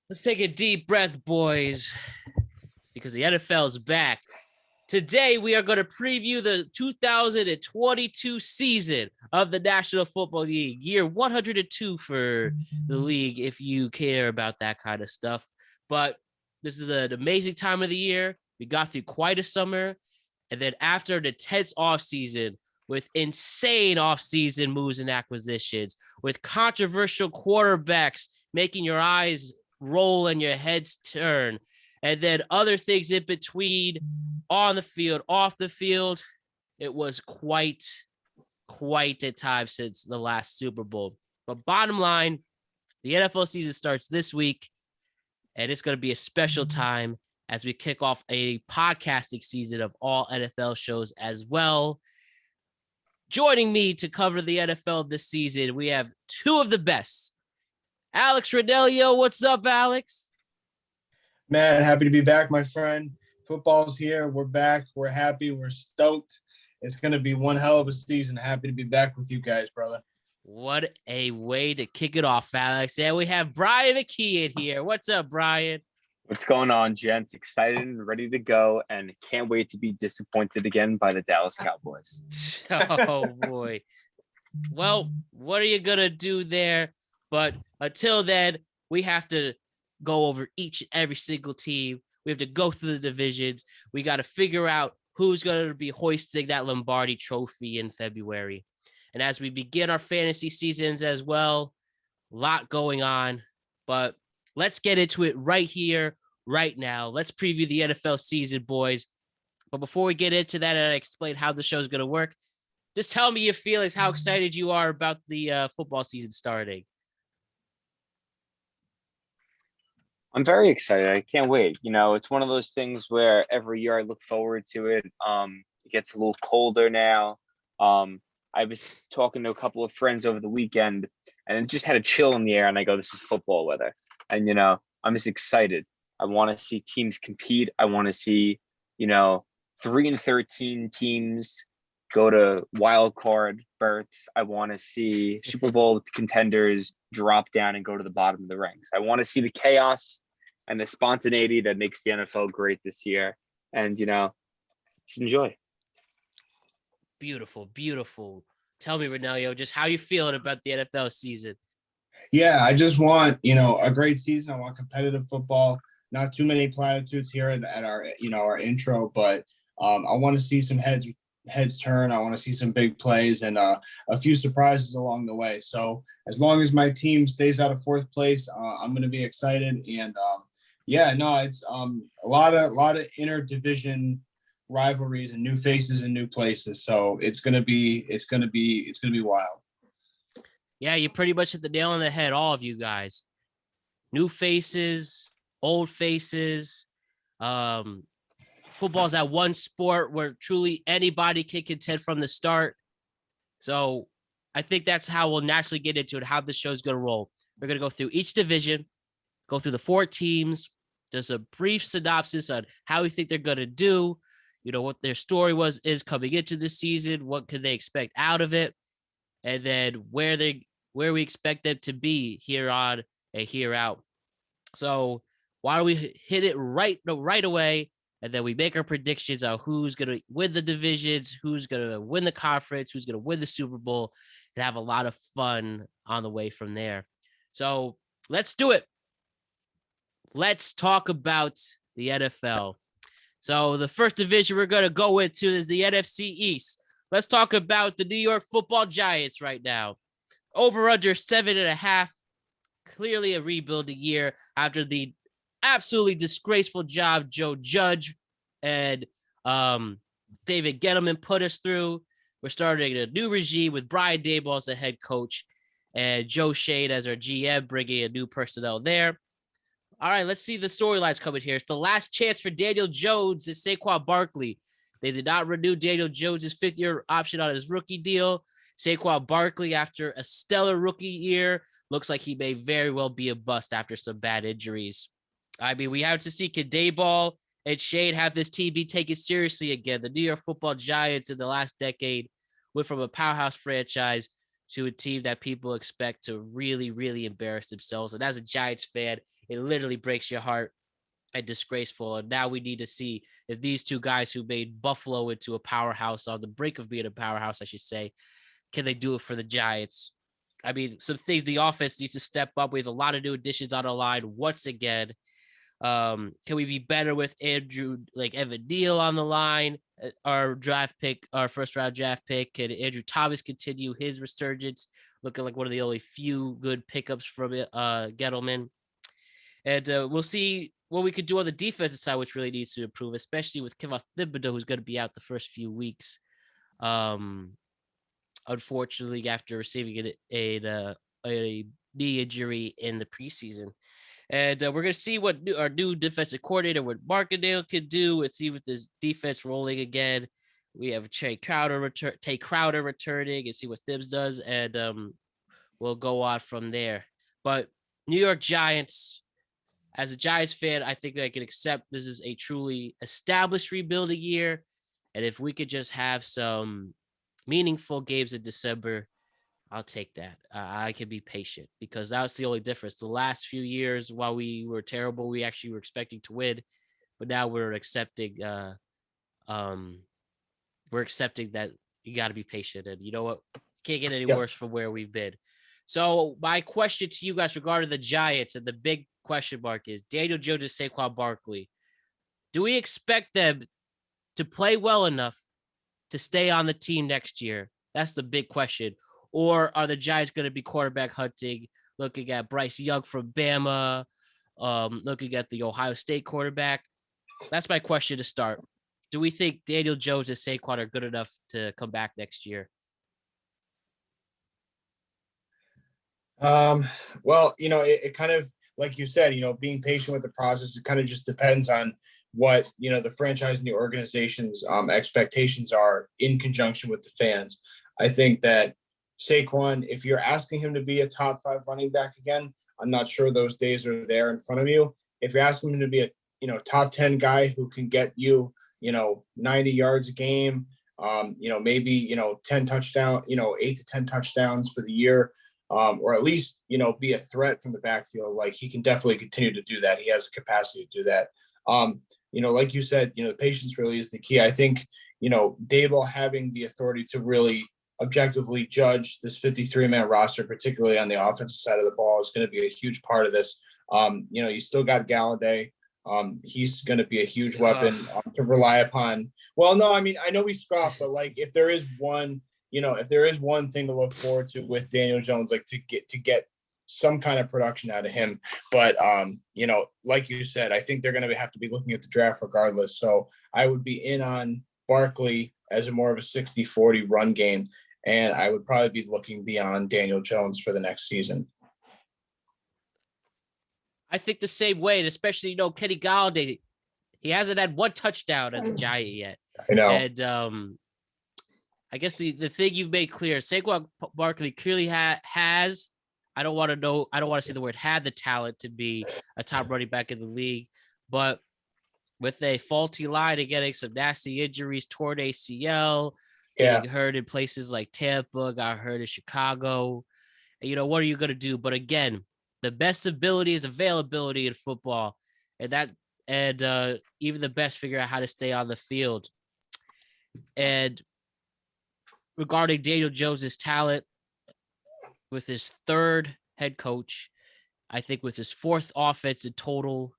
Let's take a deep breath, boys, because the NFL is back. Today, we are going to preview the 2022 season of the National Football League, year 102 for the league, if you care about that kind of stuff. But this is an amazing time of the year. We got through quite a summer. And then after the intense offseason, with insane offseason moves and acquisitions, with controversial quarterbacks making your eyes roll and your heads turn, and then other things in between, on the field, off the field, it was quite a time since the last Super Bowl. But bottom line, the NFL season starts this week, and it's going to be a special time as we kick off a podcasting season of all NFL shows as well. Joining me to cover the NFL this season, we have two of the best. Alex Ranniello, what's up, Alex? Man, happy to be back, my friend. Football's here. We're back. We're happy. We're stoked. It's going to be one hell of a season. Happy to be back with you guys, brother. What a way to kick it off, Alex. And we have Bryan McKeon here. What's up, Bryan? What's going on, gents? Excited and ready to go, and can't wait to be disappointed again by the Dallas Cowboys. Oh, boy. Well, what are you going to do there? But until then, we have to go over each and every single team. We have to go through the divisions. We got to figure out who's going to be hoisting that Lombardi trophy in February. And as we begin our fantasy seasons as well, a lot going on. But let's get into it right here, right now. Let's preview the NFL season, boys. But before we get into that and I explain how the show is going to work, just tell me your feelings, how excited you are about the football season starting. I'm very excited. I can't wait. You know, it's one of those things where every year I look forward to it. It gets a little colder now. I was talking to a couple of friends over the weekend, and it just had a chill in the air, and I go, this is football weather. And, you know, I'm just excited. I want to see teams compete. I want to see, 3-13 teams go to wild card berths. I want to see Super Bowl contenders drop down and go to the bottom of the ranks. I want to see the chaos and the spontaneity that makes the NFL great this year. And, just enjoy. Beautiful, beautiful. Tell me, Ranniello, just how you feeling about the NFL season? Yeah, I just want, a great season. I want competitive football. Not too many platitudes here at our intro, but I want to see some heads turn. I want to see some big plays and a few surprises along the way. So as long as my team stays out of fourth place, I'm going to be excited. And it's a lot of interdivision rivalries and new faces and new places. So it's gonna be wild. Yeah, you pretty much hit the nail on the head, all of you guys. New faces, old faces. Football's that one sport where truly anybody can contend from the start. So I think that's how we'll naturally get into it, how the show's going to roll. We're going to go through each division, go through the 4 teams, just a brief synopsis on how we think they're going to do, what their story is coming into the season, what can they expect out of it, and then where we expect them to be here on and here out. So why don't we hit it right away, and then we make our predictions on who's going to win the divisions, who's going to win the conference, who's going to win the Super Bowl, and have a lot of fun on the way from there. So let's do it. Let's talk about the NFL. So the first division we're going to go into is the NFC East. Let's talk about the New York Football Giants right now. Over under 7.5. Clearly a rebuilding year after the absolutely disgraceful job Joe Judge and David Gettleman put us through. We're starting a new regime with Brian Daboll as the head coach and Joe Shade as our GM, bringing a new personnel there. All right, let's see the storylines coming here. It's the last chance for Daniel Jones and Saquon Barkley. They did not renew Daniel Jones' 5th-year option on his rookie deal. Saquon Barkley, after a stellar rookie year, looks like he may very well be a bust after some bad injuries. I mean, we have to see, can Daboll and Shade have this team be taken seriously again? The New York Football Giants in the last decade went from a powerhouse franchise to a team that people expect to really, really embarrass themselves. And as a Giants fan, it literally breaks your heart and disgraceful. And now we need to see if these two guys who made Buffalo into a powerhouse, on the brink of being a powerhouse, I should say, can they do it for the Giants? I mean, some things the offense needs to step up. We have a lot of new additions on our line once again. Can we be better with Evan Neal on the line? Our first round draft pick. Can Andrew Thomas continue his resurgence? Looking like one of the only few good pickups from Gettleman. And we'll see what we could do on the defensive side, which really needs to improve, especially with Kevin Thibodeau, who's going to be out the first few weeks. Unfortunately, after receiving a knee injury in the preseason. And we're going to see what our new defensive coordinator, what Markendale can do, and see with this defense rolling again. We have Tay Crowder returning, and see what Thibs does, and we'll go on from there. But New York Giants, as a Giants fan, I think I can accept this is a truly established rebuilding year. And if we could just have some meaningful games in December, I'll take that. I can be patient because that's the only difference. The last few years, while we were terrible, we actually were expecting to win, but now we're accepting that you got to be patient. And you know what? Can't get any worse from where we've been. So my question to you guys regarding the Giants, and the big question mark is Daniel Jones and Saquon Barkley. Do we expect them to play well enough to stay on the team next year? That's the big question. Or are the Giants going to be quarterback hunting, looking at Bryce Young from Bama, looking at the Ohio State quarterback? That's my question to start. Do we think Daniel Jones and Saquon are good enough to come back next year? Well, it kind of, like you said, being patient with the process, it kind of just depends on what, the franchise and the organization's expectations are in conjunction with the fans. I think that Saquon, if you're asking him to be a top 5 running back again, I'm not sure those days are there in front of you. If you're asking him to be a, top 10 guy who can get you, 90 yards a game, maybe, 10 touchdowns, 8 to 10 touchdowns for the year, or at least, be a threat from the backfield. Like, he can definitely continue to do that. He has the capacity to do that. Like you said, the patience really is the key. I think, Daboll having the authority to really objectively judge this 53-man roster, particularly on the offensive side of the ball, is going to be a huge part of this. You still got Galladay. He's going to be a huge weapon to rely upon. Well, no, I mean, I know we scoff, but like, if there is one thing to look forward to with Daniel Jones, like to get some kind of production out of him. But, like you said, I think they're going to have to be looking at the draft regardless. So I would be in on Barkley as a more of a 60-40 run game. And I would probably be looking beyond Daniel Jones for the next season. I think the same way, and especially, Kenny Galladay, he hasn't had one touchdown as a Giant yet. I know. And I guess the thing you've made clear, Saquon Barkley clearly has, I don't want to say the word had the talent to be a top running back in the league, but with a faulty line and getting some nasty injuries, torn ACL, getting hurt in places like Tampa, got hurt in Chicago. And, what are you going to do? But again, the best ability is availability in football, and even the best figure out how to stay on the field. And regarding Daniel Jones's talent, with his 3rd head coach, I think with his 4th offense in total,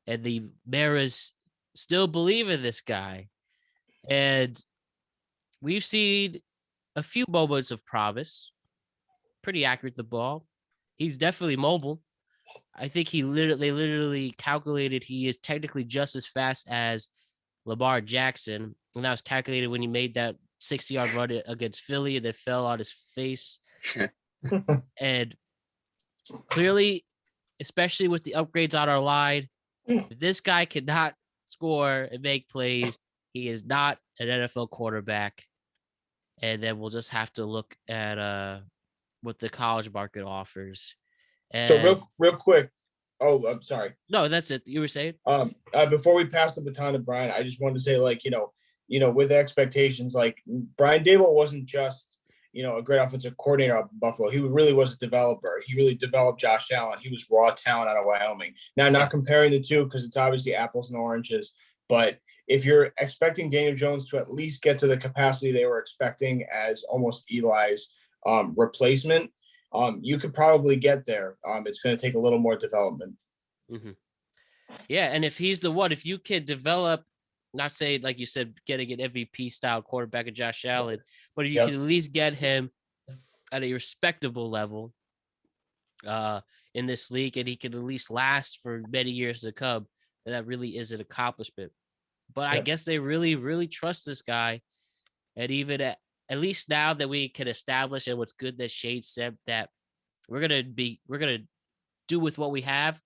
and the Maras still believe in this guy. And we've seen a few moments of promise, pretty accurate the ball. He's definitely mobile. I think they literally calculated he is technically just as fast as Lamar Jackson. And that was calculated when he made that 60-yard run against Philly and then fell on his face. And clearly, especially with the upgrades on our line, this guy cannot score and make plays. He is not an NFL quarterback. And then we'll just have to look at what the college market offers. And so real quick. Oh, I'm sorry. No, that's it. You were saying? Before we pass the baton to Brian, I just wanted to say, like, with expectations, like Brian Daboll wasn't just, a great offensive coordinator at Buffalo. He really was a developer. He really developed Josh Allen. He was raw talent out of Wyoming. Now, not comparing the two because it's obviously apples and oranges, but if you're expecting Daniel Jones to at least get to the capacity they were expecting as almost Eli's replacement, you could probably get there. It's going to take a little more development. Mm-hmm. Yeah, and if he's the one, if you can develop, not say like you said, getting an MVP style quarterback of Josh Allen, but if you can at least get him at a respectable level in this league, and he can at least last for many years to come, that really is an accomplishment. But I guess they really, really trust this guy, and even at least now that we can establish, and what's good that Shade said that we're gonna do with what we have,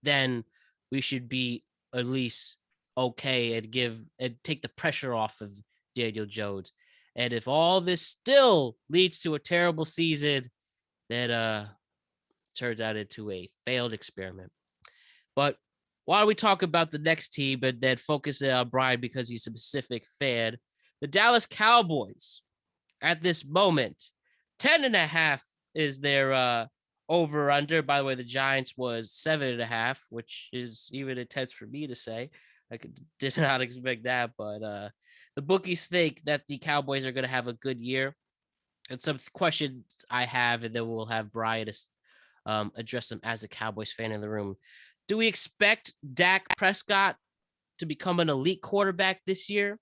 then we should be at least okay and take the pressure off of Daniel Jones. And if all this still leads to a terrible season, that turns out into a failed experiment. But why don't we talk about the next team and then focus on Bryan because he's a specific fan? The Dallas Cowboys at this moment, 10.5 is their over under. By the way, the Giants was 7.5, which is even intense for me to say. Did not expect that, but the bookies think that the Cowboys are going to have a good year. And some questions I have, and then we'll have Bryan address them as a Cowboys fan in the room. Do we expect Dak Prescott to become an elite quarterback this year?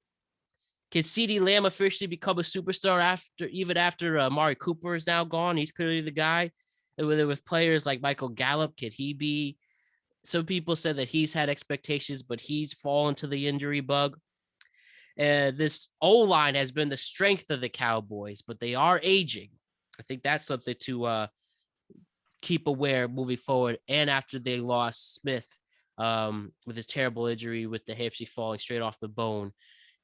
Can CeeDee Lamb officially become a superstar after Amari Cooper is now gone? He's clearly the guy. And with players like Michael Gallup, could he be? Some people said that he's had expectations, but he's fallen to the injury bug. This O-line has been the strength of the Cowboys, but they are aging. I think that's something to keep aware moving forward. And after they lost Smith with his terrible injury with the hamstring falling straight off the bone,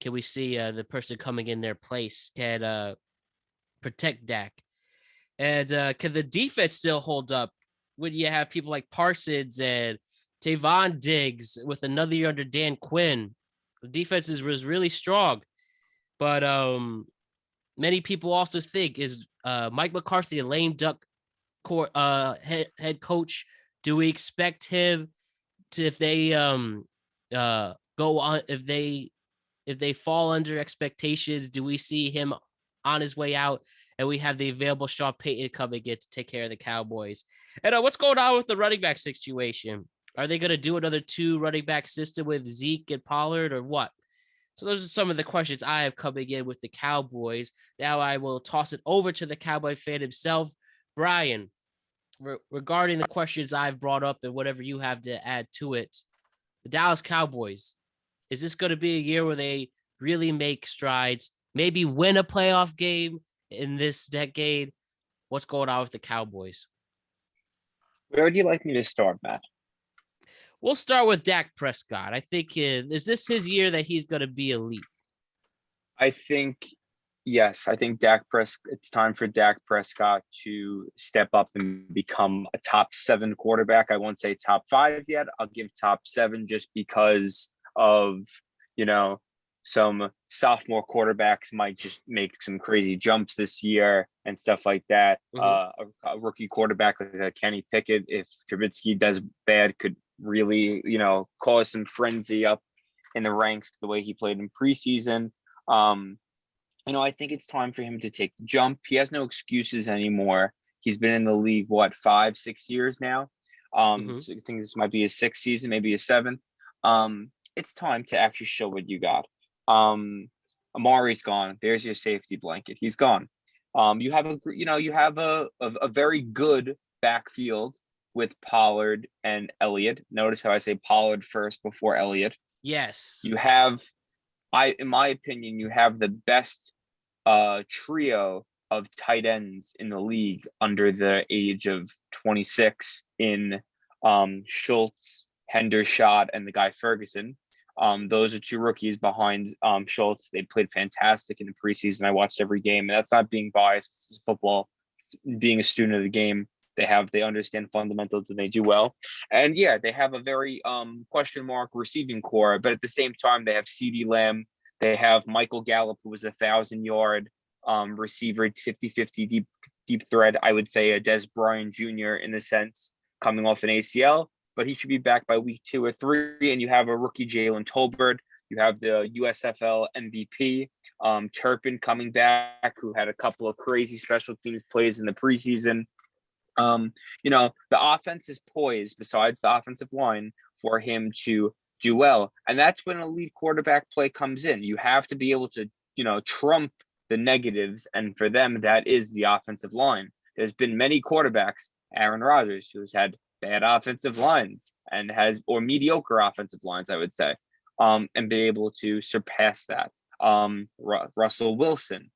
can we see the person coming in their place can protect Dak? And can the defense still hold up when you have people like Parsons and Tavon Diggs with another year under Dan Quinn? The defense was really strong, but many people also think is Mike McCarthy a lame duck head coach? Do we expect him to, if they go on, if they fall under expectations, do we see him on his way out? And we have the available Sean Payton coming in to take care of the Cowboys. And what's going on with the running back situation? Are they going to do another 2 running back system with Zeke and Pollard or what? So those are some of the questions I have coming in with the Cowboys. Now I will toss it over to the Cowboy fan himself, Bryan. Regarding the questions I've brought up and whatever you have to add to it, the Dallas Cowboys, is this going to be a year where they really make strides, maybe win a playoff game in this decade? What's going on with the Cowboys? Where would you like me to start, Matt? We'll start with Dak Prescott. I think, is this his year that he's going to be elite? I think, yes. I think it's time for Dak Prescott to step up and become a top 7 quarterback. I won't say top 5 yet. I'll give top 7 just because of, some sophomore quarterbacks might just make some crazy jumps this year and stuff like that. Mm-hmm. A rookie quarterback like Kenny Pickett, if Trubisky does bad, could really, cause some frenzy up in the ranks the way he played in preseason. I think it's time for him to take the jump. He has no excuses anymore. He's been in the league, 5-6 years now. Mm-hmm. So I think this might be his 6th season, maybe his 7th. It's time to actually show what you got. Amari's gone. There's your safety blanket. He's gone. You have a very good backfield with Pollard and Elliott. Notice how I say Pollard first before Elliott. Yes. You have, in my opinion, you have the best trio of tight ends in the league under the age of 26 in Schultz, Hendershot, and the guy Ferguson. Those are 2 rookies behind Schultz. They played fantastic in the preseason. I watched every game, and that's not being biased. This is football. It's being a student of the game. They understand fundamentals and they do well. And yeah, they have a very question mark receiving core, but at the same time, they have CeeDee Lamb. They have Michael Gallup, who was 1,000-yard receiver, 50-50 deep threat. I would say a Des Bryant Jr. in a sense, coming off an ACL, but he should be back by week 2 or 3. And you have a rookie Jalen Tolbert. You have the USFL MVP, Turpin coming back, who had a couple of crazy special teams plays in the preseason. The offense is poised, besides the offensive line, for him to do well. And that's when elite quarterback play comes in. You have to be able to, trump the negatives. And for them, that is the offensive line. There's been many quarterbacks, Aaron Rodgers, who's had bad offensive lines and or mediocre offensive lines, I would say, and be able to surpass that. Russell Wilson,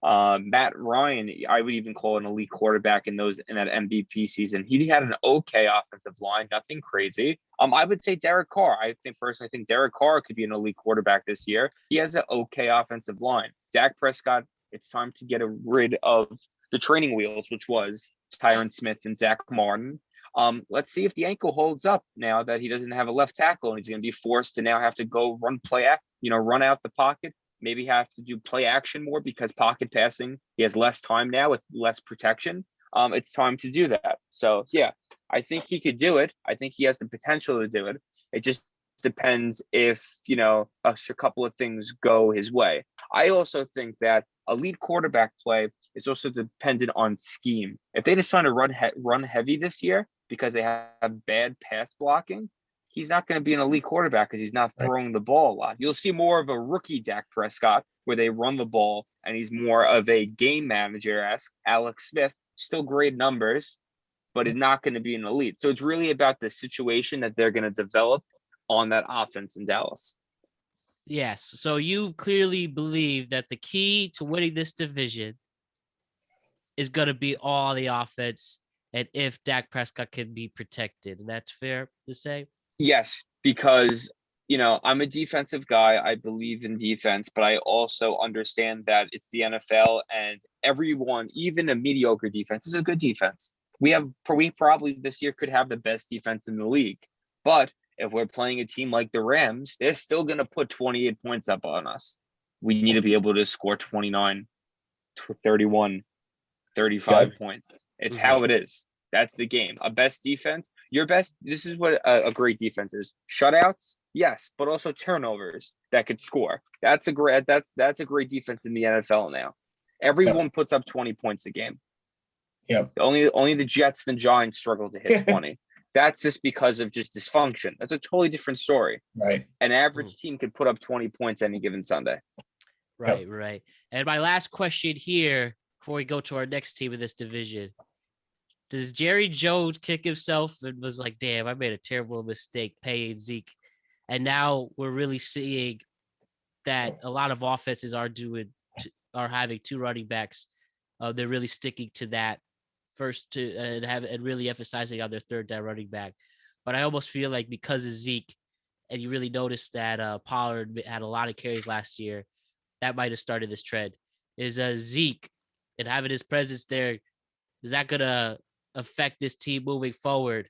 Matt Ryan, I would even call an elite quarterback in that MVP season. He had an okay offensive line, nothing crazy. I would say Derek Carr. I think Derek Carr could be an elite quarterback this year. He has an okay offensive line. Dak Prescott, it's time to get rid of the training wheels, which was Tyron Smith and Zach Martin. Let's see if the ankle holds up now that he doesn't have a left tackle and he's going to be forced to now have to go run out the pocket. Maybe have to do play action more because pocket passing, he has less time now with less protection. It's time to do that. So, yeah, I think he could do it. I think he has the potential to do it. It just depends if, a couple of things go his way. I also think that elite quarterback play is also dependent on scheme. If they decide to run heavy this year because they have bad pass blocking, he's not going to be an elite quarterback because he's not throwing the ball a lot. You'll see more of a rookie Dak Prescott where they run the ball and he's more of a game manager-esque. Alex Smith, still great numbers, but it's not going to be an elite. So it's really about the situation that they're going to develop on that offense in Dallas. Yes. So you clearly believe that the key to winning this division is going to be all the offense and if Dak Prescott can be protected. And that's fair to say? Yes, because, I'm a defensive guy. I believe in defense, but I also understand that it's the NFL and everyone, even a mediocre defense, is a good defense. We probably this year could have the best defense in the league. But if we're playing a team like the Rams, they're still going to put 28 points up on us. We need to be able to score 29, 31, 35 points. It's how it is. That's the game. A best defense, this is what a great defense is. Shutouts, yes, but also turnovers that could score. That's a great defense in the NFL now. Everyone puts up 20 points a game. Yep. Only the Jets and Giants struggle to hit 20. That's just because of just dysfunction. That's a totally different story. Right. An average team could put up 20 points any given Sunday. Right. And my last question here, before we go to our next team in this division, does Jerry Jones kick himself and was like, damn, I made a terrible mistake paying Zeke? And now we're really seeing that a lot of offenses are having two running backs. They're really sticking to that first and really emphasizing on their third down running back. But I almost feel like because of Zeke, and you really noticed that Pollard had a lot of carries last year, that might have started this trend. Is Zeke and having his presence there, is that gonna affect this team moving forward?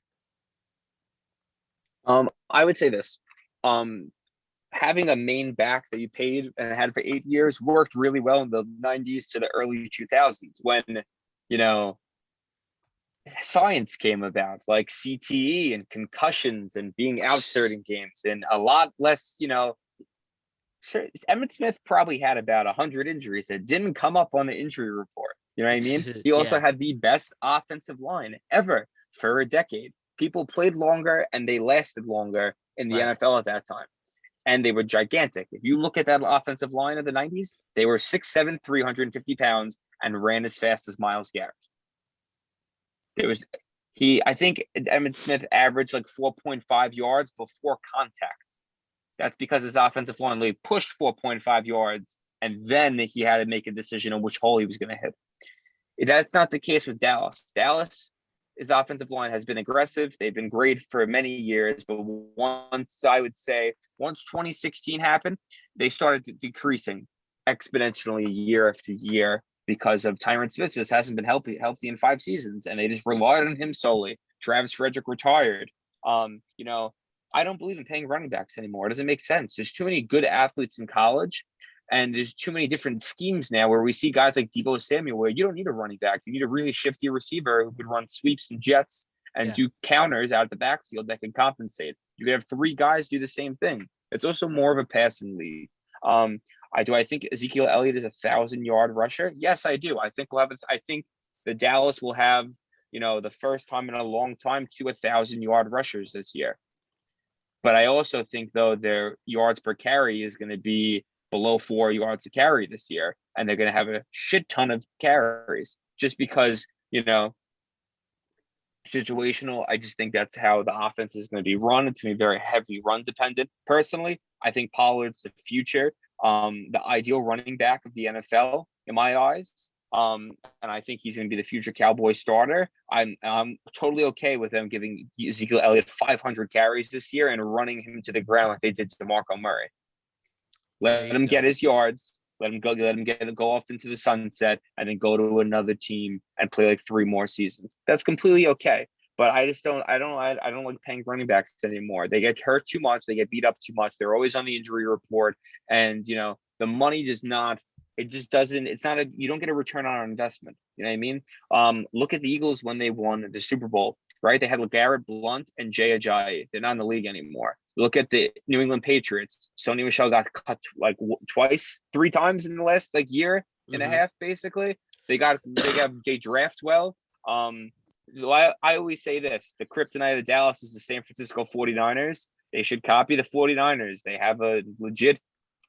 I would say this. Having a main back that you paid and had for 8 years worked really well in the 90s to the early 2000s when, science came about, like CTE and concussions and being out certain games and a lot less, Emmitt Smith probably had about 100 injuries that didn't come up on the injury report. You know what I mean? He also had the best offensive line ever for a decade. People played longer and they lasted longer in the NFL at that time. And they were gigantic. If you look at that offensive line of the 90s, they were 6'7", 350 pounds and ran as fast as Myles Garrett. I think Emmitt Smith averaged like 4.5 yards before contact. That's because his offensive line really pushed 4.5 yards, and then he had to make a decision on which hole he was going to hit. That's not the case with Dallas. His offensive line has been aggressive. They've been great for many years, but once 2016 happened, they started decreasing exponentially year after year because of Tyron Smith just hasn't been healthy in 5 seasons, and they just relied on him solely. Travis Frederick retired. I don't believe in paying running backs anymore. It doesn't make sense. There's too many good athletes in college, And there's too many different schemes now where we see guys like Deebo Samuel, where you don't need a running back. You need a really shifty receiver who could run sweeps and jets and do counters out of the backfield that can compensate. You could have 3 guys do the same thing. It's also more of a passing league. I think Ezekiel Elliott is 1,000-yard rusher. Yes, I do. I think the Dallas will have, the first time in a long time 2 1,000-yard rushers this year. But I also think, though, their yards per carry is going to be below 4 yards a carry this year, and they're going to have a shit ton of carries just because, situational. I just think that's how the offense is going to be run. It's going to be very heavy run dependent. Personally, I think Pollard's the future, the ideal running back of the NFL in my eyes. And I think he's going to be the future Cowboy starter. I'm totally okay with them giving Ezekiel Elliott 500 carries this year and running him to the ground like they did to DeMarco Murray. Let him get his yards. Let him go off into the sunset, and then go to another team and play like 3 more seasons. That's completely okay. But I don't like paying running backs anymore. They get hurt too much. They get beat up too much. They're always on the injury report, and the money does not. It just doesn't. It's not you don't get a return on investment. You know what I mean? Look at the Eagles when they won the Super Bowl. Right? They had LeGarrette Blount and Jay Ajayi. They're not in the league anymore. Look at the New England Patriots. Sony Michel got cut like 3 times in the last year and a half. Basically, they draft well. I always say this: the kryptonite of Dallas is the San Francisco 49ers. They should copy the 49ers. They have a legit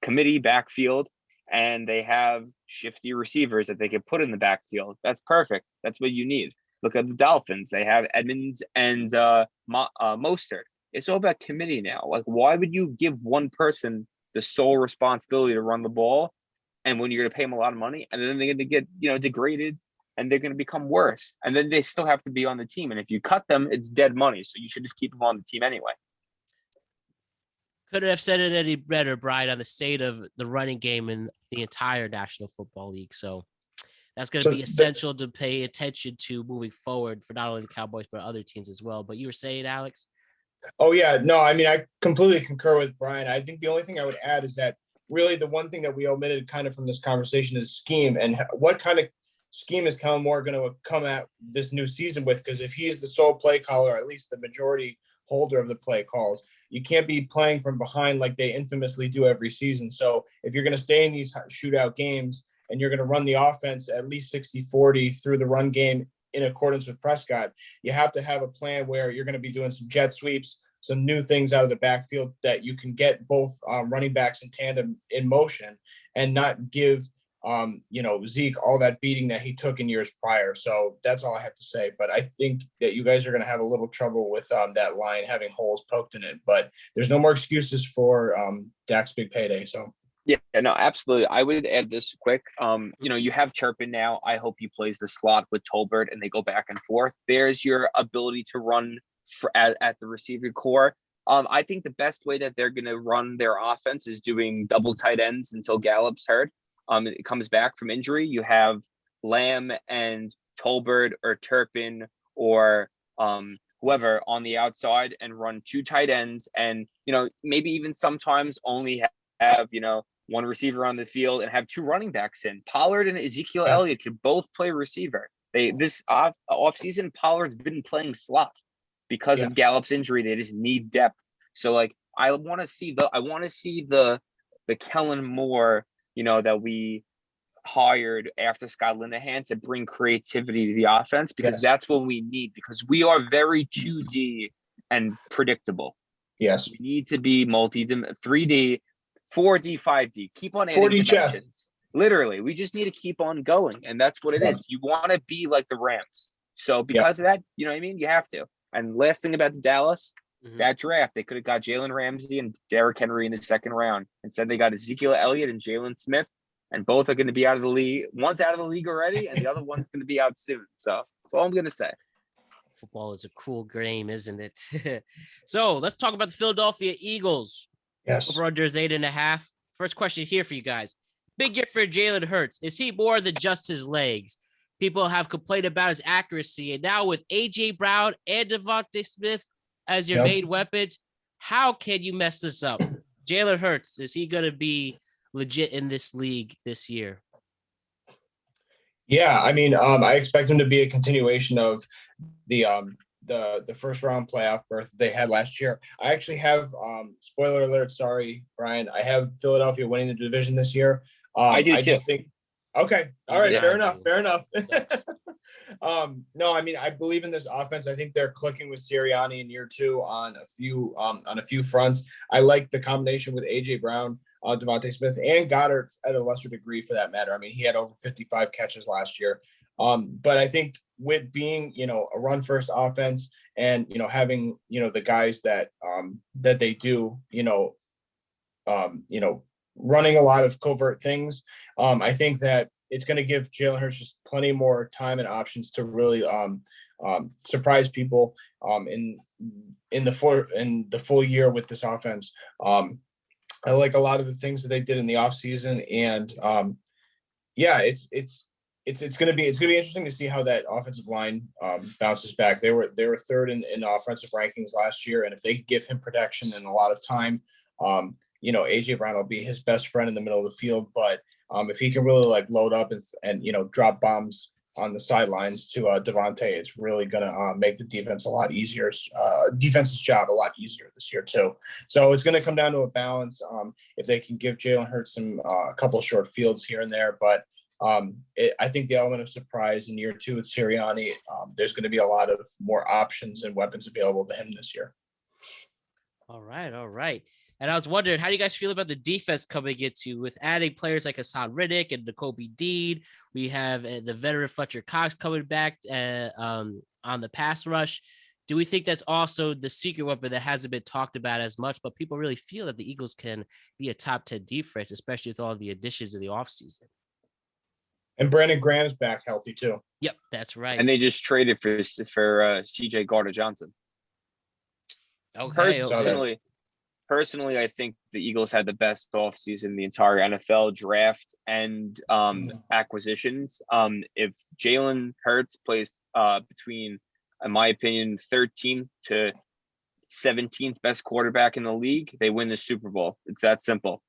committee backfield, and they have shifty receivers that they can put in the backfield. That's perfect. That's what you need. Look at the Dolphins. They have Edmonds and Mostert. It's all about committee now. Like, why would you give one person the sole responsibility to run the ball, and when you're going to pay them a lot of money, and then they're going to get degraded, and they're going to become worse, and then they still have to be on the team. And if you cut them, it's dead money. So you should just keep them on the team anyway. Couldn't have said it any better, Brian, on the state of the running game in the entire National Football League. So that's going to be essential to pay attention to moving forward for not only the Cowboys, but other teams as well. But you were saying, Alex? Oh, yeah. No, I mean, I completely concur with Brian. I think the only thing I would add is that really the one thing that we omitted kind of from this conversation is scheme, and what kind of scheme is Kellen Moore going to come at this new season with? Because if he's the sole play caller, or at least the majority holder of the play calls, you can't be playing from behind like they infamously do every season. So if you're going to stay in these shootout games and you're going to run the offense at least 60-40 through the run game in accordance with Prescott, you have to have a plan where you're going to be doing some jet sweeps, some new things out of the backfield that you can get both running backs in tandem in motion and not give Zeke all that beating that he took in years prior. So that's all I have to say. But I think that you guys are going to have a little trouble with that line having holes poked in it. But there's no more excuses for Dak's big payday. So. Yeah, no, absolutely. I would add this quick. You have Turpin now. I hope he plays the slot with Tolbert and they go back and forth. There's your ability to run at the receiver core. I think the best way that they're going to run their offense is doing double tight ends until Gallup's hurt. It comes back from injury. You have Lamb and Tolbert or Turpin or whoever on the outside and run 2 tight ends, and maybe even sometimes only have one receiver on the field and have 2 running backs in. Pollard and Ezekiel Elliott could both play receiver. This off season, Pollard's been playing slot because of Gallup's injury. They just need depth. So I want to see the Kellen Moore, that we hired after Scott Linehan to bring creativity to the offense, because that's what we need, because we are very 2D and predictable. Yes. We need to be 3D, 4D, 5D. Keep on adding 4D dimensions. chess. Literally, we just need to keep on going, and that's what it is. You want to be like the Rams. So because of that, you know what I mean? You have to. And last thing about the Dallas, that draft, they could have got Jalen Ramsey and Derrick Henry in the second round. Instead, they got Ezekiel Elliott and Jalen Smith, and both are going to be out of the league. One's out of the league already, and the other one's going to be out soon. So that's all I'm going to say. Football is a cool game, isn't it? So let's talk about the Philadelphia Eagles. Yes. Over-under is 8.5. First question here for you guys. Big year for Jalen Hurts. Is he more than just his legs? People have complained about his accuracy. And now with A.J. Brown and Devontae Smith as your main weapons, how can you mess this up? Jalen Hurts, is he going to be legit in this league this year? Yeah, I mean, I expect them to be a continuation of the first round playoff berth they had last year. I actually have spoiler alert, sorry, Brian. I have Philadelphia winning the division this year. I do I too. just think okay, all right, Yeah. fair enough. No, I mean, I believe in this offense. I think they're clicking with Sirianni in year 2 on a few fronts. I like the combination with AJ Brown, Devontae Smith, and Goddard at a lesser degree for that matter. I mean, he had over 55 catches last year. But I think with being, a run first offense and, having, the guys that they do, running a lot of covert things. I think that it's going to give Jalen Hurts just plenty more time and options to really surprise people in the full year with this offense. I like a lot of the things that they did in the offseason, and it's going to be interesting to see how that offensive line bounces back. They were third in offensive rankings last year, and if they give him protection and a lot of time, AJ Brown will be his best friend in the middle of the field. But if he can really load up and drop bombs on the sidelines to Devontae, it's really going to make the defense a lot easier. Defense's job a lot easier this year too. So it's going to come down to a balance. If they can give Jalen Hurts a couple of short fields here and there, but I think the element of surprise in year 2 with Sirianni, there's going to be a lot of more options and weapons available to him this year. All right. And I was wondering, how do you guys feel about the defense coming into with adding players like Hassan Riddick and Nakobe Dean? We have the veteran Fletcher Cox coming back on the pass rush. Do we think that's also the secret weapon that hasn't been talked about as much, but people really feel that the Eagles can be a top 10 defense, especially with all the additions in the offseason? And Brandon Graham's back healthy too. Yep, that's right. And they just traded for CJ Gardner-Johnson. Okay. Personally, I think the Eagles had the best offseason in the entire NFL draft and acquisitions. If Jalen Hurts plays between, in my opinion, 13th to 17th best quarterback in the league, they win the Super Bowl. It's that simple.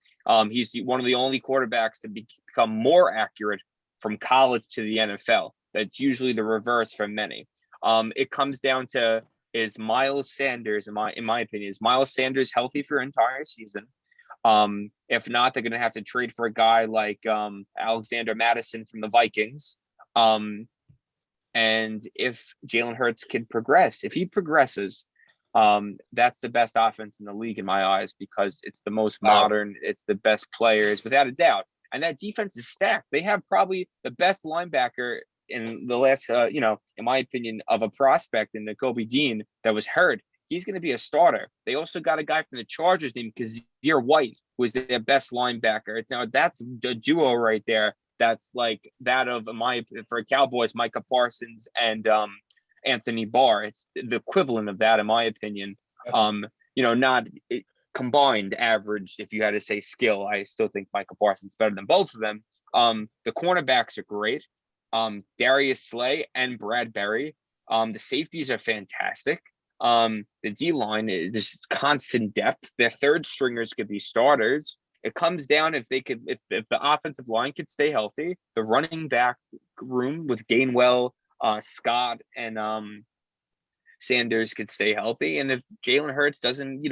He's one of the only quarterbacks to become more accurate from college to the NFL. That's usually the reverse for many. It comes down to, is Miles Sanders, in my opinion, is Miles Sanders healthy for an entire season? If not, they're going to have to trade for a guy like Alexander Madison from the Vikings. And if Jalen Hurts can progress, if he progresses, that's the best offense in the league in my eyes, because it's the most modern, it's the best players without a doubt. And that defense is stacked. They have probably the best linebacker in the last, in my opinion, of a prospect in Nakobe Dean that was hurt. He's going to be a starter. They also got a guy from the Chargers named Kazir White, who is their best linebacker. Now, that's a duo right there. That's like that of for Cowboys, Micah Parsons and Anthony Barr. It's the equivalent of that, in my opinion. Not combined average. If you had to say skill, I still think Micah Parsons is better than both of them. The cornerbacks are great. Darius Slay and Bradbury. The safeties are fantastic. The D-line is constant depth. Their third stringers could be starters. It comes down if the offensive line could stay healthy, the running back room with Gainwell, Scott, and Sanders could stay healthy, and if Jalen Hurts doesn't,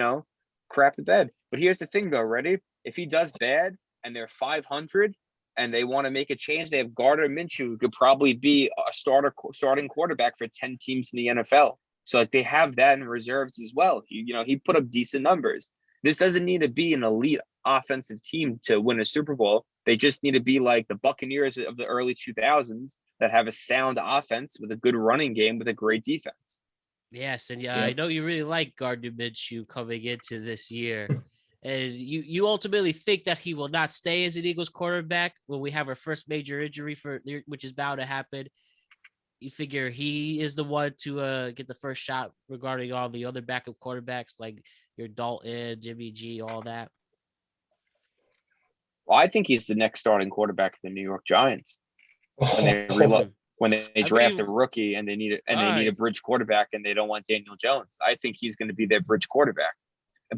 crap the bed. But here's the thing, though, ready? If he does bad and they're 500 and they want to make a change, they have Gardner Minshew, who could probably be a starting quarterback for 10 teams in the NFL. So they have that in reserves as well. He put up decent numbers. This doesn't need to be an elite offensive team to win a Super Bowl. They just need to be like the Buccaneers of the early 2000s that have a sound offense with a good running game with a great defense. Yes, and I know you really like Gardner Minshew coming into this year. And you ultimately think that he will not stay as an Eagles quarterback when we have our first major injury which is bound to happen. You figure he is the one to get the first shot regarding all the other backup quarterbacks like your Dalton, Jimmy G, all that. Well, I think he's the next starting quarterback for the New York Giants. When they draft a rookie and they need a bridge quarterback and they don't want Daniel Jones, I think he's going to be their bridge quarterback.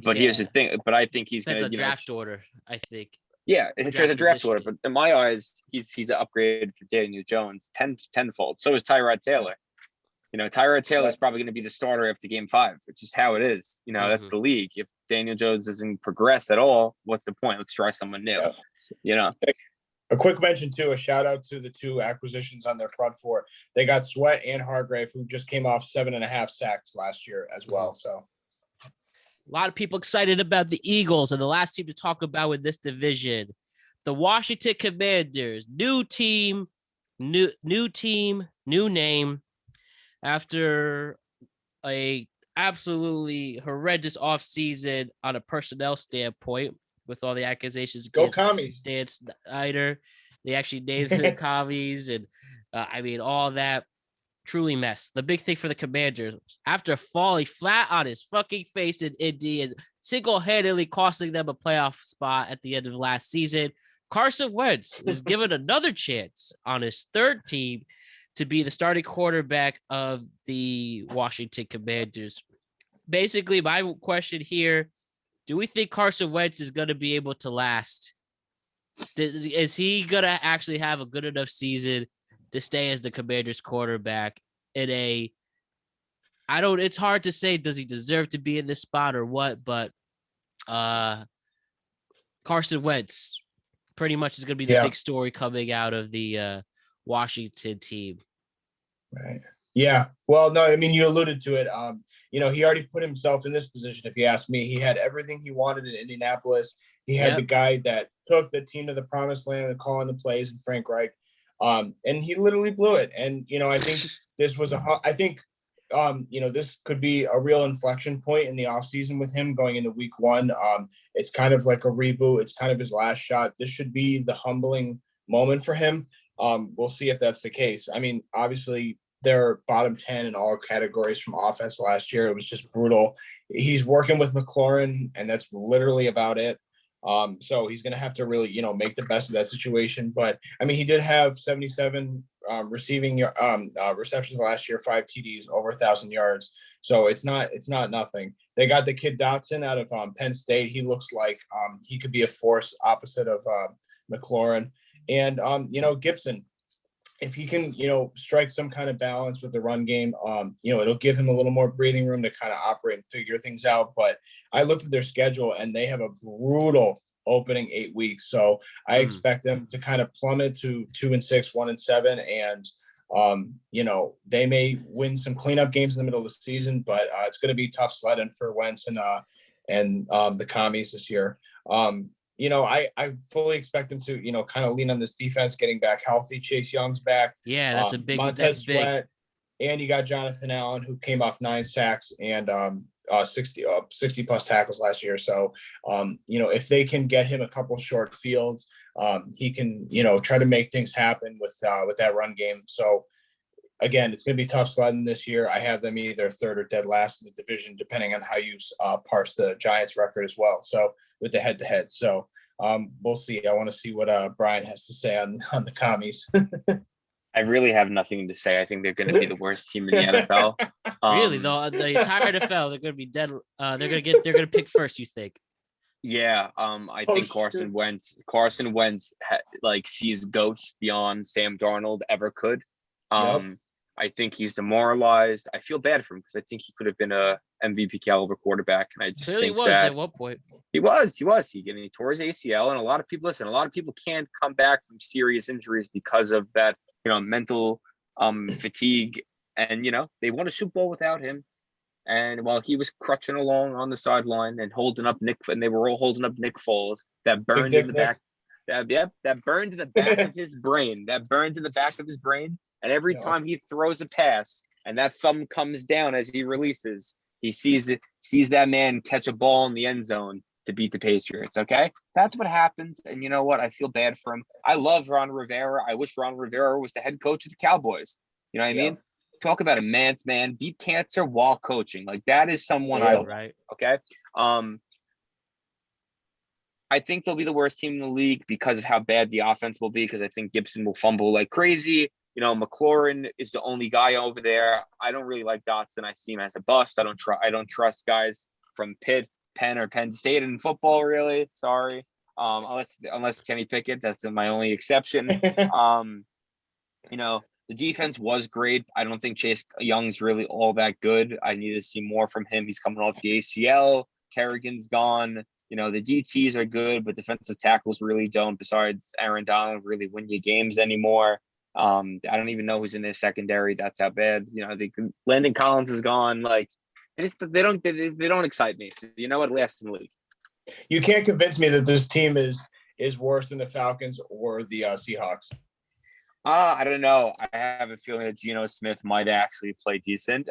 But here's the thing. But I think he's going to draft order. I think. Yeah, it's a draft order, but in my eyes, he's an upgrade for Daniel Jones tenfold. So is Tyrod Taylor. Tyrod Taylor is probably going to be the starter after game 5. It's just how it is. That's the league. If Daniel Jones doesn't progress at all, what's the point? Let's try someone new. Yeah. A quick mention too, a shout out to the 2 acquisitions on their front 4. They got Sweat and Hargrave, who just came off 7.5 sacks last year as well. So a lot of people excited about the Eagles, and the last team to talk about in this division, the Washington Commanders. New team, new name. After a absolutely horrendous offseason on a personnel standpoint, with all the accusations against Dan Snyder, they actually named the commies, and all that. Truly mess. The big thing for the Commanders, after falling flat on his fucking face in Indy and single-handedly costing them a playoff spot at the end of last season, Carson Wentz is given another chance on his 3rd team to be the starting quarterback of the Washington Commanders. Basically, my question here, do we think Carson Wentz is going to be able to last? Is he going to actually have a good enough season to stay as the Commanders quarterback it's hard to say, does he deserve to be in this spot or what, but Carson Wentz pretty much is going to be the big story coming out of the Washington team. Right. Yeah. Well, no, you alluded to it. He already put himself in this position. If you ask me, he had everything he wanted in Indianapolis. He had the guy that took the team to the promised land and calling the plays, and Frank Reich. And he literally blew it. And, I think this was this could be a real inflection point in the offseason with him going into week 1. It's kind of like a reboot. It's kind of his last shot. This should be the humbling moment for him. We'll see if that's the case. Obviously they're bottom 10 in all categories from offense last year. It was just brutal. He's working with McLaurin, and that's literally about it. So he's going to have to really, make the best of that situation. But he did have 77 receiving receptions last year, 5 TDs, over 1,000 yards. So it's not nothing. They got the kid Dotson out of Penn State. He looks like he could be a force opposite of McLaurin. And Gibson, if he can, strike some kind of balance with the run game, it'll give him a little more breathing room to kind of operate and figure things out. But I looked at their schedule, and they have a brutal opening 8 weeks. So I expect them to kind of plummet to 2-6, 1-7. And, they may win some cleanup games in the middle of the season, but it's going to be tough sledding for Wentz and the commies this year. I fully expect them to, kind of lean on this defense, getting back healthy. Chase Young's back. Yeah, that's a big, Montez Sweat, and you got Jonathan Allen, who came off 9 sacks and 60 plus tackles last year. So, if they can get him a couple short fields, he can, try to make things happen with that run game. So again, it's going to be tough sledding this year. I have them either 3rd or dead last in the division, depending on how you parse the Giants record as well. So with the head-to-head. So we'll see. I want to see what Brian has to say on the commies. I really have nothing to say. I think they're going to be the worst team in the NFL. Really, though, the entire NFL, they're going to be dead. They're going to pick first, you think? Yeah, I think Carson Wentz sees goats beyond Sam Darnold ever could. I think he's demoralized. I feel bad for him because I think he could have been a MVP caliber quarterback, and I just clearly think was that at one point. He was. He tore his ACL, and a lot of people can't come back from serious injuries because of that, mental fatigue. And they won a Super Bowl without him. And while he was crutching along on the sideline and holding up and they were all holding up Nick Foles, that burned in the back. That burned to the back of his brain. And every time he throws a pass and that thumb comes down as he releases, he sees that man catch a ball in the end zone to beat the Patriots. Okay, that's what happens. And you know what? I feel bad for him. I love Ron Rivera. I wish Ron Rivera was the head coach of the Cowboys. You know what I mean? Talk about a man's man, beat cancer while coaching. Like, that is someone Right. Okay. I think they'll be the worst team in the league because of how bad the offense will be, because I think Gibson will fumble like crazy. McLaurin is the only guy over there. I don't really like Dotson. I see him as a bust. I don't trust guys from Penn or Penn State in football, really. Sorry. Unless Kenny Pickett, that's my only exception. You know, the defense was great. I don't think Chase Young's really all that good. I need to see more from him. He's coming off the ACL. Kerrigan's gone. You know, the DTs are good, but defensive tackles really don't. Besides Aaron Donald, really win you games anymore. I don't even know who's in their secondary. That's how bad. You know, Landon Collins is gone. Like, they don't excite me. So you know what? Last in the league. You can't convince me that this team is worse than the Falcons or the Seahawks. I don't know. I have a feeling that Geno Smith might actually play decent.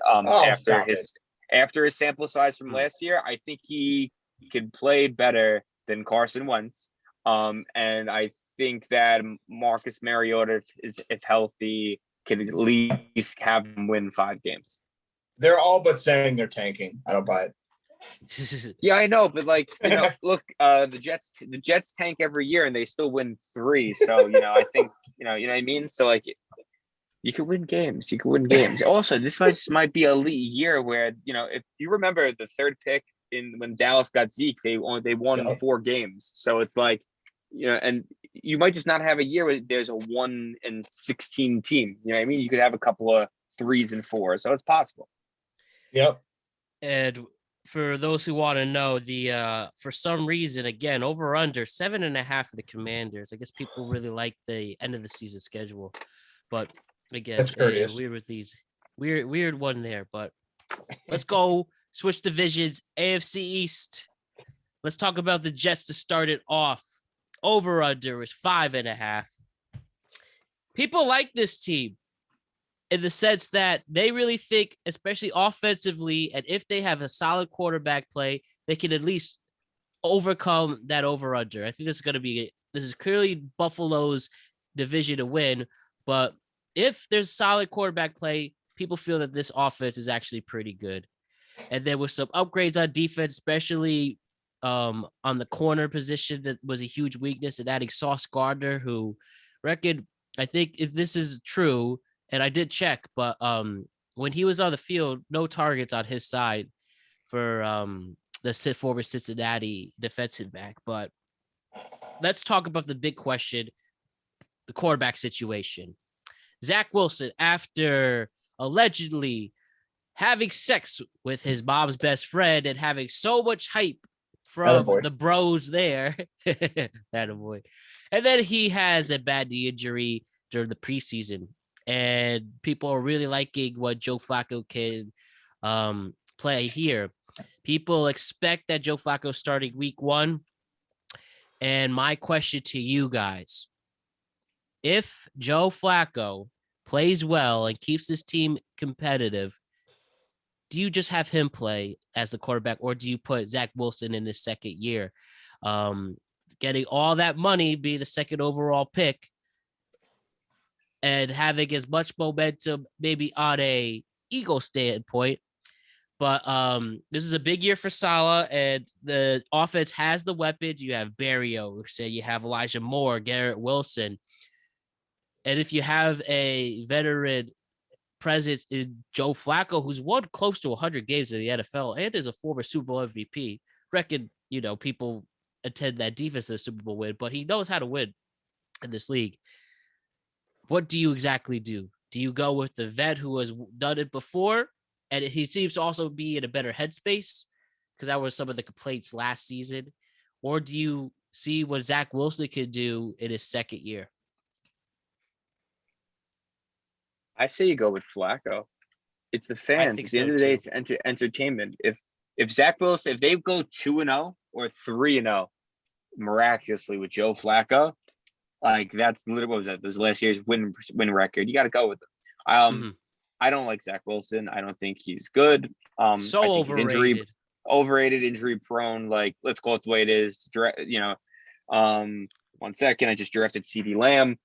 After his sample size from last year, I think he could play better than Carson Wentz. And I think that Marcus Mariota, if healthy, can at least have him win 5 games. They're all but saying they're tanking. I don't buy it. Yeah, I know, but like, you know, look, the Jets tank every year and they still win 3. So, you know, I think, you know what I mean? So like, you could win games. Also, this might be a year where, you know, if you remember the 3rd pick when Dallas got Zeke, they won 4 games. So it's like, you know, and you might just not have a year where there's a 1-16 team. You know what I mean? You could have a couple of 3s and 4s. So it's possible. Yep. And for those who want to know, for some reason, again, over under 7.5 for the Commanders. I guess people really like the end of the season schedule, but again, that's courteous. Weird with these weird one there. But let's go switch divisions. AFC East. Let's talk about the Jets to start it off. Over under is 5.5. People like this team in the sense that they really think, especially offensively, and if they have a solid quarterback play, they can at least overcome that over-under. I think this is clearly Buffalo's division to win, but if there's solid quarterback play, people feel that this offense is actually pretty good. And there was some upgrades on defense, especially on the corner position that was a huge weakness, and adding Sauce Gardner, who reckoned, I think if this is true, and I did check, but when he was on the field, no targets on his side for the former Cincinnati defensive back. But let's talk about the big question, the quarterback situation. Zach Wilson, after allegedly having sex with his mom's best friend and having so much hype from the bros there, attaboy. And then he has a bad knee injury during the preseason. And people are really liking what Joe Flacco can play here. People expect that Joe Flacco starting week 1. And my question to you guys, if Joe Flacco plays well and keeps this team competitive, do you just have him play as the quarterback, or do you put Zach Wilson in his second year? Getting all that money, be the second overall pick, and having as much momentum maybe on a ego standpoint. But this is a big year for Saleh, and the offense has the weapons. You have Barrio, you have Elijah Moore, Garrett Wilson. And if you have a veteran presence in Joe Flacco, who's won close to 100 games in the NFL and is a former Super Bowl MVP, reckon, you know, people attend that defense as a Super Bowl win, but he knows how to win in this league. What do you exactly do? Do you go with the vet who has done it before? And he seems to also be in a better headspace, because that was some of the complaints last season. Or do you see what Zach Wilson could do in his second year? I say you go with Flacco. It's the fans. At the end of the day, it's entertainment. If Zach Wilson, if they go 2-0 or 3-0 miraculously with Joe Flacco, like that's literally, what was that? Those last year's win record. You got to go with them. I don't like Zach Wilson. I don't think he's good. So I think overrated. Overrated, injury prone. Like, let's call it the way it is. You know, 1 second. I just drafted CeeDee Lamb.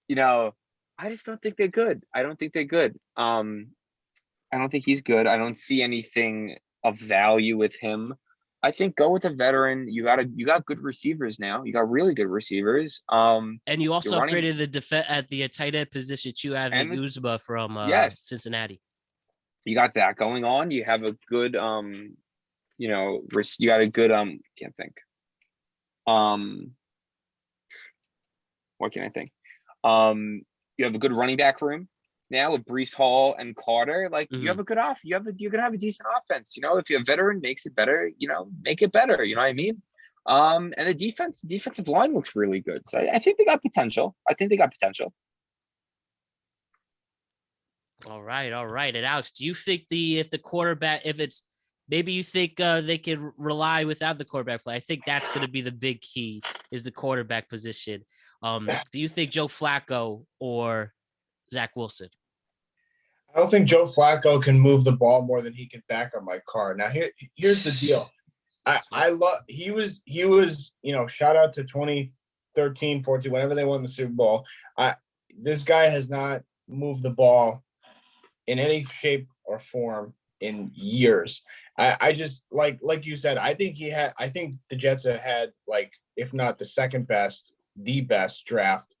You know, I just don't think they're good. I don't think they're good. I don't think he's good. I don't see anything of value with him. I think go with a veteran. You got good receivers now. You got really good receivers. And you also upgraded the defense at the tight end position to having Uzma from Cincinnati. You got that going on. You have a good you know, you got a good can't think. Um, what can I think? You have a good running back room now with Brees Hall and Carter. Like you have a good off. You're gonna have a decent offense. You know, if you're a veteran, makes it better. You know, make it better. You know what I mean? And the defensive line looks really good. So I think they got potential. All right, all right. And Alex, do you think if the quarterback, if it's maybe you think they can rely without the quarterback play? I think that's going to be the big key is the quarterback position. Do you think Joe Flacco or Zach Wilson? I don't think Joe Flacco can move the ball more than he can back up my car. Now here's the deal. I love he was shout out to 2013, 14, whenever they won the Super Bowl. This guy has not moved the ball in any shape or form in years. I just like you said, I think the Jets have had, like, if not the second best, the best draft.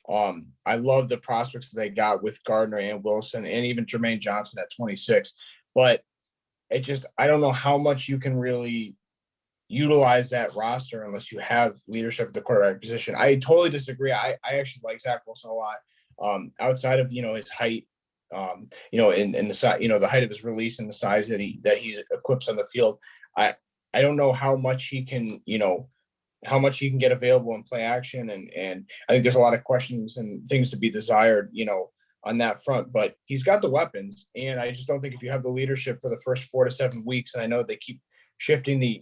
I love the prospects that they got with Gardner and Wilson and even Jermaine Johnson at 26. But I don't know how much you can really utilize that roster unless you have leadership at the quarterback position. I totally disagree. I actually like Zach Wilson a lot. Outside of his height, in the size, the height of his release and the size that he equips on the field. I don't know how much he can get available in play action, and I think there's a lot of questions and things to be desired, on that front. But he's got the weapons, and I just don't think if you have the leadership for the first 4 to 7 weeks, and I know they keep shifting the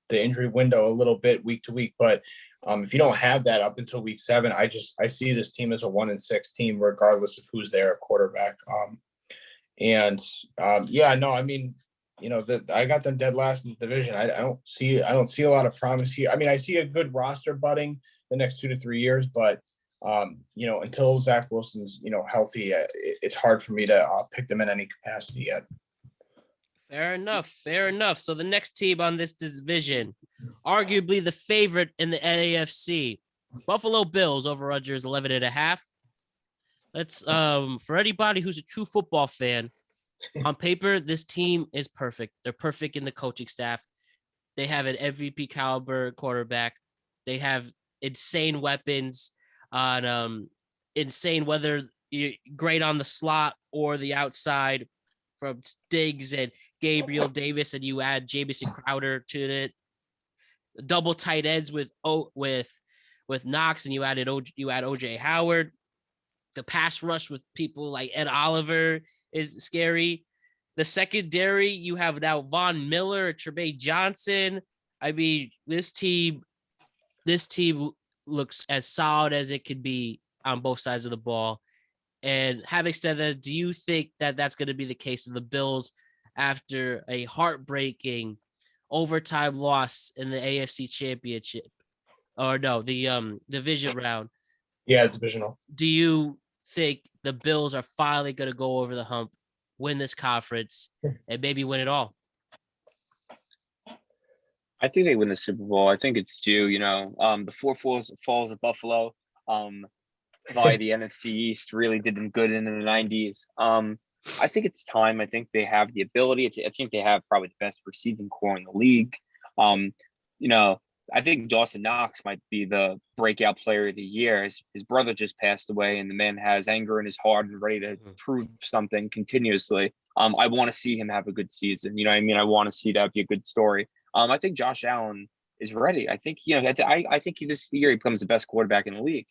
injury window a little bit week to week, but if you don't have that up until week 7, I see this team as a 1-6 team, regardless of who's there at quarterback. I got them dead last in the division. I don't see a lot of promise here. I mean, I see a good roster budding the next 2 to 3 years, but until Zach Wilson's healthy, it's hard for me to pick them in any capacity yet. Fair enough. So the next team on this division, arguably the favorite in the AFC, Buffalo Bills, over/under is 11.5. Let's for anybody who's a true football fan, on paper this team is perfect. They're perfect in the coaching staff. They have an MVP caliber quarterback. They have insane weapons on insane, whether you're great on the slot or the outside, from Diggs and Gabriel Davis, and you add Jamison Crowder to it. Double tight ends with Knox, and you add OJ Howard. The pass rush with people like Ed Oliver is scary. The secondary, you have now Von Miller, Tremaine Johnson. I mean, this team looks as solid as it could be on both sides of the ball. And having said that, do you think that that's going to be the case of the Bills after a heartbreaking overtime loss in the AFC Championship? Or no, the division round. Yeah, divisional. Do you think the Bills are finally going to go over the hump, win this conference, and maybe win it all? I think they win the Super Bowl. I think it's due. The 4 falls of Buffalo via the NFC East really did them good in the 90s. I think it's time. I think they have the ability. I think they have probably the best receiving core in the league. I think Dawson Knox might be the breakout player of the year. His brother just passed away, and the man has anger in his heart and ready to prove something continuously. I want to see him have a good season. You know what I mean? I want to see that be a good story. I think Josh Allen is ready. I think, I think this year he becomes the best quarterback in the league.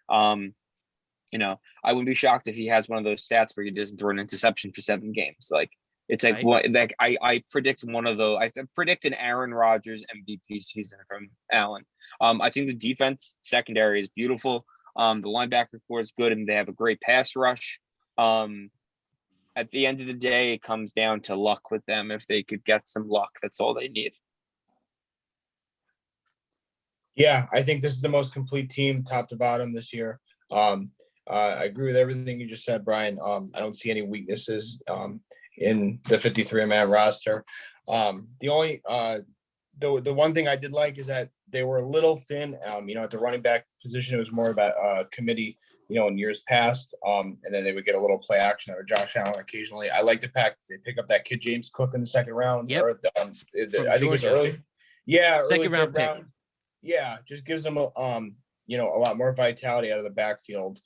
I wouldn't be shocked if he has one of those stats where he doesn't throw an interception for 7 games. Like, it's like, right. I predict I predict an Aaron Rodgers MVP season from Allen. I think the defense secondary is beautiful. The linebacker core is good, and they have a great pass rush. At the end of the day, it comes down to luck with them. If they could get some luck, that's all they need. Yeah, I think this is the most complete team, top to bottom, this year. I agree with everything you just said, Brian. I don't see any weaknesses in the 53-man roster. The only the one thing I did like is that they were a little thin. At the running back position, it was more about committee, in years past. And then they would get a little play action out of Josh Allen occasionally. I like the fact they pick up that kid James Cook in the second round. Yep. I think it was early. Yeah, second round pick. Yeah, just gives them a a lot more vitality out of the backfield.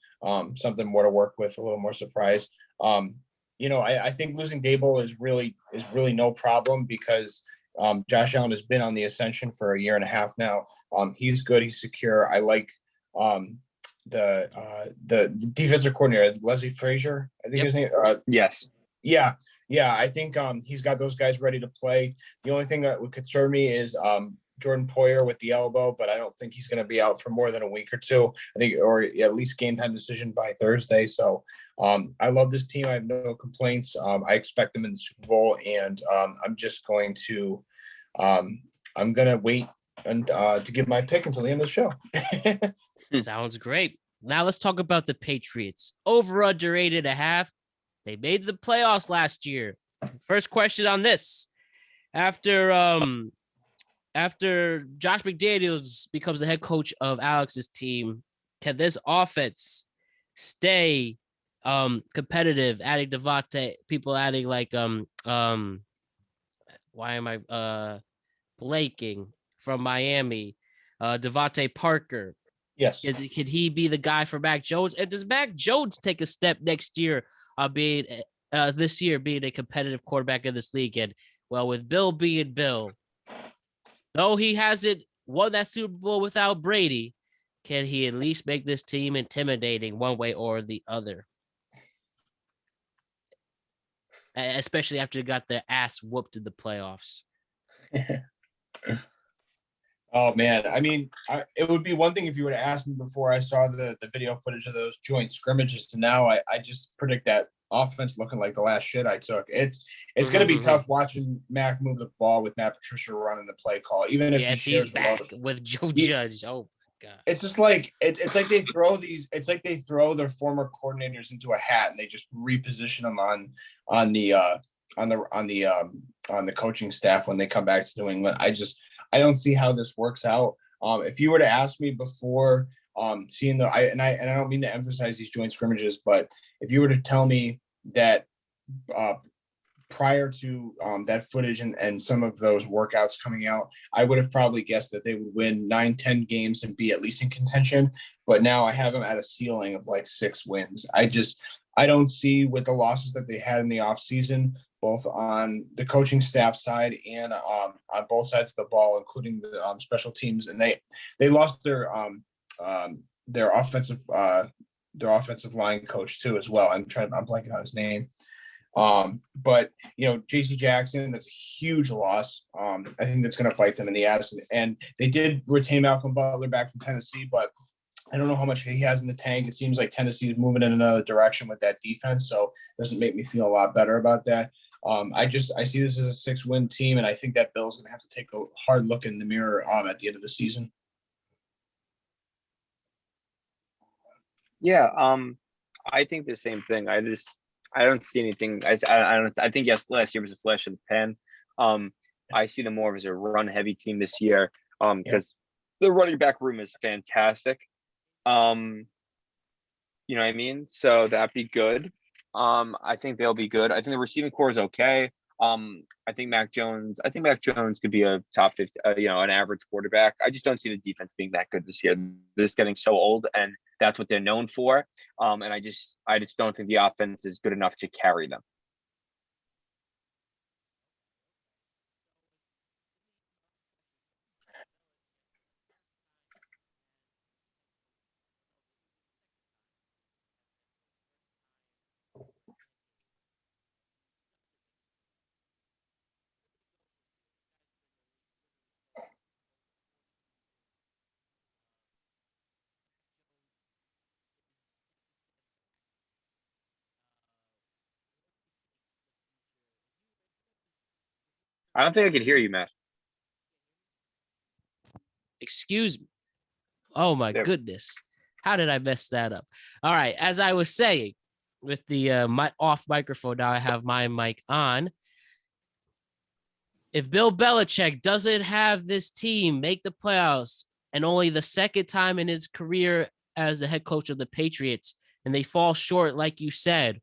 Something more to work with, a little more surprise. I think losing Dable is really no problem because Josh Allen has been on the ascension for a year and a half now. He's good, he's secure. I like um the defensive coordinator, Leslie Frazier, I think Yep. his name. Yes. Yeah, yeah, I think he's got those guys ready to play. The only thing that would concern me is Jordan Poyer with the elbow, but I don't think he's going to be out for more than a week or two. I think, or at least game time decision by Thursday. So I love this team. I have no complaints. I expect them in the Super Bowl, and I'm just going to I'm going to wait and to give my pick until the end of the show. Sounds great. Now let's talk about the Patriots. Over under 8.5. They made the playoffs last year. First question on this. After Josh McDaniels becomes the head coach of Alex's team, can this offense stay competitive, adding Devontae, people adding like why am I blanking from Miami? Devontae Parker. Yes. Could he be the guy for Mac Jones? And does Mac Jones take a step next year being this year being a competitive quarterback in this league? And well, with Bill being Bill, though he hasn't won that Super Bowl without Brady, can he at least make this team intimidating one way or the other? Especially after they got their ass whooped in the playoffs. Oh man, I mean, it would be one thing if you would have asked me before I saw the video footage of those joint scrimmages to now. I just predict that offense looking like the last shit I took. It's going to be tough watching Mac move the ball with Matt Patricia running the play call, even if he's back with Joe Judge. Oh God. It's just like it's like they throw these. It's like they throw their former coordinators into a hat and they just reposition them on the coaching staff when they come back to New England. I don't see how this works out. If you were to ask me before seeing I don't mean to emphasize these joint scrimmages, but if you were to tell me that prior to that footage and some of those workouts coming out, I would have probably guessed that they would win 9-10 games and be at least in contention. But now I have them at a ceiling of like 6 wins. I don't see with the losses that they had in the offseason, both on the coaching staff side and on both sides of the ball, including the special teams. And they lost their offensive line coach too as well. I'm blanking on his name. But JC Jackson, that's a huge loss. I think that's going to bite them in the ass. And they did retain Malcolm Butler back from Tennessee, but I don't know how much he has in the tank. It seems like Tennessee is moving in another direction with that defense, so it doesn't make me feel a lot better about that. I see this as a 6-win team, and I think that Bill's going to have to take a hard look in the mirror at the end of the season. Yeah, I think the same thing. I don't see anything. I think yes, last year was a flash in the pan. I see them more as a run-heavy team this year because the running back room is fantastic. You know what I mean? So that'd be good. I think they'll be good. I think the receiving core is okay. I think Mac Jones could be a top 50, an average quarterback. I just don't see the defense being that good this year. They're just getting so old, and that's what they're known for. And I just don't think the offense is good enough to carry them. I don't think I could hear you, Matt. Excuse me. Oh my goodness. How did I mess that up? All right. As I was saying, with the off microphone, now I have my mic on. If Bill Belichick doesn't have this team make the playoffs, and only the second time in his career as the head coach of the Patriots, and they fall short, like you said,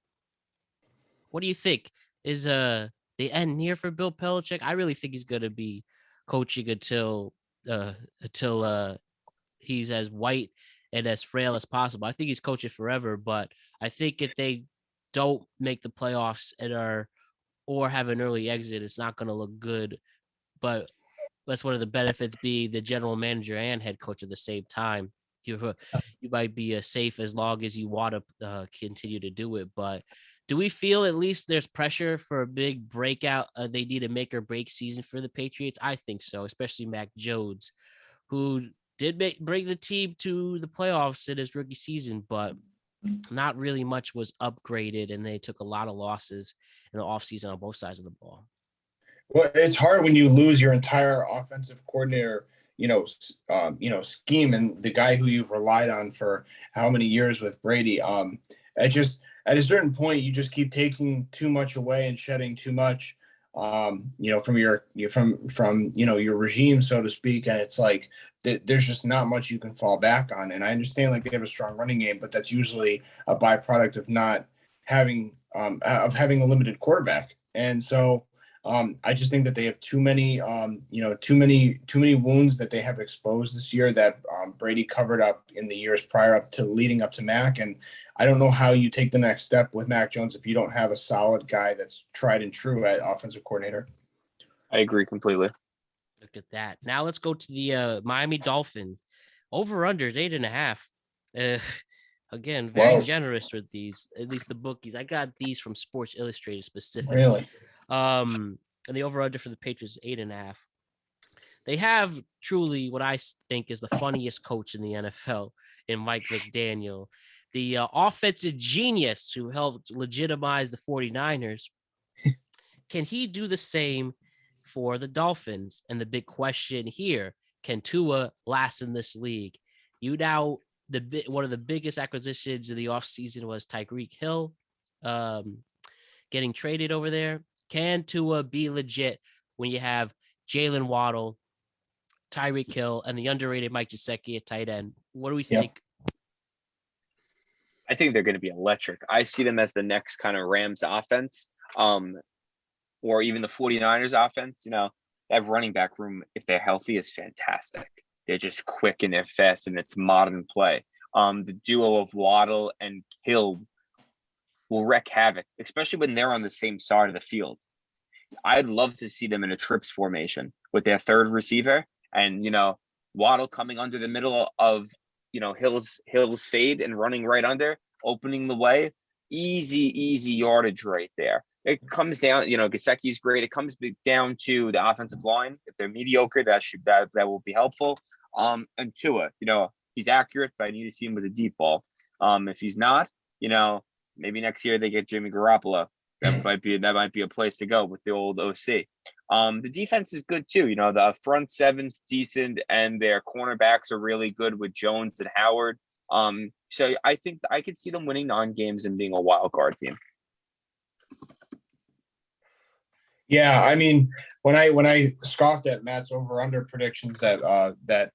what do you think? Is the end near for Bill Belichick? I really think he's going to be coaching until until he's as white and as frail as possible. I think he's coaching forever, but I think if they don't make the playoffs or have an early exit, it's not going to look good. But that's one of the benefits, be the general manager and head coach at the same time. You might be safe as long as you want to continue to do it. But do we feel at least there's pressure for a big breakout? They need a make or break season for the Patriots. I think so, especially Mac Jones, who did bring the team to the playoffs in his rookie season, but not really much was upgraded, and they took a lot of losses in the offseason on both sides of the ball. Well, it's hard when you lose your entire offensive coordinator, scheme, and the guy who you've relied on for how many years with Brady. At a certain point, you just keep taking too much away and shedding too much, from your regime, so to speak. And it's like there's just not much you can fall back on. And I understand like they have a strong running game, but that's usually a byproduct of not having a limited quarterback. And so I just think that they have too many wounds that they have exposed this year that Brady covered up in the years prior leading up to Mac. And I don't know how you take the next step with Mac Jones if you don't have a solid guy that's tried and true at offensive coordinator. I agree completely. Look at that. Now let's go to the Miami Dolphins. Over-unders 8.5. Again, very generous with these, at least the bookies. I got these from Sports Illustrated specifically. Really? And the over-under for the Patriots is 8.5. They have truly what I think is the funniest coach in the NFL in Mike McDaniel, the offensive genius who helped legitimize the 49ers. Can he do the same for the Dolphins? And the big question here, can Tua last in this league? One of the biggest acquisitions of the offseason was Tyreek Hill getting traded over there. Can Tua be legit when you have Jalen Waddle, Tyreek Hill, and the underrated Mike Gesicki at tight end? What do we think? I think they're going to be electric. I see them as the next kind of Rams offense, or even the 49ers offense. They have running back room, if they're healthy, is fantastic. They're just quick and they're fast and it's modern play. The duo of Waddle and Hill will wreak havoc, especially when they're on the same side of the field. I'd love to see them in a trips formation with their third receiver and, Waddle coming under the middle of, Hill's fade and running right under, opening the way. Easy yardage right there. It comes down, Gesicki's great. It comes down to the offensive line. If they're mediocre, that will be helpful. And Tua, he's accurate, but I need to see him with a deep ball. If he's not, maybe next year they get Jimmy Garoppolo. That might be a place to go with the old OC. The defense is good too. The front seven's decent, and their cornerbacks are really good with Jones and Howard. So I think I could see them winning 9 games and being a wild card team. Yeah, I mean, when I scoffed at Matt's over/under predictions that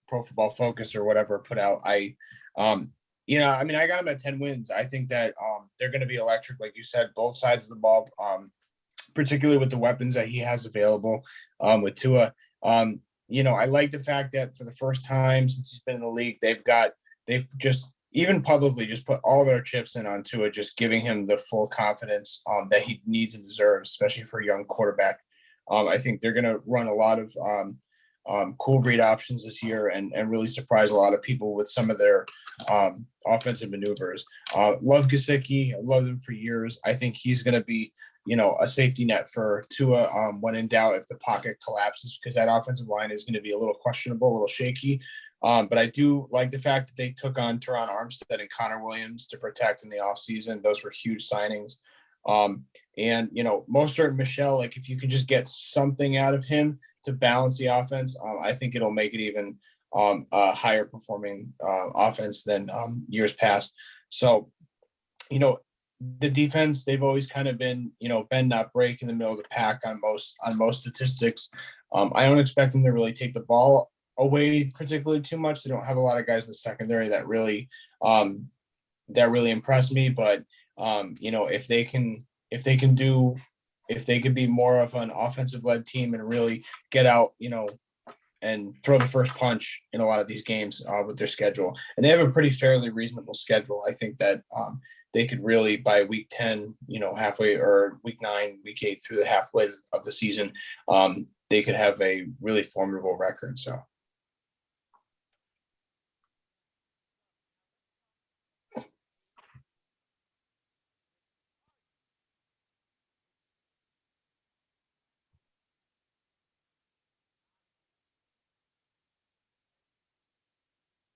Pro Football Focus or whatever put out, I got them at 10 wins. I think that they're going to be electric, like you said, both sides of the ball, particularly with the weapons that he has available with Tua. I like the fact that for the first time since he's been in the league, they've just even publicly just put all their chips in on Tua, just giving him the full confidence that he needs and deserves, especially for a young quarterback. I think they're going to run a lot of cool read options this year and really surprise a lot of people with some of their offensive maneuvers. Love Gesicki. I've loved him for years. I think he's going to be, a safety net for Tua when in doubt if the pocket collapses, because that offensive line is going to be a little questionable, a little shaky. But I do like the fact that they took on Teron Armstead and Connor Williams to protect in the offseason. Those were huge signings. And Mostert and Michelle, like if you can just get something out of him to balance the offense, I think it'll make it even a higher performing offense than years past. So, the defense, they've always kind of been, bend not break in the middle of the pack on most statistics. I don't expect them to really take the ball away particularly too much. They don't have a lot of guys in the secondary that really impressed me, but if they could be more of an offensive led team and really get out, and throw the first punch in a lot of these games with their schedule. And they have a pretty fairly reasonable schedule. I think that they could really, by week 10, halfway, or week 9, week 8 through the halfway of the season, they could have a really formidable record. So.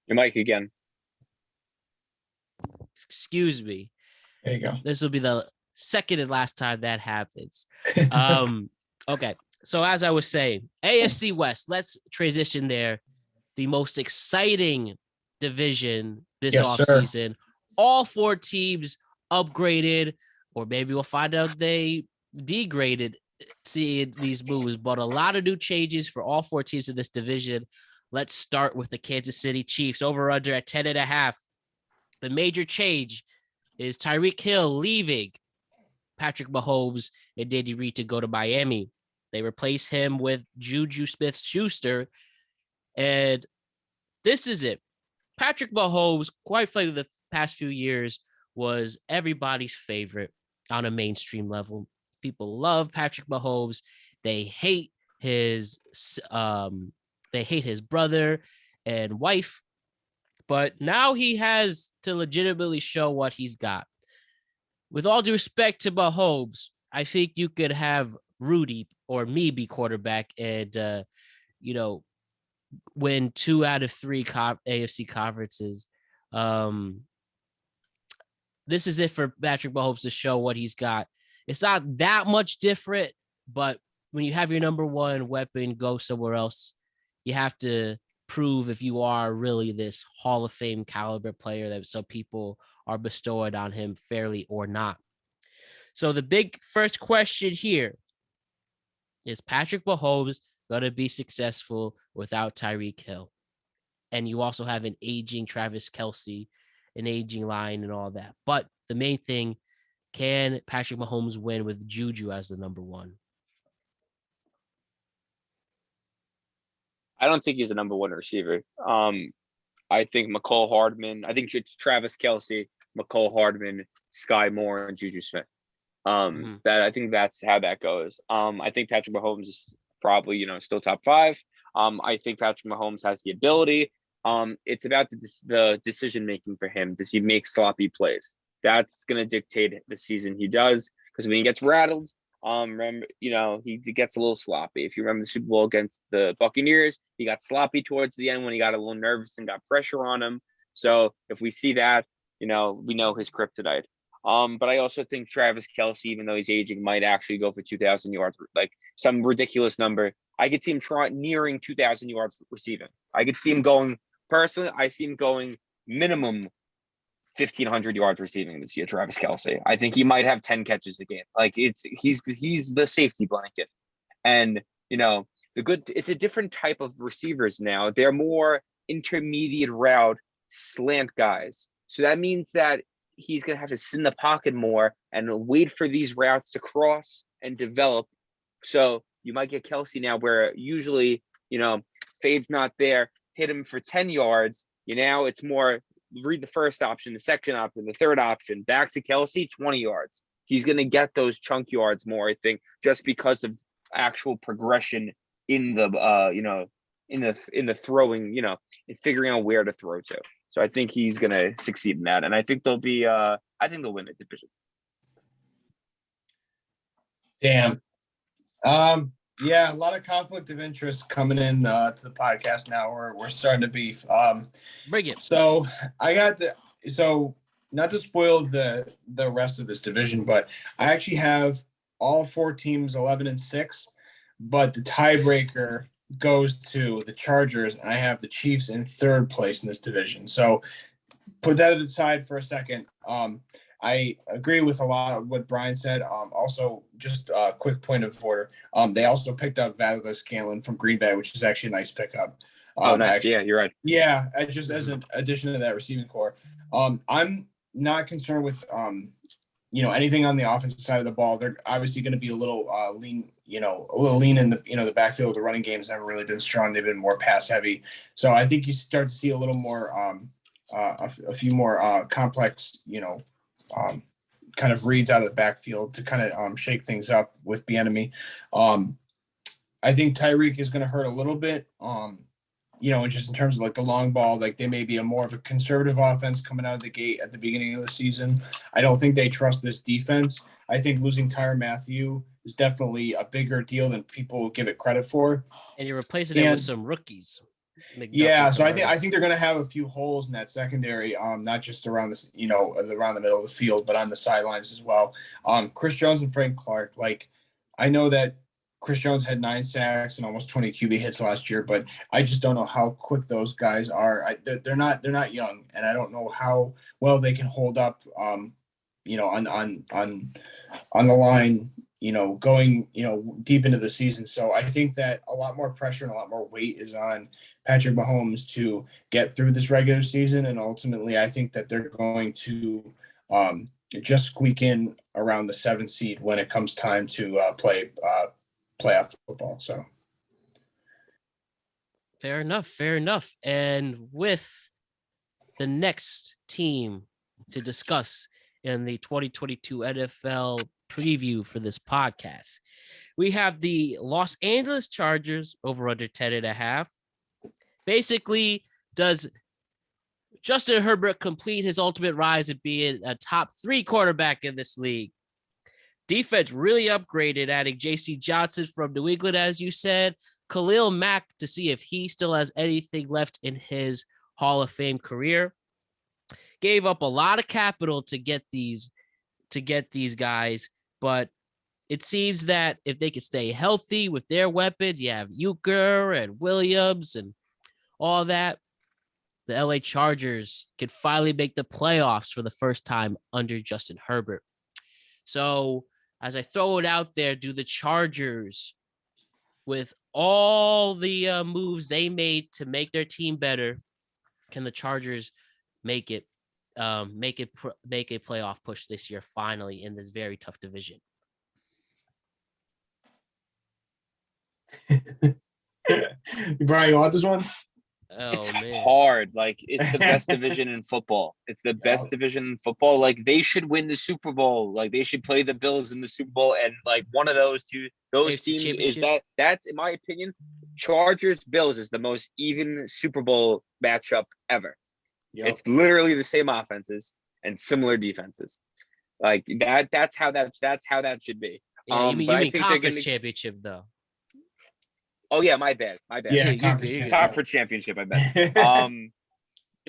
Your mic again. Excuse me. There you go. This will be the second and last time that happens. Okay. So as I was saying, AFC West, let's transition there. The most exciting division this offseason. All 4 teams upgraded, or maybe we'll find out they degraded seeing these moves, but a lot of new changes for all 4 teams in this division. Let's start with the Kansas City Chiefs, over under at 10.5. The major change is Tyreek Hill leaving Patrick Mahomes and Andy Reid to go to Miami. They replace him with Juju Smith-Schuster. And this is it. Patrick Mahomes, quite frankly, the past few years was everybody's favorite on a mainstream level. People love Patrick Mahomes. They hate his brother and wife. But now he has to legitimately show what he's got. With all due respect to Mahomes, I think you could have Rudy or me be quarterback and, win 2 out of 3 AFC conferences. This is it for Patrick Mahomes to show what he's got. It's not that much different, but when you have your number one weapon go somewhere else, you have to prove if you are really this Hall of Fame caliber player that some people are bestowed on him fairly or not. So the big first question here is Patrick Mahomes going to be successful without Tyreek Hill? And you also have an aging Travis Kelce, an aging line and all that. But the main thing, can Patrick Mahomes win with Juju as the number one? I don't think he's a number 1 receiver. I think McCole Hardman. I think it's Travis Kelce, McCole Hardman, Sky Moore, and Juju Smith. That I think that's how that goes. I think Patrick Mahomes is probably still top 5. I think Patrick Mahomes has the ability. It's about the decision making for him. Does he make sloppy plays? That's going to dictate the season he does, because when he gets rattled, remember, he gets a little sloppy. If you remember the Super Bowl against the Buccaneers, he got sloppy towards the end when he got a little nervous and got pressure on him. So if we see that, we know his kryptonite. But I also think Travis Kelce, even though he's aging, might actually go for 2,000 yards, like some ridiculous number. I could see him nearing 2,000 yards receiving. I could see him going, personally, I see him going minimum 1,500 yards receiving this year, Travis Kelce. I think he might have 10 catches a game. Like he's the safety blanket. And, it's a different type of receivers now. They're more intermediate route slant guys. So that means that he's going to have to sit in the pocket more and wait for these routes to cross and develop. So you might get Kelce now where usually, fade's not there, hit him for 10 yards. Now it's more read the first option, the second option, the third option, back to Kelce, 20 yards. He's going to get those chunk yards more, I think, just because of actual progression in the, in the throwing, and figuring out where to throw to. So I think he's going to succeed in that. And I think they'll win the division. Damn. Yeah, a lot of conflict of interest coming in to the podcast now. We're starting to beef. Bring it. So not to spoil the rest of this division, but I actually have all 4 teams 11-6, but the tiebreaker goes to the Chargers, and I have the Chiefs in 3rd place in this division. So put that aside for a second. I agree with a lot of what Brian said. Also, just a quick point of order. They also picked up Valdez Scanlon from Green Bay, which is actually a nice pickup. Nice. Actually, Yeah, you're right. Yeah, just as an addition to that receiving core. I'm not concerned with anything on the offensive side of the ball, they're obviously going to be a little lean, a little lean in the, the backfield. The running game's never really been strong. They've been more pass heavy. So I think you start to see a little more, a few more complex, kind of reads out of the backfield to kind of shake things up with Bieniemy. I think Tyreek is going to hurt a little bit. And just in terms of like the long ball, like they may be a more of a conservative offense coming out of the gate at the beginning of the season. I don't think they trust this defense. I think losing Tyrann Mathieu is definitely a bigger deal than people give it credit for. And you're replacing it with some rookies. Yeah, so I think they're going to have a few holes in that secondary, not just around this, around the middle of the field, but on the sidelines as well. Chris Jones and Frank Clark, like I know that Chris Jones had 9 sacks and almost 20 QB hits last year, but I just don't know how quick those guys are. They're not young, and I don't know how well they can hold up. On the line, going deep into the season. So I think that a lot more pressure and a lot more weight is on Patrick Mahomes to get through this regular season, and ultimately, I think that they're going to just squeak in around the 7th seed when it comes time to play playoff football. So fair enough. And with the next team to discuss in the 2022 NFL preview for this podcast, we have the Los Angeles Chargers over under 10.5. Basically, does Justin Herbert complete his ultimate rise of being a top 3 quarterback in this league? Defense really upgraded, adding J.C. Johnson from New England, as you said, Khalil Mack to see if he still has anything left in his Hall of Fame career. Gave up a lot of capital to get these guys, but it seems that if they could stay healthy with their weapons, you have Euchre and Williams and all that, the LA Chargers could finally make the playoffs for the first time under Justin Herbert. So as I throw it out there, do the Chargers, with all the moves they made to make their team better, can the Chargers make a playoff push this year finally in this very tough division? Brian, you want this one? Oh, it's man. hard. Like, it's the best division in football. It's the best division in football. Like, they should win the Super Bowl. Like, they should play the Bills in the Super Bowl. And like one of those teams is that's, in my opinion, Chargers Bills is the most even Super Bowl matchup ever. Yep. It's literally the same offenses and similar defenses. Like that's how that should be. Yeah, you mean conference championship though. Oh yeah, my bad. Yeah, conference championship. I bet.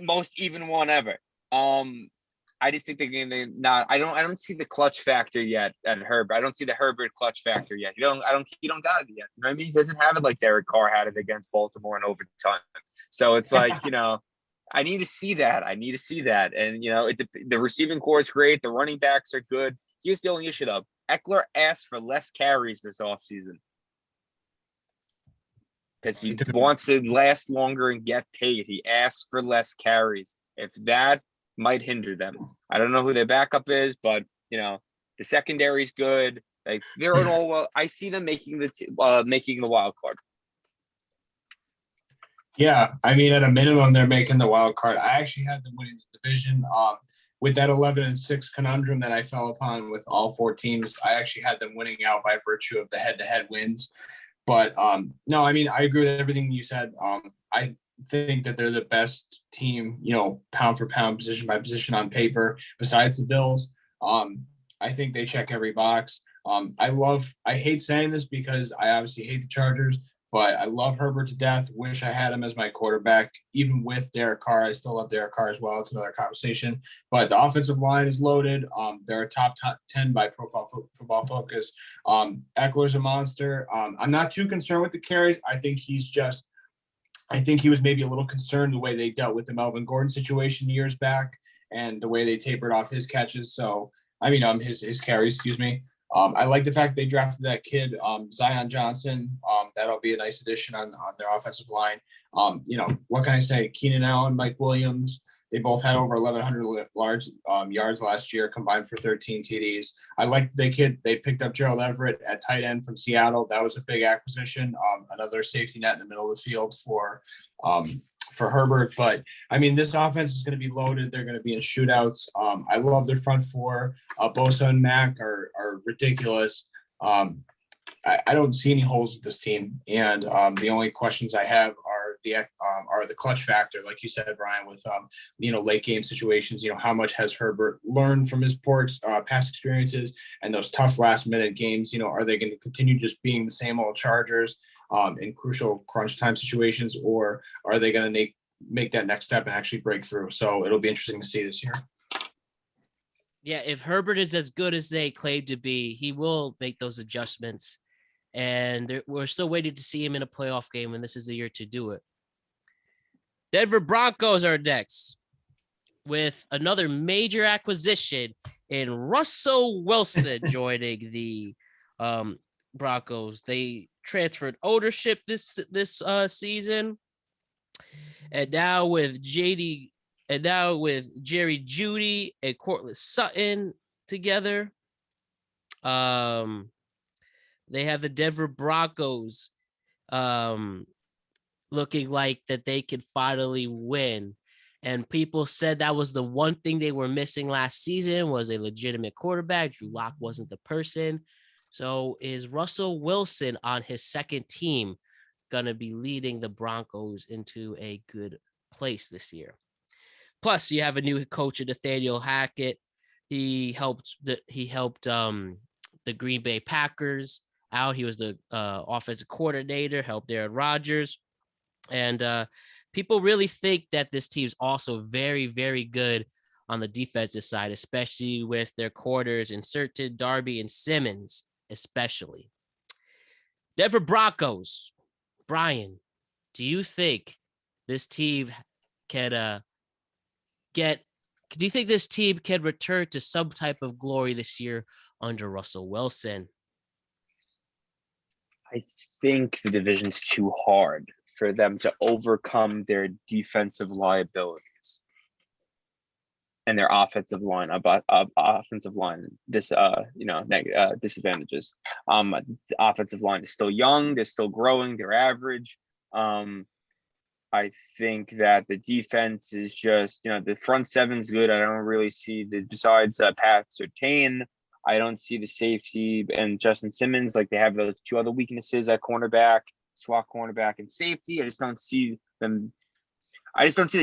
Most even one ever. I just think they're gonna not. I don't see the clutch factor yet at Herbert. I don't see the Herbert clutch factor yet. He don't got it yet. You know what I mean? He doesn't have it like Derek Carr had it against Baltimore in overtime. So it's like I need to see that. And the receiving core is great. The running backs are good. Here's the only issue though. Eckler asked for less carries this offseason. Because he wants to last longer and get paid. He asks for less carries. If that might hinder them. I don't know who their backup is, but the secondary is good. Like they're all. I see them making the wild card. Yeah, I mean, at a minimum, they're making the wild card. I actually had them winning the division. With that 11-6 conundrum that I fell upon with all 4 teams, I actually had them winning out by virtue of the head-to-head wins. But no, I mean, I agree with everything you said. I think that they're the best team, pound for pound, position by position on paper, besides the Bills. I think they check every box. I hate saying this because I obviously hate the Chargers, but I love Herbert to death. Wish I had him as my quarterback. Even with Derek Carr, I still love Derek Carr as well. It's another conversation. But the offensive line is loaded. They're a top 10 by Profile Football Focus. Eckler's a monster. I'm not too concerned with the carries. I think he was maybe a little concerned the way they dealt with the Melvin Gordon situation years back and the way they tapered off his catches. So, his carries, excuse me. I like the fact they drafted that kid, Zion Johnson. That'll be a nice addition on their offensive line. What can I say? Keenan Allen, Mike Williams, They both had over 1,100 large yards last year, combined for 13 TDs. I like they picked up Gerald Everett at tight end from Seattle. That was a big acquisition. Another safety net in the middle of the field for Herbert. But I mean, this offense is going to be loaded. They're going to be in shootouts. I love their front four. Bosa and Mack are ridiculous. I don't see any holes with this team, and the only questions I have are the clutch factor, like you said, Brian, with late game situations. How much has Herbert learned from his past experiences and those tough last minute games? Are they going to continue just being the same old Chargers in crucial crunch time situations, or are they going to make that next step and actually break through? So it'll be interesting to see this year. Yeah, if Herbert is as good as they claim to be, he will make those adjustments. And we're still waiting to see him in a playoff game, and this is the year to do it. Denver Broncos are next with another major acquisition in Russell Wilson joining the Broncos. They transferred ownership this season, and now with Jerry Jeudy and Courtland Sutton together, they have the Denver Broncos looking like that they could finally win. And people said that was the one thing they were missing last season, was a legitimate quarterback. Drew Lock wasn't the person. So is Russell Wilson on his second team going to be leading the Broncos into a good place this year? Plus, you have a new coach, Nathaniel Hackett. He helped the Green Bay Packers out. He was the offensive coordinator, helped Aaron Rodgers. And people really think that this team's also very, very good on the defensive side, especially with their quarters inserted, Darby and Simmons, especially. Denver Broncos. Brian, do you think this team can do you think this team can return to some type of glory this year under Russell Wilson? I think the division's too hard for them to overcome their defensive liabilities and their offensive line disadvantages. The offensive line is still young, they're still growing, they're average. I think that the defense is just, the front seven's good. I don't really see besides Pat Surtain, I don't see the safety and Justin Simmons. Like, they have those two other weaknesses at cornerback, slot cornerback, and safety. I just don't see the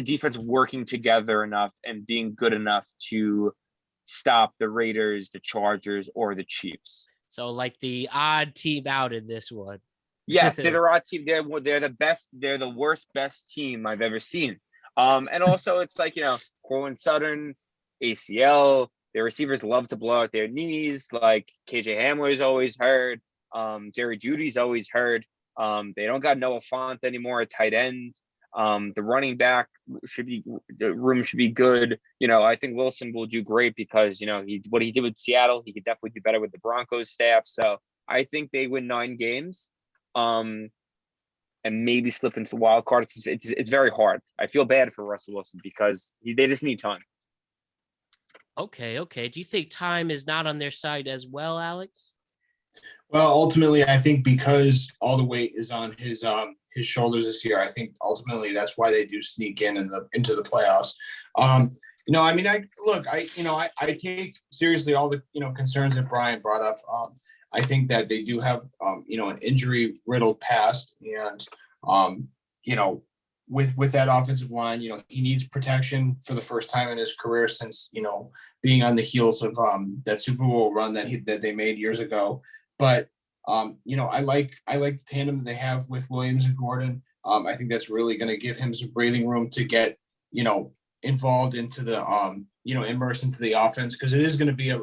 defense working together enough and being good enough to stop the Raiders, the Chargers, or the Chiefs. So like the odd team out in this one. Yes, they're the odd team. They're the best. They're the worst best team I've ever seen. And also it's like, Courtland Sutton, ACL. Their receivers love to blow out their knees. Like, KJ Hamler is always hurt. Jerry Jeudy's always hurt. They don't got Noah Fant anymore at tight end. The running back room should be good. I think Wilson will do great because, what he did with Seattle, he could definitely do better with the Broncos staff. So I think they win 9 games. And maybe slip into the wild card. It's very hard. I feel bad for Russell Wilson because they just need time. Okay. Do you think time is not on their side as well, Alex? Well, ultimately, I think because all the weight is on his shoulders this year, I think ultimately that's why they do sneak into the playoffs. I take seriously all the concerns that Brian brought up. I think that they do have an injury riddled past, and with that offensive line, he needs protection for the first time in his career since being on the heels of that Super Bowl run that they made years ago. But I like the tandem that they have with Williams and Gordon. I think that's really going to give him some breathing room to get involved into the immersed into the offense, because it is going to be a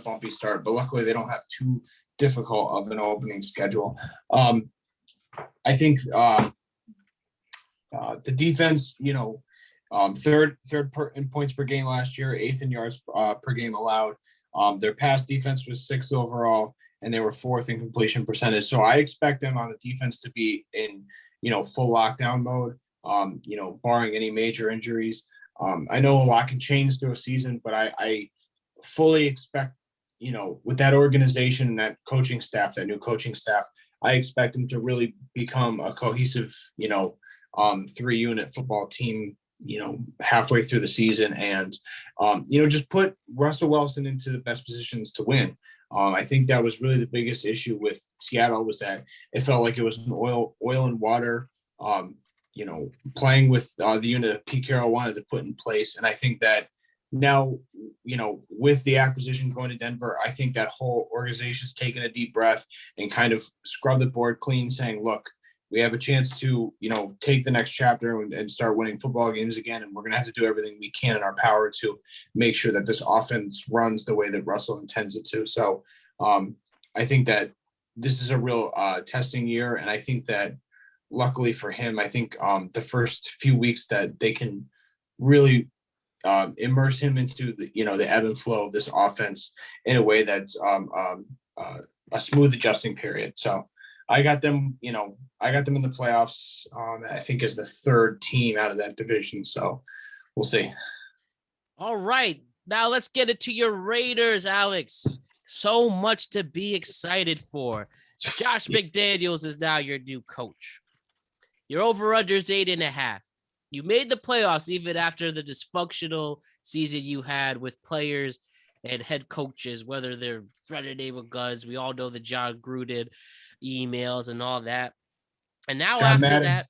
bumpy start. But luckily, they don't have too difficult of an opening schedule. I think the defense, third in points per game last year, 8th in yards per game allowed. Their pass defense was 6th overall, and they were 4th in completion percentage. So I expect them on the defense to be in full lockdown mode, barring any major injuries. I know a lot can change through a season, but I fully expect, with that organization and that coaching staff, that new coaching staff, I expect them to really become a cohesive, 3-unit football team, halfway through the season, and, just put Russell Wilson into the best positions to win. I think that was really the biggest issue with Seattle, was that it felt like it was an oil and water, playing with the unit that Pete Carroll wanted to put in place. And I think that now, with the acquisition going to Denver, I think that whole organization's taken a deep breath and kind of scrubbed the board clean, saying, look, we have a chance to, take the next chapter and start winning football games again. And we're going to have to do everything we can in our power to make sure that this offense runs the way that Russell intends it to. So I think that this is a real testing year. And I think that luckily for him, I think the first few weeks that they can really immerse him into the ebb and flow of this offense in a way that's a smooth adjusting period. So I got them in the playoffs. I think as the third team out of that division. So we'll see. All right, now let's get into your Raiders, Alex. So much to be excited for. Josh McDaniels is now your new coach. Your over-under is 8.5. You made the playoffs even after the dysfunctional season you had with players and head coaches, whether they're threatening name with guns. We all know the John Gruden emails and all that. And now John after Madden.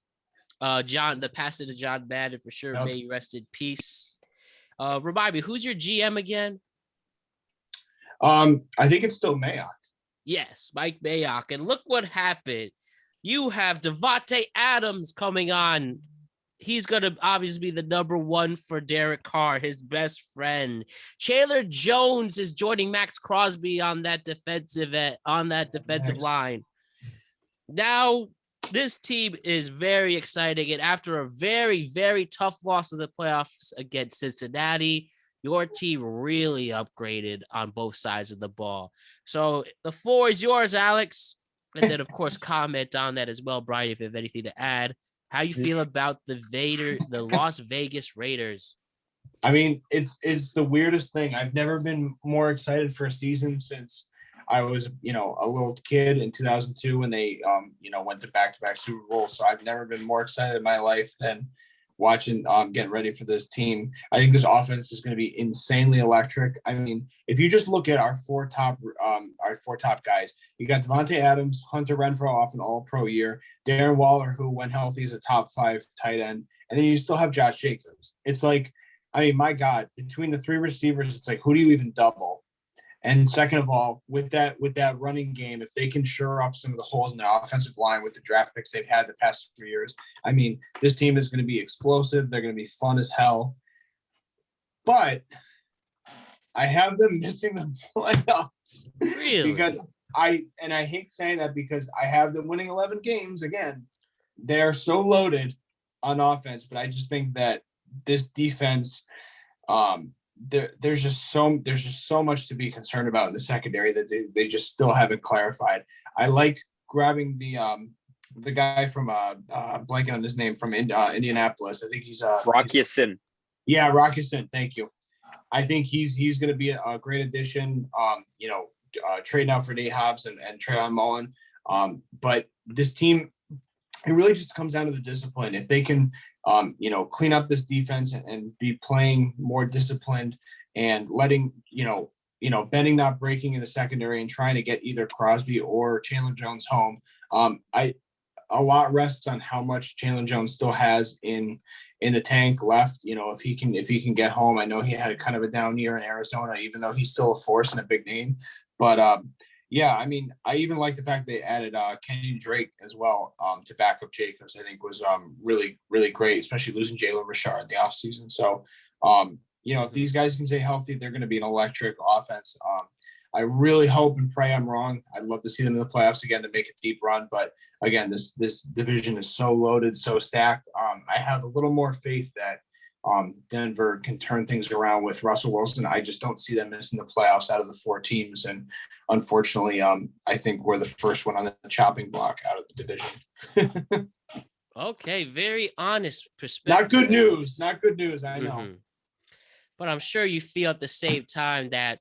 that, the passing of John Madden for sure. Yep. May he rest in peace. Remind me, who's your GM again? I think it's still Mayock. Yes, Mike Mayock. And look what happened. You have Devontae Adams coming on. He's going to obviously be the number one for Derek Carr, his best friend. Chandler Jones is joining Max Crosby on that defensive line. Now, this team is very exciting. And after a very, very tough loss in the playoffs against Cincinnati, your team really upgraded on both sides of the ball. So the floor is yours, Alex. And then, of course, comment on that as well, Brian, if you have anything to add. How you feel about the Las Vegas Raiders? I mean, it's the weirdest thing. I've never been more excited for a season since I was, a little kid in 2002 when they, went to back-to-back Super Bowls. So I've never been more excited in my life than watching, getting ready for this team. I think this offense is going to be insanely electric. I mean, if you just look at our four top guys, you got Devontae Adams, Hunter Renfrow off an all-pro year, Darren Waller, who when healthy is a top 5 tight end, and then you still have Josh Jacobs. It's like, I mean, my God, between the 3 receivers, it's like, who do you even double? And second of all, with that running game, if they can shore up some of the holes in the offensive line with the draft picks they've had the past 3 years, I mean, this team is going to be explosive. They're going to be fun as hell. But I have them missing the playoffs. Really? Because I hate saying that because I have them winning 11 games again. They're so loaded on offense, but I just think that this defense, there's just so much to be concerned about in the secondary that they just still haven't clarified. I like grabbing the guy from blanking on his name from Indianapolis. I think he's Rock Ya-Sin. Yeah, Rock Ya-Sin. Thank you. I think he's going to be a great addition. Trading out for Nate Hobbs and Trayvon Mullen. But this team, it really just comes down to the discipline. If they can, clean up this defense and be playing more disciplined and letting, bending, not breaking in the secondary and trying to get either Crosby or Chandler Jones home. A lot rests on how much Chandler Jones still has in the tank left. If he can get home. I know he had kind of a down year in Arizona, even though he's still a force and a big name. But yeah, I mean, I even like the fact they added Kenny Drake as well to back up Jacobs. I think was really, really great, especially losing Jalen Richard in the offseason. So, if these guys can stay healthy, they're going to be an electric offense. I really hope and pray I'm wrong. I'd love to see them in the playoffs again to make a deep run. But again, this division is so loaded, so stacked. I have a little more faith that Denver can turn things around with Russell Wilson. I just don't see them missing the playoffs out of the 4 teams. And unfortunately, I think we're the first one on the chopping block out of the division. Okay, very honest perspective. Not good news. Not good news. I know. Mhm. But I'm sure you feel at the same time that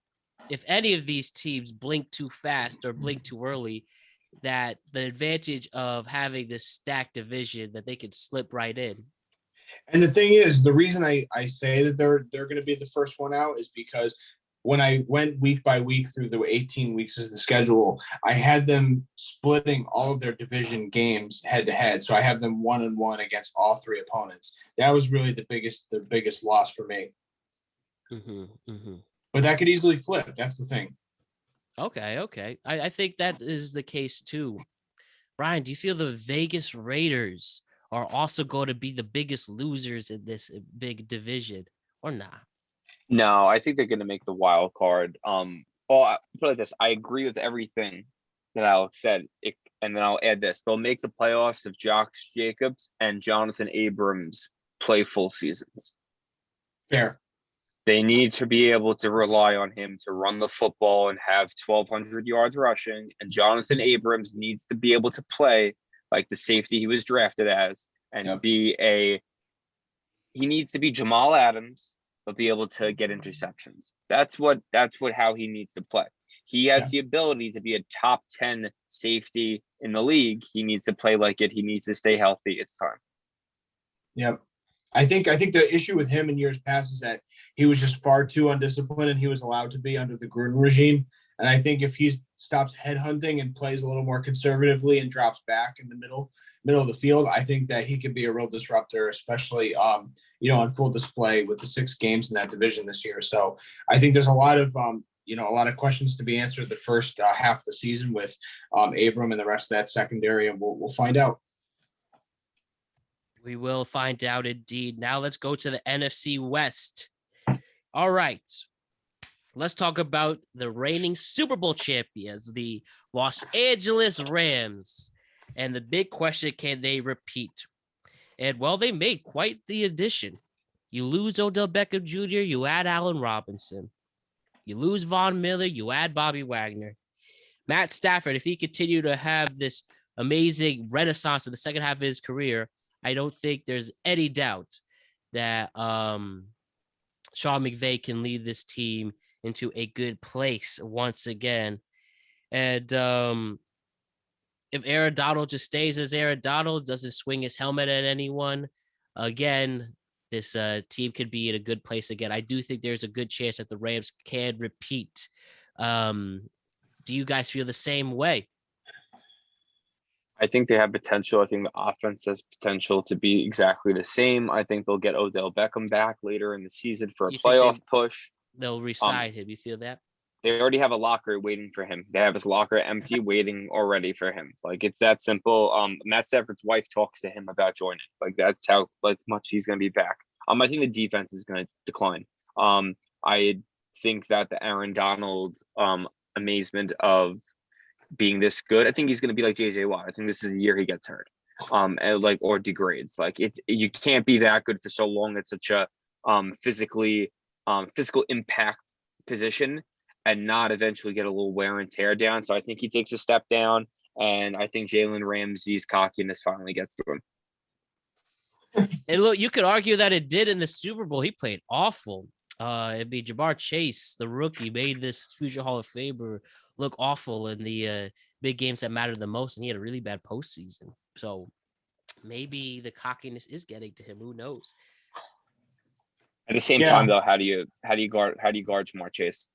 if any of these teams blink too fast or blink too early, that the advantage of having this stacked division that they could slip right in. And the thing is, the reason I say that they're going to be the first one out is because when I went week by week through the 18 weeks of the schedule, I had them splitting all of their division games head to head. So I have them 1-1 against all three opponents. That was really the biggest loss for me. But that could easily flip. That's the thing. Okay. I think that is the case too. Bryan, do you feel the Vegas Raiders are also going to be the biggest losers in this big division or not? No, I think they're going to make the wild card. Put it like this: I agree with everything that Alex said, and then I'll add this: they'll make the playoffs if Josh Jacobs and Jonathan Abrams play full seasons. Fair. They need to be able to rely on him to run the football and have 1,200 yards rushing. And Jonathan Abrams needs to be able to play like the safety he was drafted as, and he needs to be Jamal Adams, but be able to get interceptions. That's how he needs to play. He has the ability to be a top 10 safety in the league. He needs to play like it. He needs to stay healthy. It's time. Yep. I think the issue with him in years past is that he was just far too undisciplined, and he was allowed to be under the Gruden regime. And I think if he stops headhunting and plays a little more conservatively and drops back in the middle of the field, I think that he could be a real disruptor, especially on full display with the 6 games in that division this year. So I think there's a lot of questions to be answered the first half of the season with Abram and the rest of that secondary, and we'll find out. We will find out indeed. Now let's go to the NFC West. All right. Let's talk about the reigning Super Bowl champions, the Los Angeles Rams. And the big question, can they repeat? And well, they made quite the addition. You lose Odell Beckham Jr., you add Allen Robinson. You lose Von Miller, you add Bobby Wagner. Matt Stafford, if he continued to have this amazing renaissance in the second half of his career, I don't think there's any doubt that Sean McVay can lead this team into a good place once again. And if Aaron Donald just stays as Aaron Donald, doesn't swing his helmet at anyone, again, this team could be in a good place again. I do think there's a good chance that the Rams can repeat. Do you guys feel the same way? I think they have potential. I think the offense has potential to be exactly the same. I think they'll get Odell Beckham back later in the season for a playoff push. They'll re-sign him. You feel that? They already have a locker waiting for him. They have his locker empty, waiting already for him. Like, it's that simple. Matt Stafford's wife talks to him about joining. Like, that's how much he's going to be back. I think the defense is going to decline. I think that the Aaron Donald amazement of being this good, I think he's going to be like JJ Watt. I think this is the year he gets hurt, or degrades. Like, you can't be that good for so long at such a physical impact position and not eventually get a little wear and tear down. So I think he takes a step down, and I think Jalen Ramsey's cockiness finally gets to him. And look, you could argue that it did in the Super Bowl. He played awful. It'd be Jamar Chase, the rookie, made this future Hall of Famer look awful in the big games that mattered the most, and he had a really bad postseason. So maybe the cockiness is getting to him. Who knows? At the same time, though, how do you guard Jamar Chase?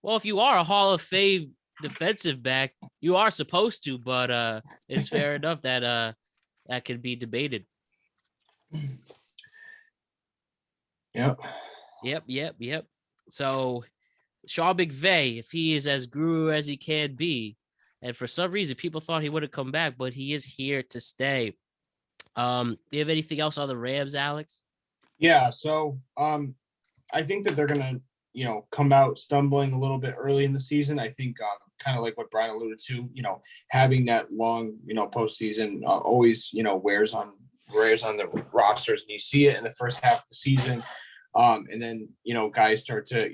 Well, if you are a Hall of Fame defensive back, you are supposed to, but it's fair enough that that could be debated. Yep. So Sean McVay, if he is as guru as he can be, and for some reason people thought he wouldn't come back, but he is here to stay. Do you have anything else on the Rams, Alex? Yeah, so I think that they're gonna, come out stumbling a little bit early in the season. I think kind of like what Bryan alluded to, having that long, postseason always, wears on the rosters, and you see it in the first half of the season. And then, guys start to,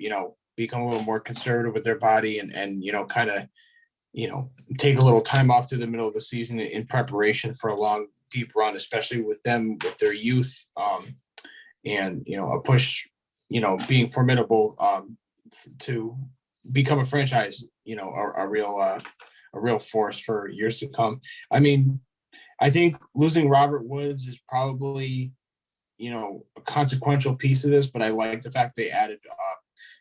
become a little more conservative with their body and kind of, take a little time off through the middle of the season in preparation for a long deep run, especially with them, with their youth, and, a push, being formidable to become a franchise, a real force for years to come. I mean, I think losing Robert Woods is probably, a consequential piece of this, but I like the fact they added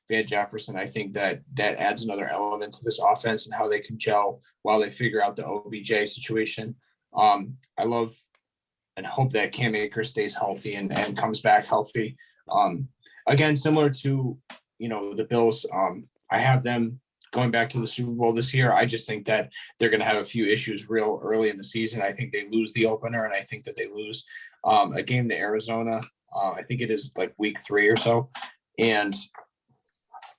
Van Jefferson. I think that adds another element to this offense and how they can gel while they figure out the OBJ situation. I love and hope that Cam Akers stays healthy and comes back healthy. Again, similar to, the Bills, I have them going back to the Super Bowl this year. I just think that they're going to have a few issues real early in the season. I think they lose the opener, and I think that they lose a game to Arizona. I think it is like week 3 or so. And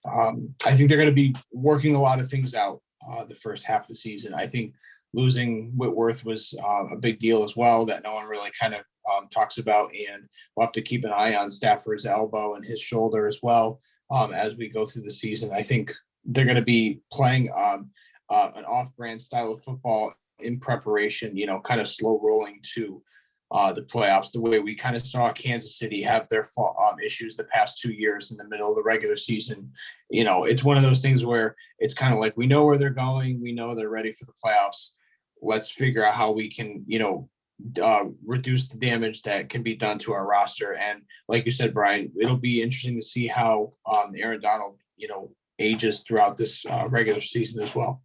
I think they're going to be working a lot of things out the first half of the season. I think losing Whitworth was a big deal as well that no one really kind of talks about, and we'll have to keep an eye on Stafford's elbow and his shoulder as well as we go through the season. I think they're going to be playing an off-brand style of football in preparation, kind of slow rolling to the playoffs, the way we kind of saw Kansas City have their issues the past 2 years in the middle of the regular season. It's one of those things where it's kind of like, we know where they're going. We know they're ready for the playoffs. Let's figure out how we can, reduce the damage that can be done to our roster. And like you said, Brian, it'll be interesting to see how Aaron Donald, ages throughout this regular season as well.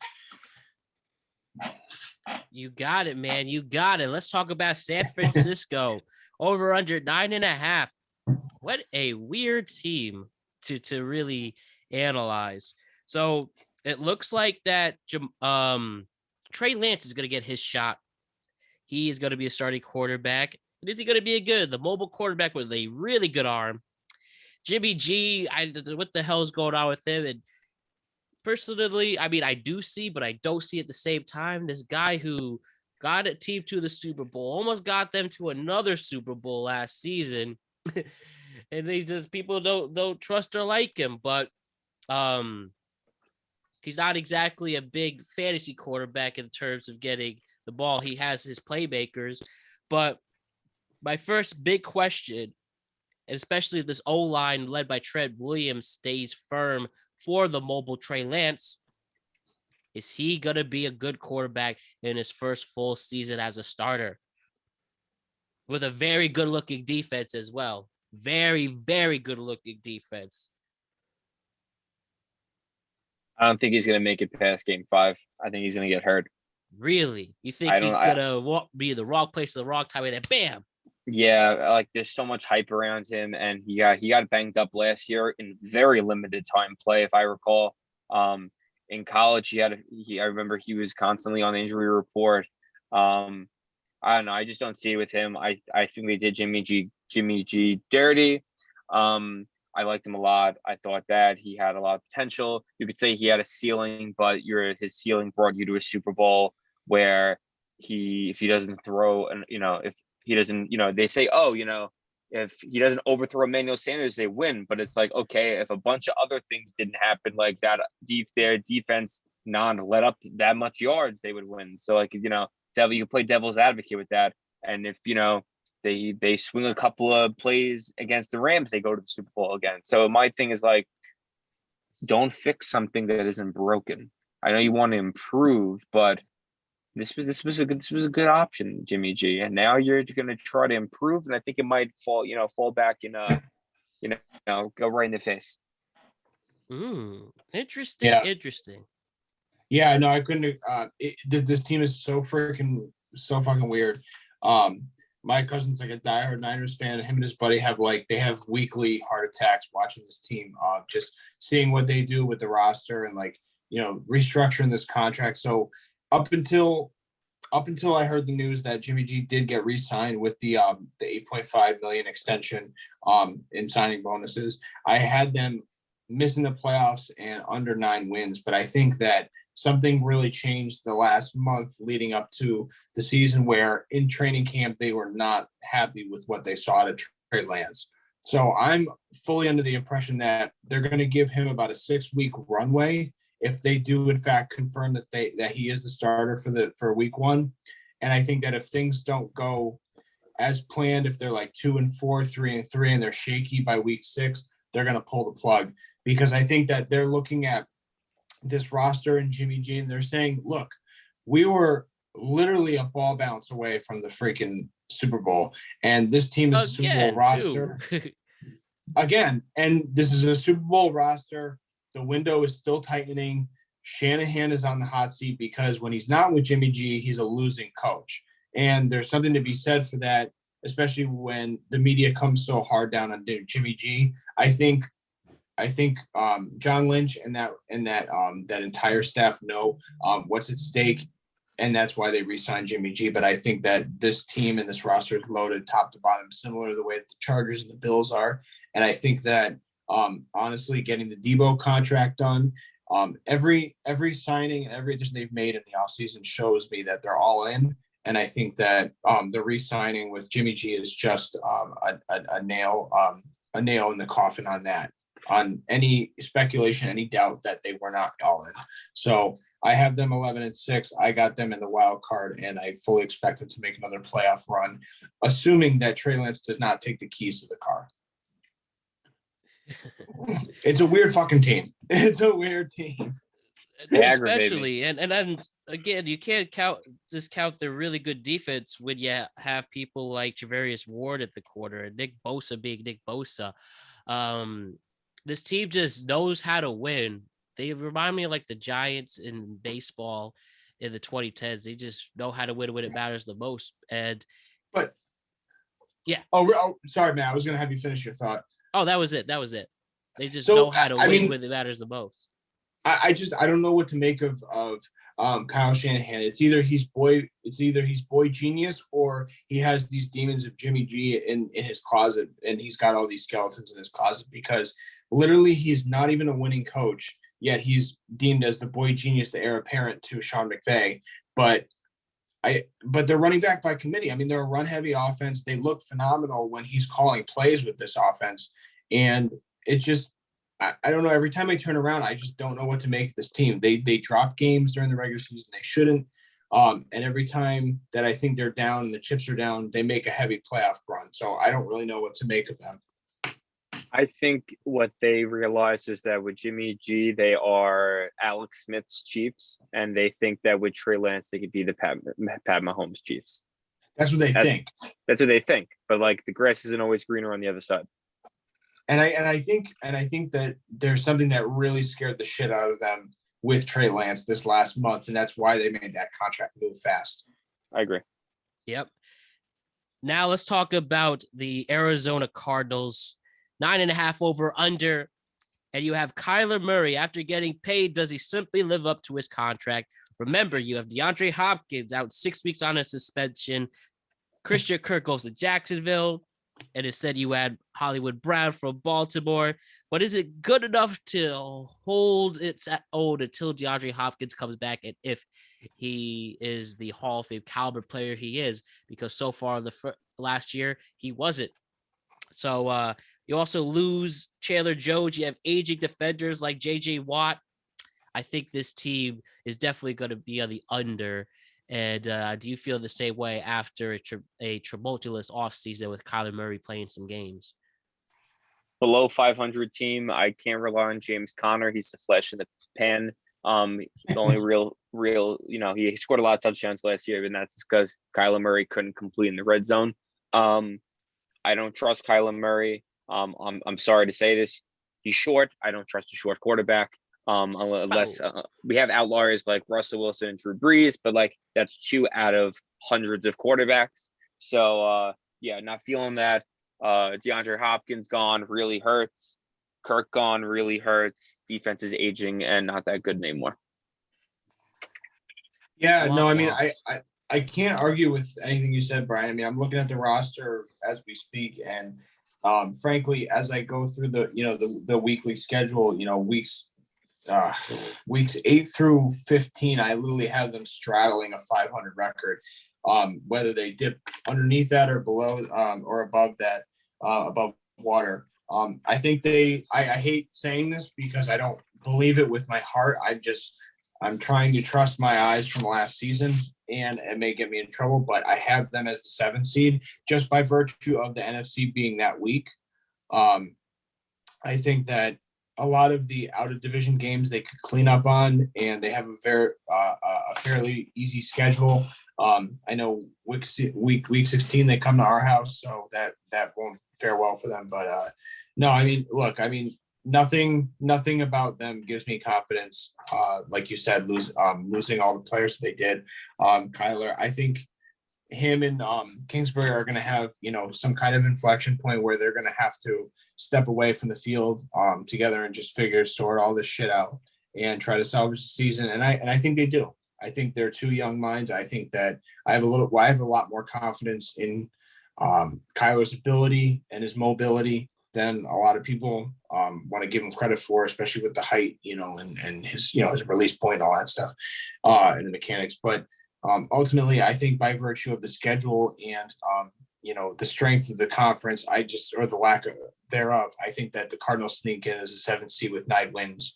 You got it, man. You got it. Let's talk about San Francisco. Over under 9.5. What a weird team to really analyze. So it looks like that Trey Lance is going to get his shot. He is going to be a starting quarterback. And is he going to be the mobile quarterback with a really good arm? Jimmy G, what the hell is going on with him? And personally, I mean, I do see, but I don't see at the same time. This guy who got a team to the Super Bowl, almost got them to another Super Bowl last season, and people don't trust or like him. But he's not exactly a big fantasy quarterback in terms of getting the ball. He has his playmakers, but my first big question, especially if this O-line led by Trent Williams stays firm for the mobile Trey Lance, is he going to be a good quarterback in his first full season as a starter? With a very good-looking defense as well. Very, very good-looking defense. I don't think he's going to make it past game 5. I think he's going to get hurt. Really? You think he's going to be the wrong place at the wrong time and then bam? Yeah, like there's so much hype around him, and he got banged up last year in very limited time play, if I recall. In college, I remember he was constantly on the injury report. I don't know. I just don't see it with him. I think they did Jimmy G dirty. I liked him a lot. I thought that he had a lot of potential. You could say he had a ceiling, but his ceiling brought you to a Super Bowl where if he doesn't throw, and if he doesn't, they say, if he doesn't overthrow Emmanuel Sanders, they win. But it's like, okay, if a bunch of other things didn't happen, like that, their defense let up that much yards, they would win. So like, you play devil's advocate with that. And if, they swing a couple of plays against the Rams, they go to the Super Bowl again. So my thing is like, don't fix something that isn't broken. I know you want to improve, but this was a good option, Jimmy G. And now you're going to try to improve, and I think it might fall back in go right in the face. Interesting. Yeah. Interesting. Yeah, no, I couldn't. This team is so fucking weird. My cousin's like a diehard Niners fan. Him and his buddy have weekly heart attacks watching this team. Just seeing what they do with the roster and restructuring this contract. So up until I heard the news that Jimmy G did get re-signed with the $8.5 million extension in signing bonuses, I had them missing the playoffs and under 9 wins. But I think that something really changed the last month leading up to the season, where in training camp they were not happy with what they saw to Trey Lance. So I'm fully under the impression that they're going to give him about a 6-week runway if they do in fact confirm that he is the starter for week 1. And I think that if things don't go as planned, if they're like 2-4, 3-3, and they're shaky by week 6, they're going to pull the plug, because I think that they're looking at this roster and Jimmy G, and they're saying, look, we were literally a ball bounce away from the freaking Super Bowl. And this team is a Super Bowl roster. Again, and this is a Super Bowl roster. The window is still tightening. Shanahan is on the hot seat because when he's not with Jimmy G, he's a losing coach. And there's something to be said for that, especially when the media comes so hard down on Jimmy G. I think John Lynch and that entire staff know what's at stake, and that's why they re-signed Jimmy G. But I think that this team and this roster is loaded top to bottom, similar to the way that the Chargers and the Bills are. And I think that honestly, getting the Debo contract done, every signing and every addition they've made in the offseason shows me that they're all in. And I think that the re-signing with Jimmy G is just a nail in the coffin on that. On any speculation, any doubt that they were not all in. So I have them 11-6. I got them in the wild card, and I fully expect them to make another playoff run, assuming that Trey Lance does not take the keys to the car. It's a weird fucking team. It's a weird team. Especially, and then again, you can't discount the really good defense when you have people like Travarius Ward at the quarter and Nick Bosa being Nick Bosa. This team just knows how to win. They remind me of like the Giants in baseball in the 2010s. They just know how to win when it matters the most. But yeah. Oh, sorry, man. I was gonna have you finish your thought. Oh, that was it. They just know how to win when it matters the most. I don't know what to make of Kyle Shanahan. It's either he's boy genius, or he has these demons of Jimmy G in his closet, and he's got all these skeletons in his closet, because literally he's not even a winning coach, yet he's deemed as the boy genius, the heir apparent to Sean McVay. But they're running back by committee. I mean, they're a run heavy offense. They look phenomenal when he's calling plays with this offense. And it's just, I don't know. Every time I turn around, I just don't know what to make of this team. They drop games during the regular season. They shouldn't. And every time that I think they're down and the chips are down, they make a heavy playoff run. So I don't really know what to make of them. I think what they realize is that with Jimmy G, they are Alex Smith's Chiefs, and they think that with Trey Lance, they could be the Pat Mahomes Chiefs. That's what they think. That's what they think. But like the grass isn't always greener on the other side. And I think that there's something that really scared the shit out of them with Trey Lance this last month, and that's why they made that contract move fast. I agree. Yep. Now let's talk about the Arizona Cardinals. 9.5 over under. And you have Kyler Murray. After getting paid, does he simply live up to his contract? Remember, you have DeAndre Hopkins out 6 weeks on a suspension. Christian Kirk goes to Jacksonville. And instead you add Hollywood Brown from Baltimore. But is it good enough to hold its own until DeAndre Hopkins comes back? And if he is the Hall of Fame caliber player he is, because so far last year, he wasn't. So you also lose Chandler Jones. You have aging defenders like J.J. Watt. I think this team is definitely going to be on the under. And do you feel the same way after a tumultuous offseason with Kyler Murray playing some games? Below 500 team, I can't rely on James Conner. He's the flesh in the pan. He's the only real, he scored a lot of touchdowns last year, and that's because Kyler Murray couldn't complete in the red zone. I don't trust Kyler Murray. I'm sorry to say this. He's short. I don't trust a short quarterback. Unless we have outliers like Russell Wilson and Drew Brees, but like that's 2 out of hundreds of quarterbacks. So not feeling that. DeAndre Hopkins gone really hurts. Kirk gone really hurts. Defense is aging and not that good anymore. Yeah, no, I mean, I can't argue with anything you said, Brian. I mean, I'm looking at the roster as we speak, and frankly, as I go through the weekly schedule, weeks 8 through 15, I literally have them straddling a 500 record. Whether they dip underneath that or below or above that, above water. I think I hate saying this because I don't believe it with my heart. I'm trying to trust my eyes from last season. and it may get me in trouble, but I have them as the 7th seed just by virtue of the NFC being that weak. I think that a lot of the out of division games they could clean up on, and they have a fairly easy schedule. I know week 16 they come to our house, so that won't fare well for them. But no, I mean, look, I mean, nothing about them gives me confidence. Like you said, losing all the players that they did. Kyler, I think him and Kingsbury are going to have, some kind of inflection point where they're going to have to step away from the field together and just sort all this shit out and try to salvage the season. And I think they do. I think they're two young minds. I think that I have a lot more confidence in Kyler's ability and his mobility than a lot of people want to give him credit for, especially with the height, and his, his release point and all that stuff and the mechanics. But ultimately, I think by virtue of the schedule and, the strength of the conference, or the lack of thereof, I think that the Cardinals sneak in as a 7th seed with 9 wins.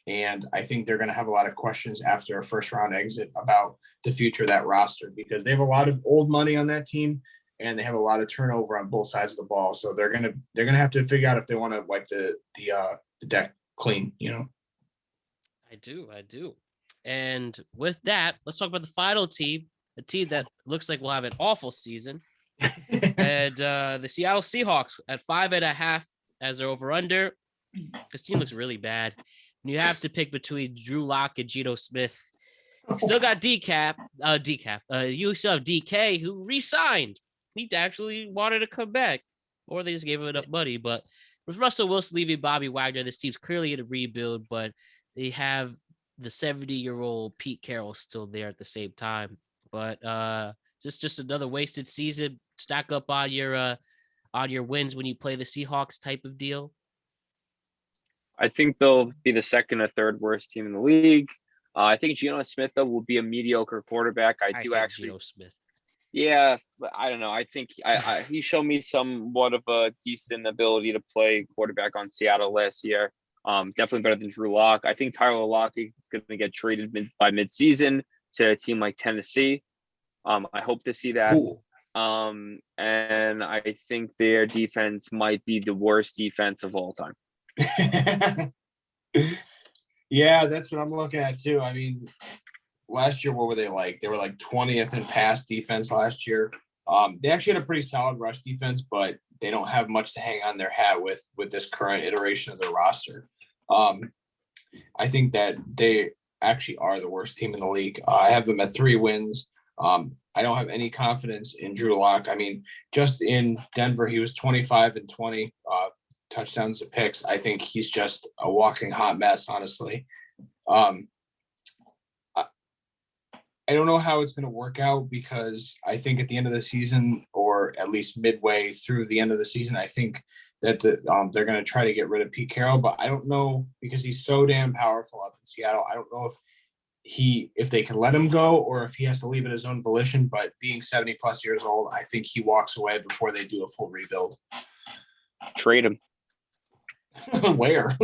And I think they're going to have a lot of questions after a first round exit about the future of that roster, because they have a lot of old money on that team and they have a lot of turnover on both sides of the ball. So they're going to have to figure out if they want to wipe the deck clean, I do. And with that, let's talk about the final team, a team that looks like will have an awful season. And the Seattle Seahawks at 5.5 as their over-under. This team looks really bad. And you have to pick between Drew Lock and Geno Smith. You still got You still have DK, who re-signed. He actually wanted to come back, or they just gave him enough money. But with Russell Wilson leaving Bobby Wagner, this team's clearly in a rebuild, but they have the 70-year-old Pete Carroll still there at the same time. But just another wasted season. Stack up on your wins when you play the Seahawks type of deal. I think they'll be the second or third worst team in the league. I think Geno Smith, though, will be a mediocre quarterback. I do actually. Geno Smith. Yeah, but I don't know. I think he showed me somewhat of a decent ability to play quarterback on Seattle last year. Definitely better than Drew Lock. I think Tyler Lockett is going to get traded by midseason to a team like Tennessee. I hope to see that. Ooh. And I think their defense might be the worst defense of all time. Yeah, that's what I'm looking at too. I mean, last year, what were they like? They were like 20th in pass defense last year. They actually had a pretty solid rush defense, but they don't have much to hang on their hat with this current iteration of their roster. I think that they actually are the worst team in the league. I have them at 3 wins. I don't have any confidence in Drew Lock. I mean, just in Denver, he was 25 and 20 touchdowns to picks. I think he's just a walking hot mess, honestly. I don't know how it's going to work out, because I think at the end of the season, or at least midway through the end of the season, I think that they're going to try to get rid of Pete Carroll, but I don't know, because he's so damn powerful up in Seattle. I don't know if they can let him go or if he has to leave at his own volition, but being 70 plus years old, I think he walks away before they do a full rebuild. Trade him. Where?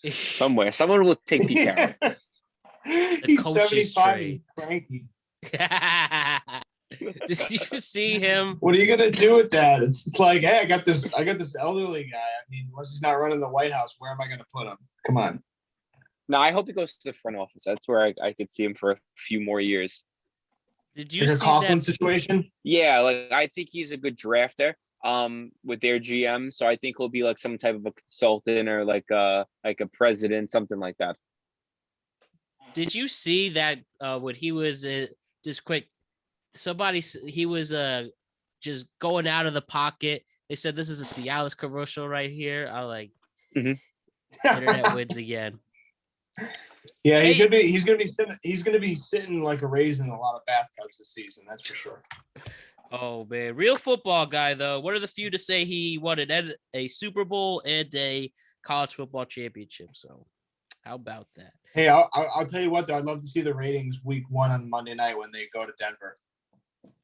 Somewhere. Someone will take Pete Carroll. He's 75 and cranky. Did you see him? What are you gonna do with that? It's like, hey, I got this elderly guy. I mean, unless he's not running the White House, where am I gonna put him? Come on. No, I hope he goes to the front office. That's where I could see him for a few more years. Did you see a Coughlin that situation? Yeah, like I think he's a good drafter with their GM. So I think he'll be like some type of a consultant or like a president, something like that. Did you see that when he was just quick? He was just going out of the pocket. They said this is a Cialis commercial right here. I like internet wins again. Yeah, he's gonna be sitting like a raisin in a lot of bathtubs this season. That's for sure. Oh man, real football guy though. One of the few to say he won a Super Bowl and a college football championship. So, how about that? Hey, I'll tell you what though. I'd love to see the ratings week 1 on Monday night when they go to Denver.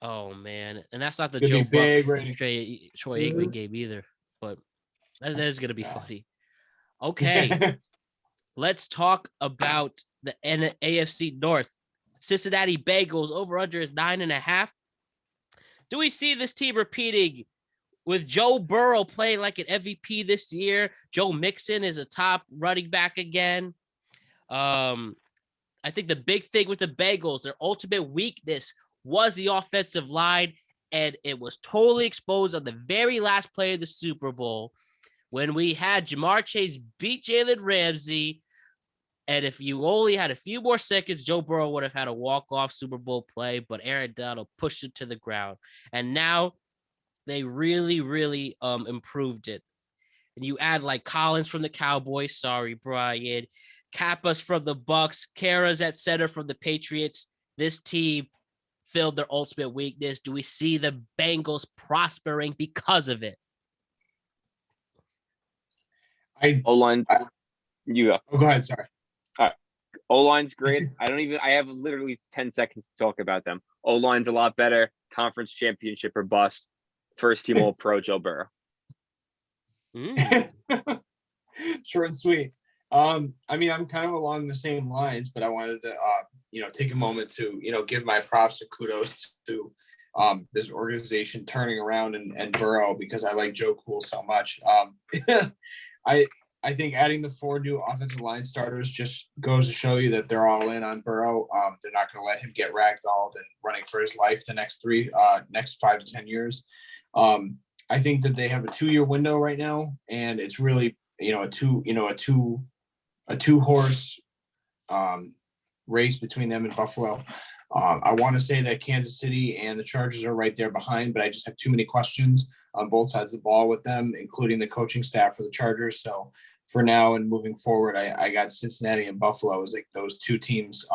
Oh man, and that's not the Joe Buck Troy Aikman game either. But that is gonna be funny. Okay. Let's talk about the AFC North. Cincinnati Bengals over under is 9.5. Do we see this team repeating with Joe Burrow playing like an MVP this year? Joe Mixon is a top running back again. I think the big thing with the Bengals, their ultimate weakness was the offensive line, and it was totally exposed on the very last play of the Super Bowl when we had Jamar Chase beat Jalen Ramsey. And if you only had a few more seconds, Joe Burrow would have had a walk-off Super Bowl play, but Aaron Donald pushed it to the ground. And now they really, really improved it. And you add like Collins from the Cowboys, sorry, Brian, Kappas from the Bucks, Kara's at center from the Patriots. This team filled their ultimate weakness. Do we see the Bengals prospering because of it? O-line, you go. Oh, go ahead. Sorry. O-line's great. I have literally 10 seconds to talk about them. O-line's a lot better. Conference championship or bust. First team all pro Joe Burrow. Short and sweet. I mean, I'm kind of along the same lines, but I wanted to, take a moment to, give my props and kudos to this organization turning around and Burrow, because I like Joe Cool so much. I think adding the 4 new offensive line starters just goes to show you that they're all in on Burrow. They're not going to let him get ragdolled and running for his life the next 5 to 10 years. I think that they have a 2-year window right now, and it's really, a two-horse race between them and Buffalo. I want to say that Kansas City and the Chargers are right there behind, but I just have too many questions on both sides of the ball with them, including the coaching staff for the Chargers. So for now and moving forward, I got Cincinnati and Buffalo as like those 2 teams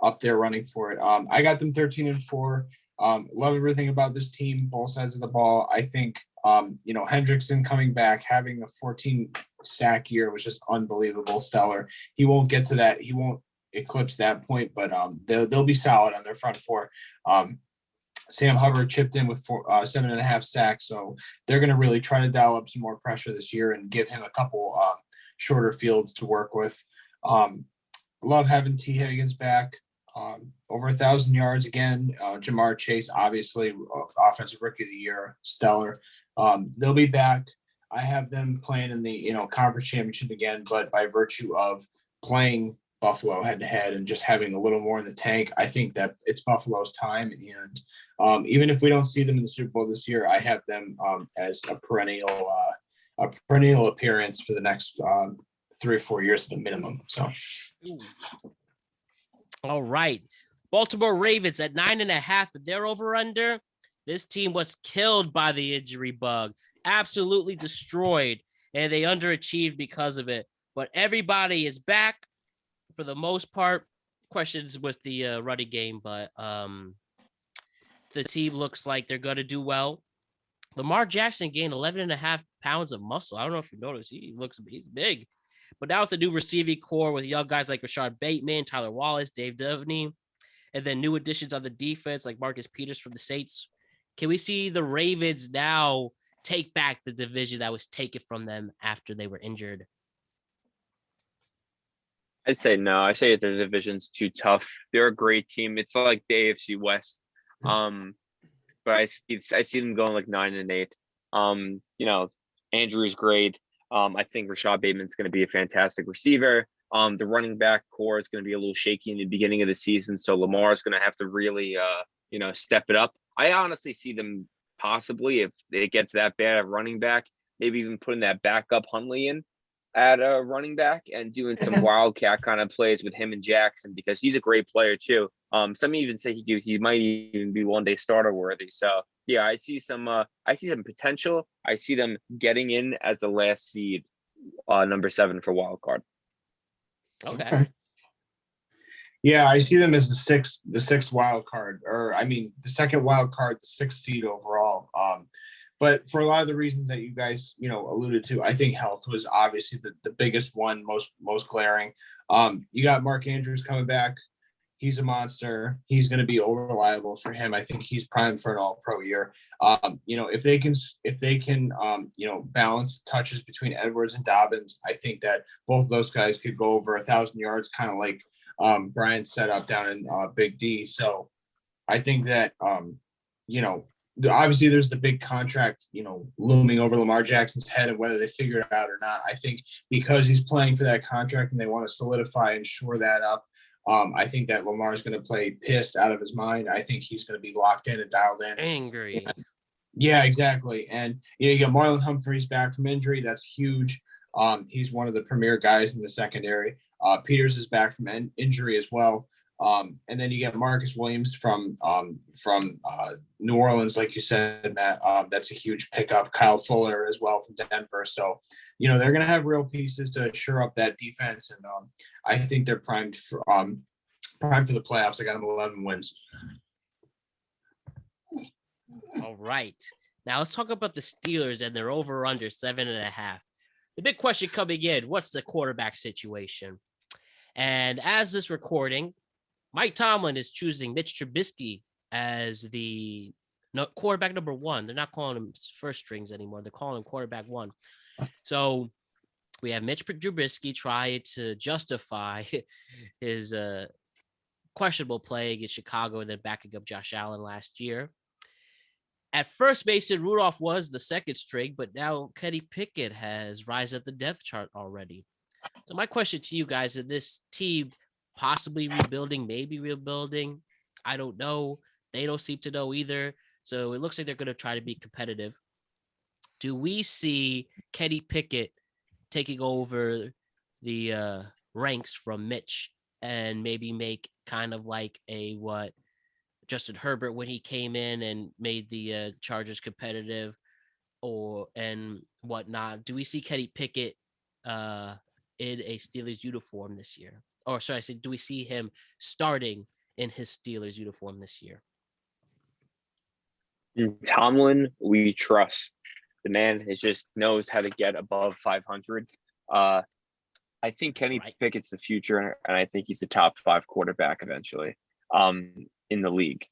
up there running for it. I got them 13-4. Love everything about this team, both sides of the ball. I think, Hendrickson coming back, having a 14 sack year was just unbelievable, stellar. He won't get to that. He won't eclipse that point, but they'll be solid on their front 4. Sam Hubbard chipped in with 7.5 sacks, so they're going to really try to dial up some more pressure this year and give him a couple shorter fields to work with. Love having T. Higgins back. Over 1,000 yards again. Jamar Chase, obviously, offensive rookie of the year, stellar. They'll be back. I have them playing in the conference championship again, but by virtue of playing Buffalo head to head and just having a little more in the tank, I think that it's Buffalo's time. And even if we don't see them in the Super Bowl this year, I have them as a perennial appearance for the next 3 or 4 years at a minimum. So. All right. Baltimore Ravens at 9.5. They're over under. This team was killed by the injury bug, absolutely destroyed, and they underachieved because of it. But everybody is back for the most part. Questions with the running game, but the team looks like they're going to do well. Lamar Jackson gained 11.5 pounds of muscle. I don't know if you noticed. He's big. But now with the new receiving core with young guys like Rashad Bateman, Tyler Wallace, Dave Duvney, and then new additions on the defense like Marcus Peters from the Saints, can we see the Ravens now take back the division that was taken from them after they were injured? I'd say no. I say the division's too tough. They're a great team. It's like the AFC West. But I see them going like 9-8. Andrew's great. I think Rashad Bateman's going to be a fantastic receiver. The running back core is going to be a little shaky in the beginning of the season, so Lamar's going to have to really, step it up. I honestly see them possibly, if it gets that bad at running back, maybe even putting that backup Huntley in at a running back and doing some wildcat kind of plays with him and Jackson, because he's a great player too. Some even say he might even be one day starter worthy. So yeah, I see some potential. I see them getting in as the last seed, number 7 for wild card. Okay. Yeah, I see them as the sixth wild card, the second wild card, the 6th seed overall. But for a lot of the reasons that you guys, alluded to, I think health was obviously the biggest one, most glaring. You got Mark Andrews coming back. He's a monster. He's going to be reliable for him. I think he's primed for an all-pro year. If they can, balance touches between Edwards and Dobbins, I think that both of those guys could go over 1,000 yards, kind of like Brian set up down in Big D. So I think that, obviously there's the big contract, looming over Lamar Jackson's head, and whether they figure it out or not. I think because he's playing for that contract and they want to solidify and shore that up, I think that Lamar is going to play pissed out of his mind. I think he's going to be locked in and dialed in. Angry. Yeah, exactly. And, you got Marlon Humphreys back from injury. That's huge. He's one of the premier guys in the secondary. Peters is back from injury as well. And then you get Marcus Williams from New Orleans, like you said, Matt. That's a huge pickup. Kyle Fuller as well from Denver. So, they're going to have real pieces to shore up that defense. And I think they're primed for the playoffs. I got them 11 wins. All right. Now let's talk about the Steelers and their over under 7.5. The big question coming in, what's the quarterback situation? And as this recording, Mike Tomlin is choosing Mitch Trubisky as the quarterback number 1. They're not calling him first strings anymore. They're calling him quarterback 1. So we have Mitch Trubisky try to justify his questionable play against Chicago and then backing up Josh Allen last year. At first, Mason Rudolph was the second string, but now Kenny Pickett has rise up the depth chart already. So my question to you guys, is this team possibly rebuilding, maybe rebuilding? I don't know. They don't seem to know either. So it looks like they're going to try to be competitive. Do we see Kenny Pickett taking over the ranks from Mitch and maybe make kind of like what Justin Herbert when he came in and made the Chargers competitive and whatnot? Do we see Kenny Pickett in a Steelers uniform this year? Or sorry, I said, do we see him starting in his Steelers uniform this year? Tomlin, we trust. The man just knows how to get above 500. I think Kenny Pickett's the future, and I think he's a top 5 quarterback eventually. In the league.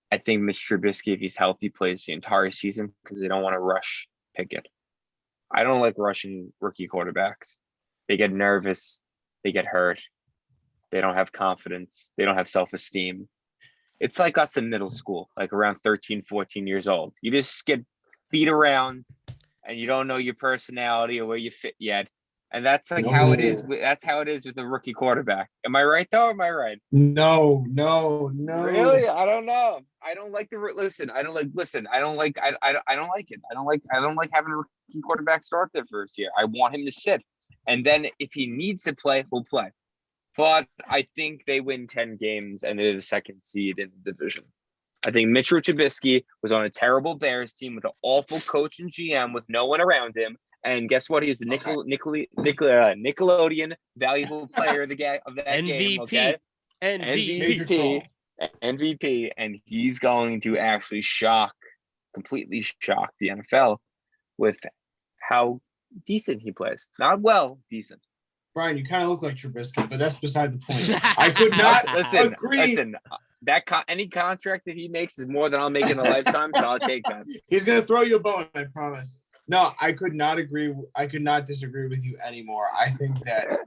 I think Mitch Trubisky, if he's healthy, plays the entire season because they don't want to rush Pickett. I don't like rushing rookie quarterbacks. They get nervous. They get hurt. They don't have confidence. They don't have self-esteem. It's like us in middle school, like around 13, 14 years old. You just get beat around and you don't know your personality or where you fit yet. And that's like how it is. That's how it is with a rookie quarterback. Am I right though? Or am I right? No. Really? I don't know. I don't like listen. I don't like it. I don't like having a rookie quarterback start their first year. I want him to sit. And then if he needs to play, he'll play. But I think they win 10 games and they're the second seed in the division. I think Mitchell Trubisky was on a terrible Bears team with an awful coach and GM with no one around him. And guess what? He was the Nickelodeon valuable player of that MVP. game. Okay? MVP. And he's going to actually completely shock the NFL with how decent he plays. Not well, decent. Brian, you kind of look like Trubisky, but that's beside the point. I could not agree. Listen, any contract that he makes is more than I'll make in a lifetime, so I'll take that. He's going to throw you a bone, I promise. No, I could not agree. I could not disagree with you anymore. I think that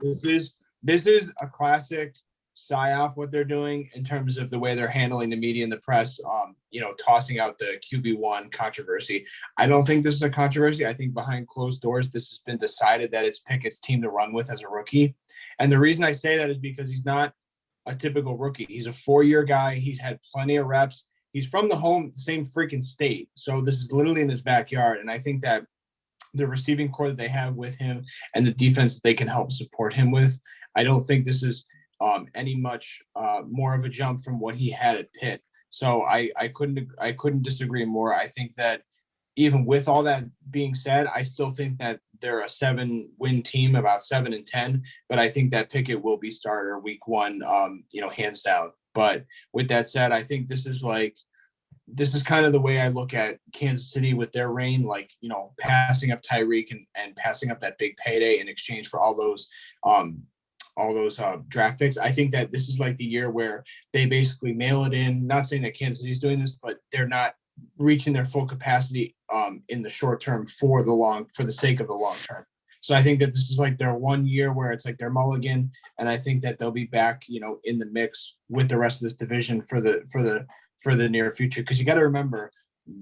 this is a classic psyop what they're doing in terms of the way they're handling the media and the press. Tossing out the QB1 controversy. I don't think this is a controversy. I think behind closed doors, this has been decided that it's Pickett's team to run with as a rookie. And the reason I say that is because he's not a typical rookie. He's a 4-year guy. He's had plenty of reps. He's from the same freaking state. So this is literally in his backyard. And I think that the receiving core that they have with him and the defense that they can help support him with, I don't think this is any much more of a jump from what he had at Pitt. So I couldn't disagree more. I think that even with all that being said, I still think that they're a 7-win team, about 7-10. But I think that Pickett will be starter week 1, hands down. But with that said, I think this is kind of the way I look at Kansas City with their reign, passing up Tyreek and passing up that big payday in exchange for all those draft picks. I think that this is like the year where they basically mail it in. Not saying that Kansas City is doing this, but they're not reaching their full capacity in the short term for the sake of the long term. So I think that this is like their 1 year where it's like their mulligan, and I think that they'll be back, in the mix with the rest of this division for the near future. Because you got to remember,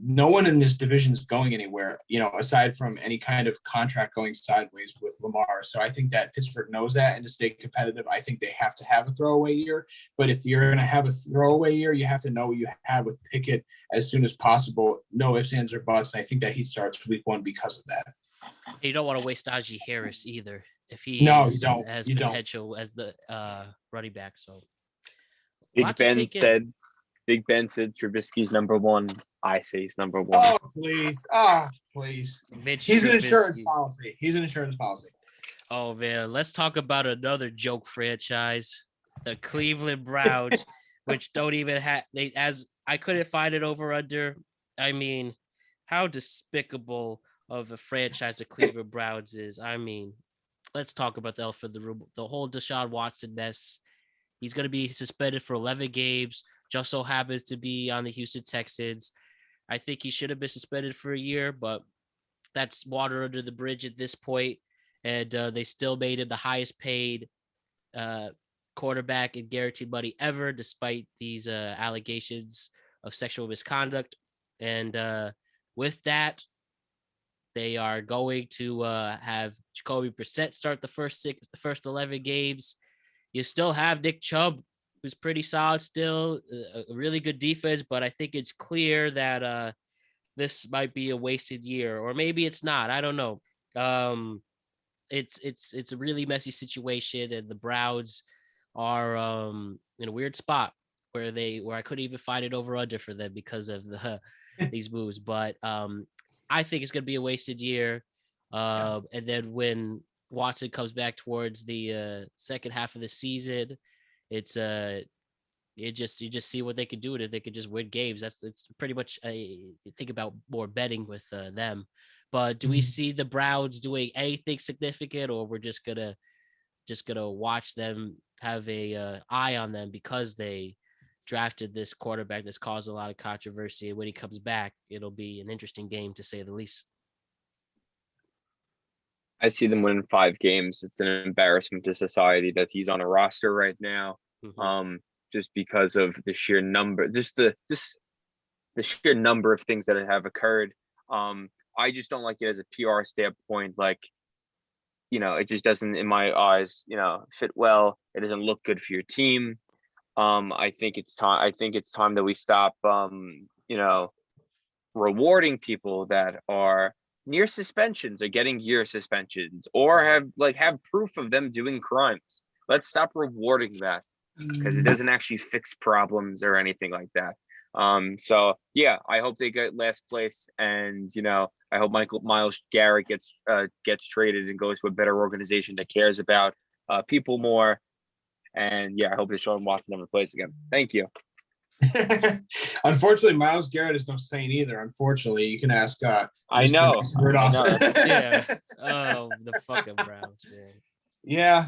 no one in this division is going anywhere, aside from any kind of contract going sideways with Lamar. So I think that Pittsburgh knows that, and to stay competitive, I think they have to have a throwaway year. But if you're going to have a throwaway year, you have to know what you have with Pickett as soon as possible. No ifs, ands, or buts. And I think that he starts week 1 because of that. You don't want to waste Najee Harris either if he has potential as the running back. So Big Ben said Trubisky's number 1. I say he's number 1. Oh, please. Please. He's an insurance policy. Oh, man. Let's talk about another joke franchise, the Cleveland Browns, which don't even have – as I couldn't find it over under. I mean, how despicable of a franchise the Cleveland Browns is. I mean, let's talk about the elephant in the room. The whole Deshaun Watson mess. He's going to be suspended for 11 games. Just so happens to be on the Houston Texans. I think he should have been suspended for a year, but that's water under the bridge at this point. And they still made him the highest paid quarterback in guaranteed money ever, despite these allegations of sexual misconduct. And with that, they are going to have Jacoby Brissett start the first 11 games. You still have Nick Chubb, who's pretty solid still, a really good defense, but I think it's clear that this might be a wasted year, or maybe it's not. I don't know. It's a really messy situation, and the Browns are in a weird spot where I couldn't even find it over under for them because of these moves. But I think it's going to be a wasted year. And then when Watson comes back towards the second half of the season, it's you just see what they could do, and if they could just win games. It's pretty much think about more betting with them. But do we see the Browns doing anything significant, or we're just gonna watch them, have a eye on them because they drafted this quarterback that's caused a lot of controversy, and when he comes back, it'll be an interesting game to say the least. I see them winning 5 games. It's an embarrassment to society that he's on a roster right now. Just because of the sheer number, the sheer number of things that have occurred. I just don't like it as a PR standpoint. Like, it just doesn't, in my eyes, fit well. It doesn't look good for your team. I think it's time that we stop, rewarding people that are near suspensions or getting year suspensions, or have proof of them doing crimes. Let's stop rewarding that, because it doesn't actually fix problems or anything like that. So yeah, I hope they get last place, and I hope Myles Garrett gets traded and goes to a better organization that cares about people more. And yeah, I hope Deshaun Watson never plays again. Thank you. Unfortunately, Myles Garrett is no saint either. Unfortunately, you can ask. I know. Yeah. Oh, the fucking Browns, man. Yeah.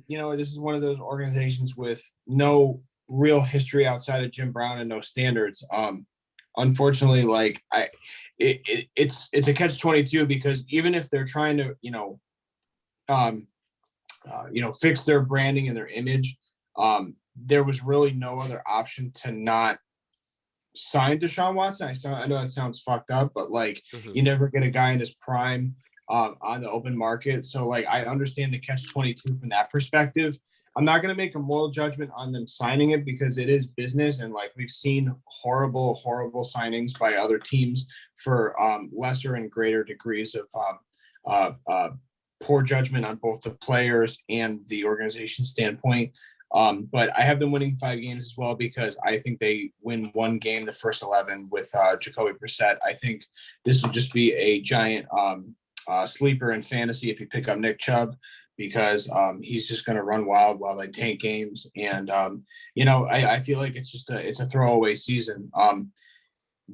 This is one of those organizations with no real history outside of Jim Brown and no standards. Unfortunately, it's a catch-22, because even if they're trying to, fix their branding and their image, there was really no other option to not sign Deshaun Watson. I know that sounds fucked up, but you never get a guy in his prime on the open market. So I understand the catch-22 from that perspective. I'm not going to make a moral judgment on them signing it, because it is business. And we've seen horrible, horrible signings by other teams for lesser and greater degrees of poor judgment on both the players and the organization standpoint. But I have them winning 5 games as well, because I think they win 1 game, the first 11, with Jacoby Brissett. I think this would just be a giant sleeper in fantasy if you pick up Nick Chubb, because he's just going to run wild while they tank games. And, I feel like it's a throwaway season.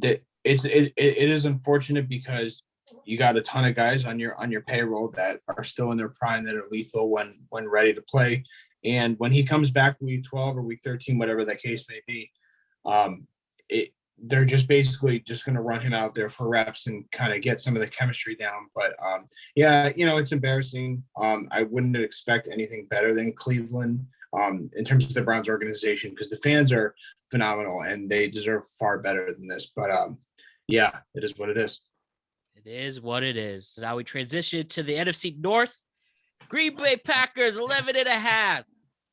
It is unfortunate, because you got a ton of guys on your payroll that are still in their prime, that are lethal when ready to play. And when he comes back week 12 or week 13, whatever the case may be, they're just basically just going to run him out there for reps and kind of get some of the chemistry down. But yeah, it's embarrassing. I wouldn't expect anything better than Cleveland in terms of the Browns organization, because the fans are phenomenal and they deserve far better than this. But yeah, it is what it is. It is what it is. Now we transition to the NFC North. Green Bay Packers 11.5.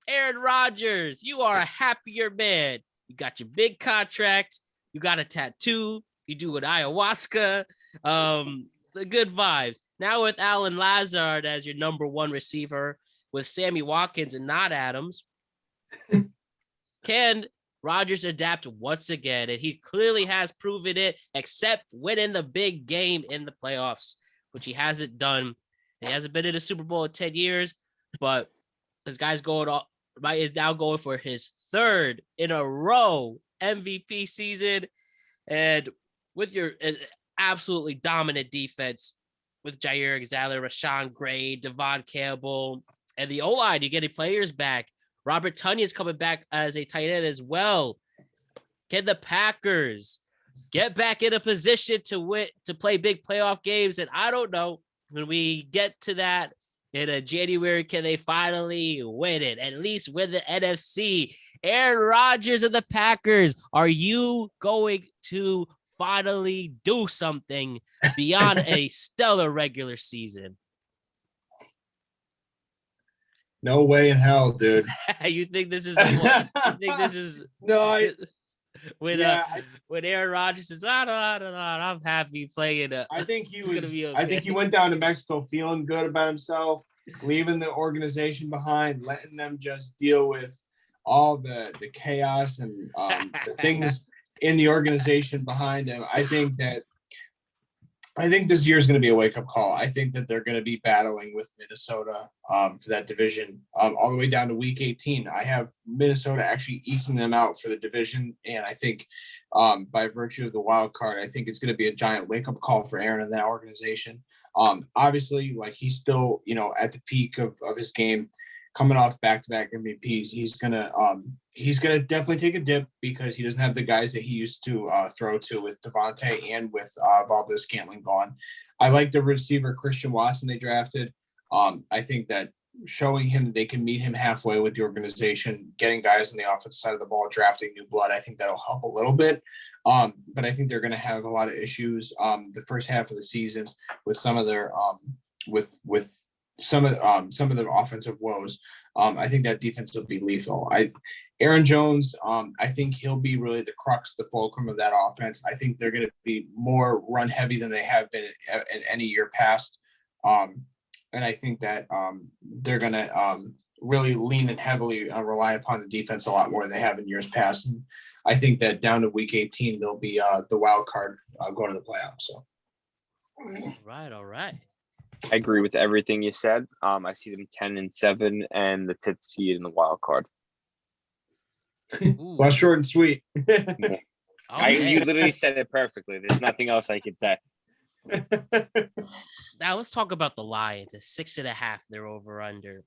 Aaron Rodgers, you are a happier man. You got your big contract. You got a tattoo. You do an ayahuasca. The good vibes. Now with Alan Lazard as your number one receiver, with Sammy Watkins and not Adams, can Rodgers adapt once again? And he clearly has proven it, except winning the big game in the playoffs, which he hasn't done. He hasn't been in a Super Bowl in 10 years, but this guy's is now going for his third in a row MVP season. And with your absolutely dominant defense with Jair Alexander, Rashawn Gray, Devon Campbell, and the O-line, you're getting players back. Robert Tunyon's coming back as a tight end as well. Can the Packers get back in a position to play big playoff games? And I don't know, when we get to that in January, can they finally win it? At least win the NFC. Aaron Rodgers and the Packers, are you going to finally do something beyond a stellar regular season? No way in hell, dude. You think this is? You think this is? No, when Aaron Rodgers says, "No, I'm happy playing." I think he was. Okay. I think he went down to Mexico feeling good about himself, leaving the organization behind, letting them just deal with all the chaos and the things in the organization behind him. I think this year is going to be a wake-up call. I think that they're going to be battling with Minnesota for that division all the way down to Week 18. I have Minnesota actually eking them out for the division, and I think by virtue of the wild card, I think it's going to be a giant wake-up call for Aaron and that organization. Obviously, like, he's still, at the peak of his game, coming off back-to-back MVPs. He's gonna definitely take a dip because he doesn't have the guys that he used to throw to with Devontae and with Valdez-Scantling gone. I like the receiver Christian Watson they drafted. I think that showing him they can meet him halfway with the organization, getting guys on the offensive side of the ball, drafting new blood, I think that'll help a little bit. But I think they're going to have a lot of issues the first half of the season with some of their with some of the offensive woes. I think that defense will be lethal. Aaron Jones, I think he'll be really the crux, the fulcrum of that offense. I think they're going to be more run heavy than they have been in any year past. And I think that they're going to really lean and heavily rely upon the defense a lot more than they have in years past. And I think that down to Week 18, they'll be the wild card going to the playoffs. So. All right. I agree with everything you said. I see them 10-7 and the 5th seed in the wild card. Well, short and sweet. You literally said it perfectly. There's nothing else I could say. Now let's talk about the Lions. At 6.5, they're over under.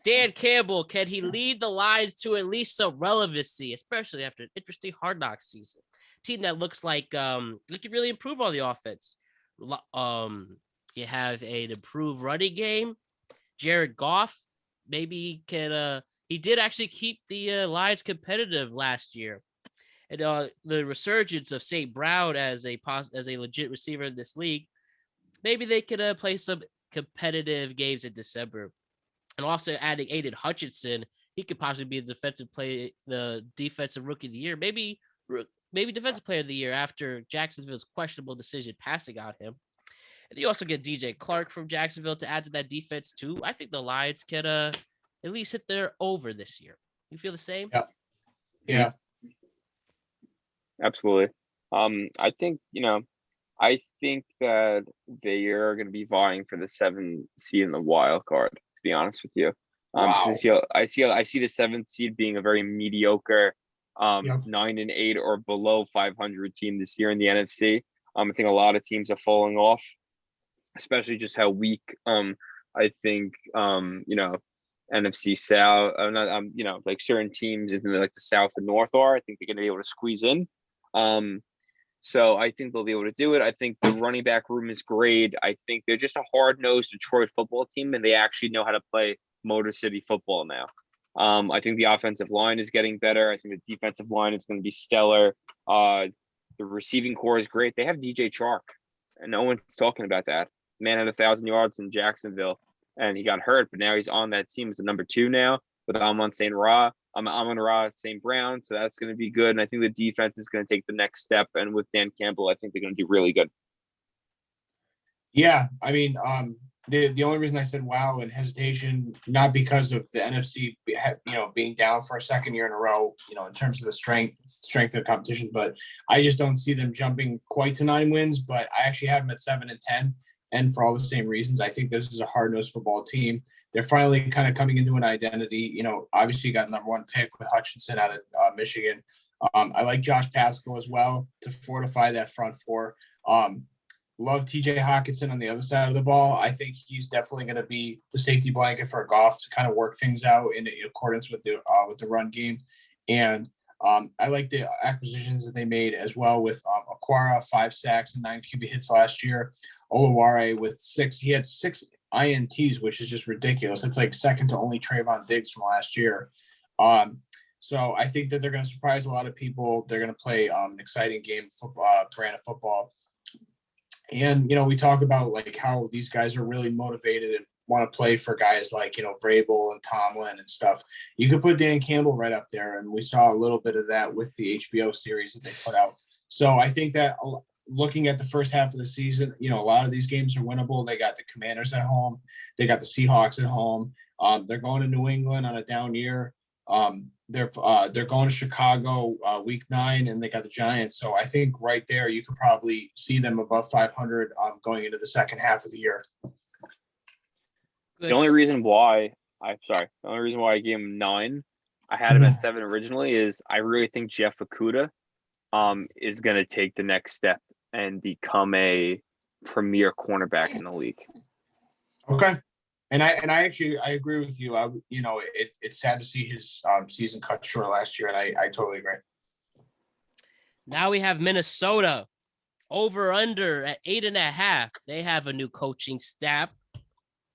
Dan Campbell, can he lead the Lions to at least some relevancy, especially after an interesting Hard Knocks season? Team that looks like they could really improve on the offense. You have an improved running game. Jared Goff maybe can. He did actually keep the Lions competitive last year, and the resurgence of St. Brown as a legit receiver in this league, maybe they could play some competitive games in December. And also adding Aiden Hutchinson, he could possibly be the defensive rookie of the year, maybe defensive player of the year after Jacksonville's questionable decision passing on him. And you also get DJ Clark from Jacksonville to add to that defense too. I think the Lions can at least hit their over this year. You feel the same? Yeah. Absolutely. I think that they are going to be vying for the 7th seed in the wild card, to be honest with you. Wow. I see the 7th seed being a very mediocre 9-8 or below 500 team this year in the NFC. I think a lot of teams are falling off, especially just how weak I think NFC South, like certain teams in like the South and North are. I think they're going to be able to squeeze in. So I think they'll be able to do it. I think the running back room is great. I think they're just a hard-nosed Detroit football team, and they actually know how to play Motor City football now. I think the offensive line is getting better. I think the defensive line is going to be stellar. The receiving core is great. They have DJ Chark, and no one's talking about that. Man had 1,000 yards in Jacksonville, and he got hurt, but now he's on that team as the number 2 now with Amon-Ra St. Brown, so that's going to be good. And I think the defense is going to take the next step. And with Dan Campbell, I think they're going to do really good. Yeah, I mean, the only reason I said wow and hesitation, not because of the NFC, being down for a second year in a row, in terms of the strength of the competition, but I just don't see them jumping quite to 9 wins. But I actually have them at 7 and 10, and for all the same reasons. I think this is a hard-nosed football team. They're finally kind of coming into an identity. Obviously you got number 1 pick with Hutchinson out of Michigan. I like Josh Pascal as well to fortify that front 4. Love TJ Hawkinson on the other side of the ball. I think he's definitely going to be the safety blanket for Goff to kind of work things out in accordance with the run game. And I like the acquisitions that they made as well with Aquara, 5 sacks and 9 QB hits last year. Olaware with 6. He had 6 INTs, which is just ridiculous. It's like second to only Trayvon Diggs from last year. So I think that they're going to surprise a lot of people. They're going to play an exciting brand of football. And, we talk about like how these guys are really motivated and want to play for guys like, Vrabel and Tomlin and stuff. You could put Dan Campbell right up there. And we saw a little bit of that with the HBO series that they put out. So I think that looking at the first half of the season, a lot of these games are winnable. They got the Commanders at home. They got the Seahawks at home. They're going to New England on a down year. They're going to Chicago week 9, and they got the Giants. So I think right there you could probably see them above 500 going into the second half of the year. The only reason why I gave him 9, I had him at 7 originally, is I really think Jeff Okudah is going to take the next step and become a premier cornerback in the league. Okay. And I agree with you. It's sad to see his season cut short last year, and I totally agree. Now we have Minnesota over under at 8.5. They have a new coaching staff.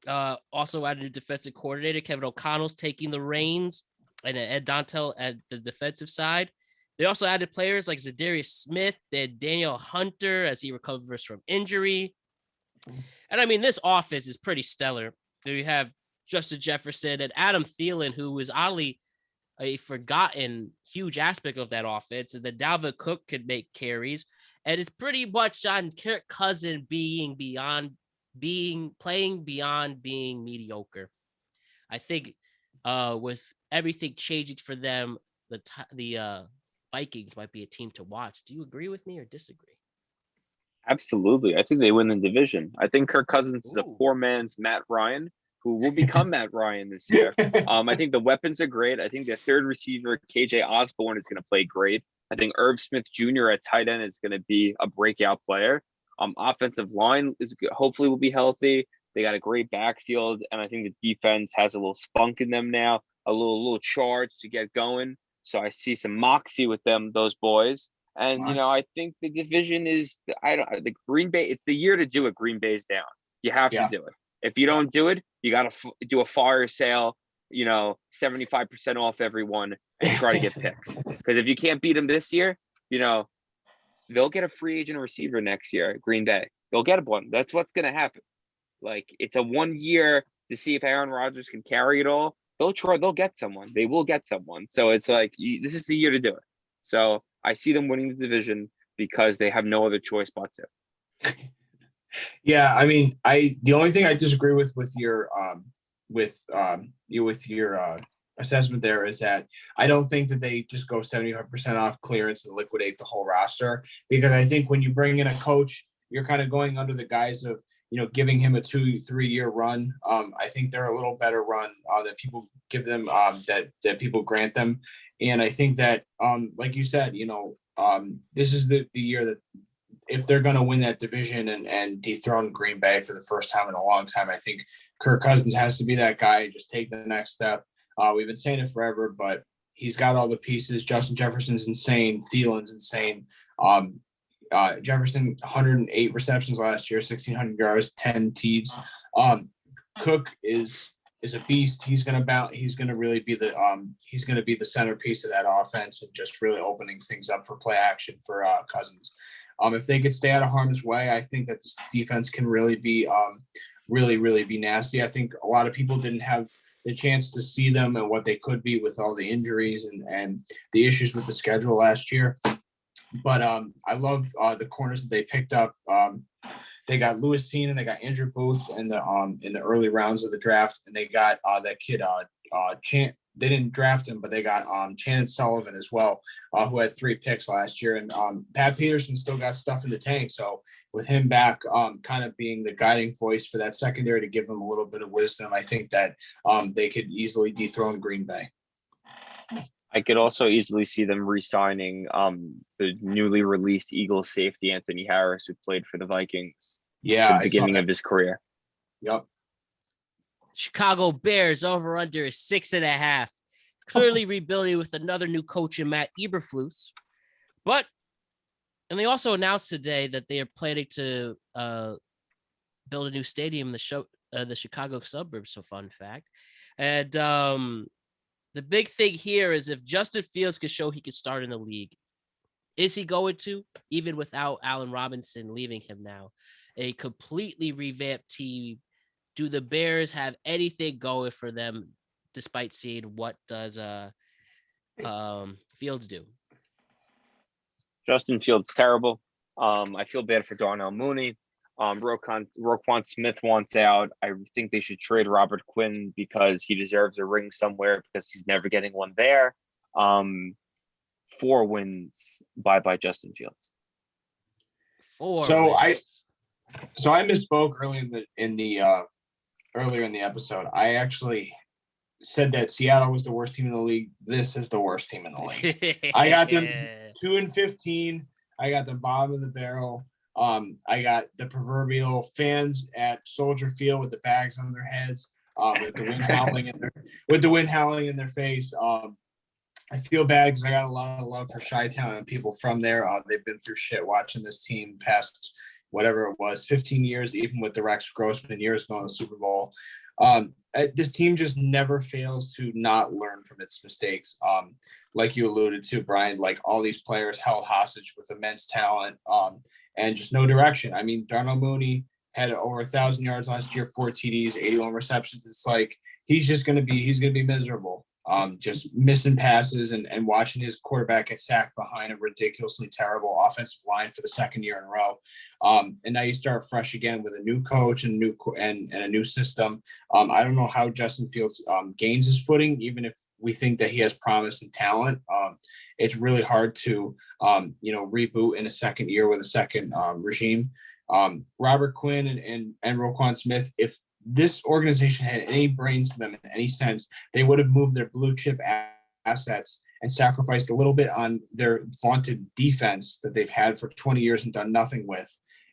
Also added a new defensive coordinator. Kevin O'Connell's taking the reins, and Ed Dontel at the defensive side. They also added players like Zadarius Smith. They had Daniel Hunter as he recovers from injury. And I mean, this offense is pretty stellar. You have Justin Jefferson and Adam Thielen, who was oddly a forgotten huge aspect of that offense. And then Dalvin Cook could make carries. And it's pretty much on Kirk Cousins playing beyond being mediocre. I think with everything changing for them, the Vikings might be a team to watch. Do you agree with me or disagree? Absolutely. I think they win the division. I think Kirk Cousins is a poor man's Matt Ryan, who will become Matt Ryan this year. I think the weapons are great. I think the third receiver, KJ Osborne, is going to play great. I think Irv Smith Jr. at tight end is going to be a breakout player. Offensive line hopefully will be healthy. They got a great backfield, and I think the defense has a little spunk in them now, a little charge to get going. So I see some moxie with those boys. And, I think the division is, the Green Bay, it's the year to do it. Green Bay's down. You have to do it. If you don't do it, you got to do a fire sale, 75% off everyone and try to get picks. Because if you can't beat them this year, they'll get a free agent receiver next year, Green Bay. They'll get one. That's what's going to happen. Like, it's a 1 year to see if Aaron Rodgers can carry it all. They'll get someone. They will get someone. So it's like, this is the year to do it. So I see them winning the division because they have no other choice but to. Yeah, I mean, the only thing I disagree with your assessment there is that I don't think that they just go 75% off clearance and liquidate the whole roster, because I think when you bring in a coach, you're kind of going under the guise of giving him a 2-3 year run. I think they're a little better run that people give them, that people grant them. And I think that, like you said, this is the year that if they're going to win that division and dethrone Green Bay for the first time in a long time, I think Kirk Cousins has to be that guy. Just take the next step. We've been saying it forever, but he's got all the pieces. Justin Jefferson's insane. Thielen's insane. Jefferson, 108 receptions last year, 1,600 yards, 10 TDs. Cook is a beast. He's gonna really be the centerpiece of that offense and just really opening things up for play action for Cousins. If they could stay out of harm's way, I think that this defense can really be really be nasty. I think a lot of people didn't have the chance to see them and what they could be with all the injuries and the issues with the schedule last year. But I love the corners that they picked up. They got Lewis Teen and they got Andrew Booth in the early rounds of the draft, and they got that kid they didn't draft him, but they got Shannon Sullivan as well, who had 3 picks last year. And Pat Peterson still got stuff in the tank. So with him back, kind of being the guiding voice for that secondary to give them a little bit of wisdom, I think that they could easily dethrone Green Bay. I could also easily see them re-signing the newly released Eagles safety Anthony Harris, who played for the Vikings at the beginning of his career. Yep. Chicago Bears over under 6.5. Clearly rebuilding with another new coach in Matt Eberflus. And they also announced today that they are planning to build a new stadium in the Chicago suburbs. So fun fact. And the big thing here is if Justin Fields could show he could start in the league, is he going to, even without Allen Robinson leaving him now? A completely revamped team. Do the Bears have anything going for them, despite seeing what does Fields do? Justin Fields terrible. I feel bad for Darnell Mooney. Roquan Smith wants out. I think they should trade Robert Quinn because he deserves a ring somewhere because he's never getting one there. 4 wins. Bye Justin Fields. 4 So wins. I misspoke earlier in the episode. I actually said that Seattle was the worst team in the league. This is the worst team in the league. I got them 2-15. I got the bottom of the barrel. I got the proverbial fans at Soldier Field with the bags on their heads, with the wind howling in their face. I feel bad because I got a lot of love for Chi-Town and people from there. They've been through shit watching this team past whatever it was, 15 years, even with the Rex Grossman years ago in the Super Bowl. This team just never fails to not learn from its mistakes. Like you alluded to, Brian, like all these players held hostage with immense talent and just no direction. I mean, Darnell Mooney had over 1,000 yards last year, 4 TDs, 81 receptions. It's like he's going to be miserable. Just missing passes and watching his quarterback get sacked behind a ridiculously terrible offensive line for the second year in a row. And now you start fresh again with a new coach and a new system. I don't know how Justin Fields gains his footing, even if we think that he has promise and talent. It's really hard to reboot in a second year with a second regime. Robert Quinn and Roquan Smith, if this organization had any brains to them in any sense, they would have moved their blue chip assets and sacrificed a little bit on their vaunted defense that they've had for 20 years and done nothing with.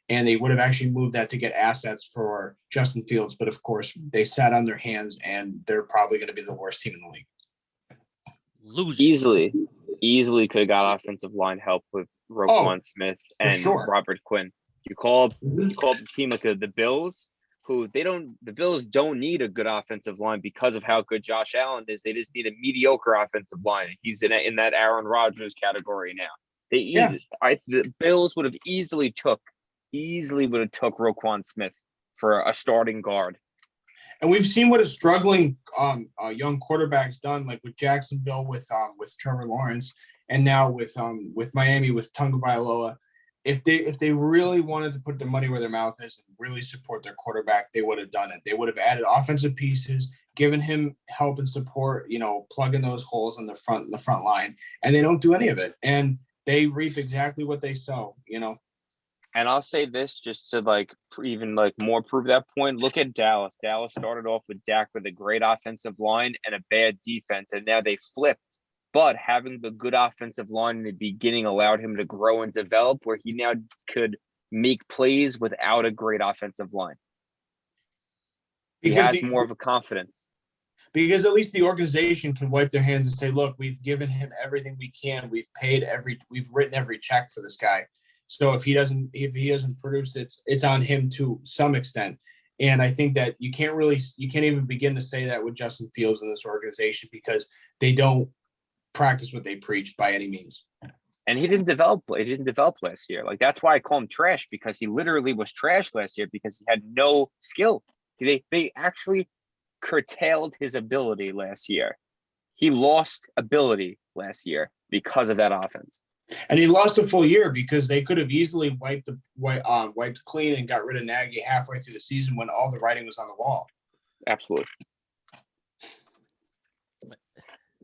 And they would have actually moved that to get assets for Justin Fields. But of course, they sat on their hands and they're probably going to be the worst team in the league. Losers. Easily could have got offensive line help with Roquan Smith and Robert Quinn. You call the team like the Bills, who the Bills don't need a good offensive line because of how good Josh Allen is. They just need a mediocre offensive line. He's in that Aaron Rodgers category now. The Bills would have easily took Roquan Smith for a starting guard. And we've seen what a struggling young quarterback's done, like with Jacksonville with Trevor Lawrence, and now with Miami with Tua Tagovailoa. If they really wanted to put their money where their mouth is and really support their quarterback, they would have done it. They would have added offensive pieces, given him help and support, plugging those holes in the front line, and they don't do any of it. And they reap exactly what they sow, And I'll say this just to more prove that point. Look at Dallas. Dallas started off with Dak with a great offensive line and a bad defense, and now they flipped. But having the good offensive line in the beginning allowed him to grow and develop, where he now could make plays without a great offensive line. He has more of a confidence. because at least the organization can wipe their hands and say, look, we've given him everything we can. We've written every check for this guy. So if he doesn't produce, it's on him to some extent. And I think that you can't even begin to say that with Justin Fields in this organization, because they don't practice what they preach by any means. And he didn't develop last year. Like, that's why I call him trash, because he literally was trash last year because he had no skill. They actually curtailed his ability last year. He lost ability last year because of that offense. And he lost a full year because they could have easily wiped clean and got rid of Nagy halfway through the season when all the writing was on the wall. Absolutely.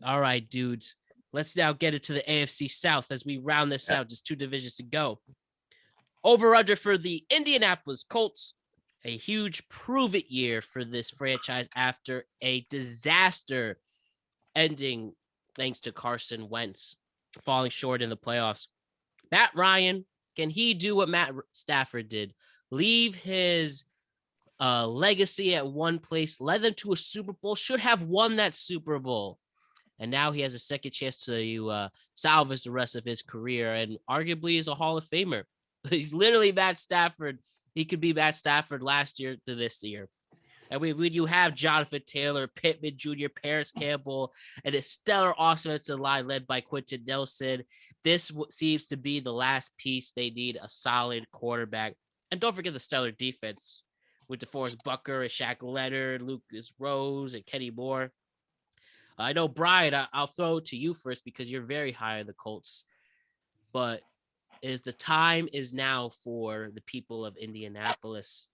All right, dudes. Let's now get into the AFC South as we round this out. Just 2 divisions to go. Over-under for the Indianapolis Colts. A huge prove-it year for this franchise after a disaster ending thanks to Carson Wentz falling short in the playoffs. Matt Ryan, can he do what Matt Stafford did? Leave his legacy at one place, led them to a Super Bowl, should have won that Super Bowl. And now he has a second chance to salvage the rest of his career and arguably is a Hall of Famer. He's literally Matt Stafford. He could be Matt Stafford last year to this year. And when you have Jonathan Taylor, Pittman Jr., Paris Campbell, and a stellar offensive line led by Quentin Nelson, this seems to be the last piece they need, a solid quarterback. And don't forget the stellar defense with DeForest Buckner and Shaq Leonard, Lucas Rose, and Kenny Moore. I know, Brian, I'll throw it to you first because you're very high on the Colts. But the time is now for the people of Indianapolis.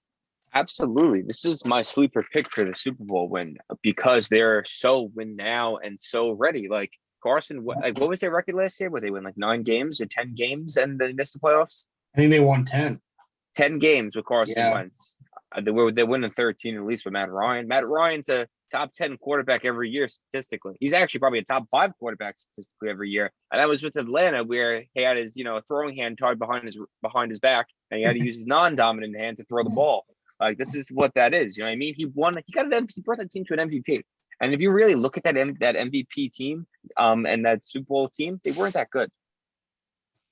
Absolutely. This is my sleeper pick for the Super Bowl win because they're so win now and so ready. Like Carson, what was their record last year? Where they win like 9 games or 10 games and they missed the playoffs? I think they won 10. 10 games with Carson Wentz. They're winning 13 at least with Matt Ryan. Matt Ryan's a top 10 quarterback every year statistically. He's actually probably a top 5 quarterback statistically every year. And that was with Atlanta, where he had his throwing hand tied behind his back, and he had to use his non-dominant hand to throw the ball. Like, this is what that is. You know what I mean? He brought that team to an MVP. And if you really look at that MVP team, and that Super Bowl team, they weren't that good.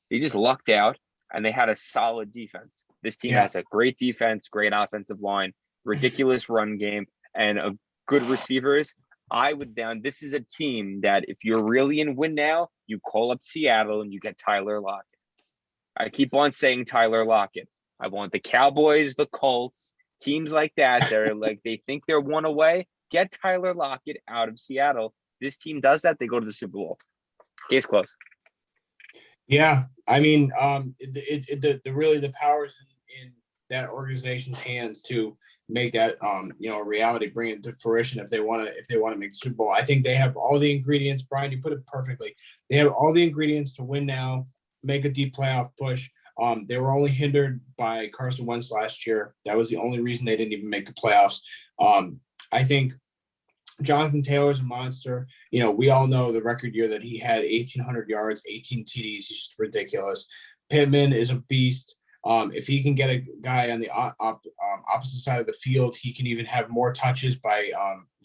They just lucked out, and they had a solid defense. This team has a great defense, great offensive line, ridiculous run game, and a good receivers. This is a team that if you're really in win now, you call up Seattle and you get Tyler Lockett. I keep on saying Tyler Lockett. I want the Cowboys, the Colts, teams like that. They're like, they think they're one away. Get Tyler Lockett out of Seattle. This team does that, they go to the Super Bowl. Case closed. Yeah, I mean, the power is in that organization's hands to make that a reality, bring it to fruition if they want to make the Super Bowl. I think they have all the ingredients. Brian, you put it perfectly. They have all the ingredients to win now, make a deep playoff push. They were only hindered by Carson Wentz last year. That was the only reason they didn't even make the playoffs. I think Jonathan Taylor's a monster. We all know the record year that he had 1,800 yards, 18 TDs. He's just ridiculous. Pittman is a beast. If he can get a guy on the opposite side of the field, he can even have more touches by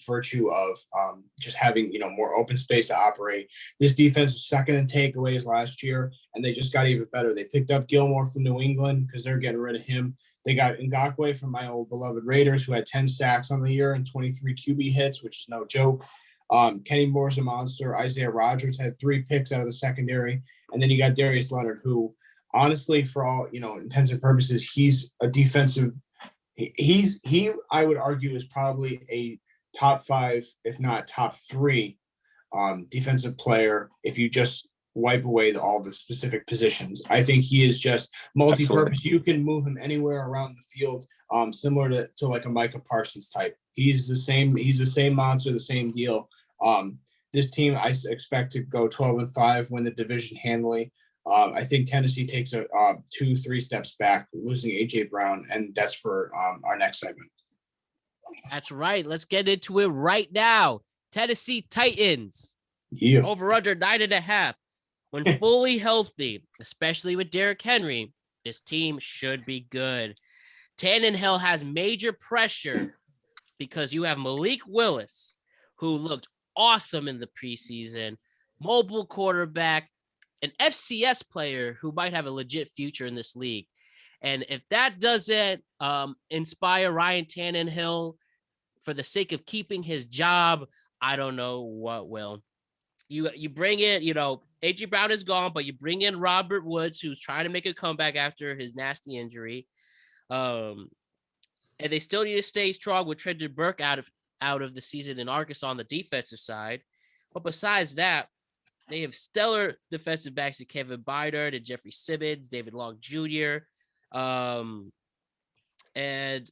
virtue of just having more open space to operate. This defense was second in takeaways last year, and they just got even better. They picked up Gilmore from New England because they're getting rid of him. They got Ngakoue from my old beloved Raiders, who had 10 sacks on the year and 23 QB hits, which is no joke. Kenny Moore's a monster. Isaiah Rodgers had 3 picks out of the secondary. And then you got Darius Leonard, who honestly, for all, intents and purposes, he's a defensive. He I would argue is probably a top 5, if not top 3 defensive player. If you just wipe away all the specific positions, I think he is just multi-purpose. Absolutely. You can move him anywhere around the field, similar to like a Micah Parsons type. He's the same monster, the same deal. This team, I expect to go 12-5, win the division handily. I think Tennessee takes a 2-3 steps back, losing A.J. Brown, and that's for our next segment. That's right. Let's get into it right now. Tennessee Titans. Yeah. Over under 9.5. When fully healthy, especially with Derrick Henry, this team should be good. Tannehill has major pressure because you have Malik Willis, who looked awesome in the preseason, mobile quarterback, an FCS player who might have a legit future in this league. And if that doesn't inspire Ryan Tannehill for the sake of keeping his job, I don't know what will. You bring in, A.J. Brown is gone, but you bring in Robert Woods, who's trying to make a comeback after his nasty injury. And they still need to stay strong with Trenton Burke out of the season in Arkansas on the defensive side. But besides that, they have stellar defensive backs to Kevin Byard and Jeffrey Simmons, David Long Jr. And it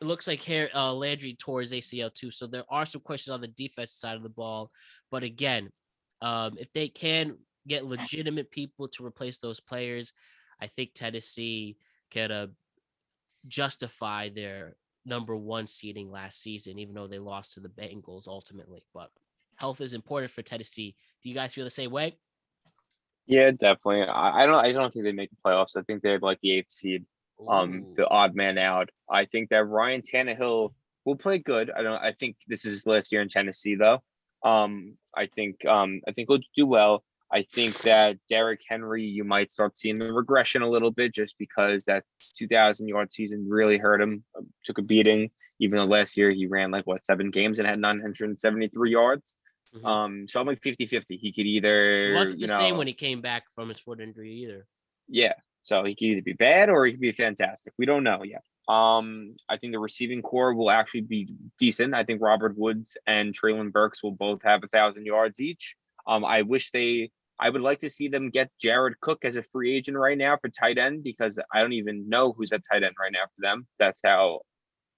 looks like Landry tore his ACL too. So there are some questions on the defensive side of the ball. But again, if they can get legitimate people to replace those players, I think Tennessee can justify their number 1 seeding last season, even though they lost to the Bengals ultimately. But health is important for Tennessee. Do you guys feel the same way? Yeah, definitely. I don't think they make the playoffs. I think they're like the 8th seed. The odd man out. I think that Ryan Tannehill will play good. I think this is his last year in Tennessee though. I think he'll do well. I think that Derrick Henry, you might start seeing the regression a little bit just because that 2,000-yard season really hurt him, took a beating, even though last year he ran 7 games and had 973 yards. Mm-hmm. So I'm like 50-50. He could either, It wasn't the same when he came back from his foot injury either. Yeah. So he could either be bad or he could be fantastic. We don't know yet. I think the receiving core will actually be decent. I think Robert Woods and Treylon Burks will both have 1,000 yards each. I would like to see them get Jared Cook as a free agent right now for tight end, because I don't even know who's at tight end right now for them. That's how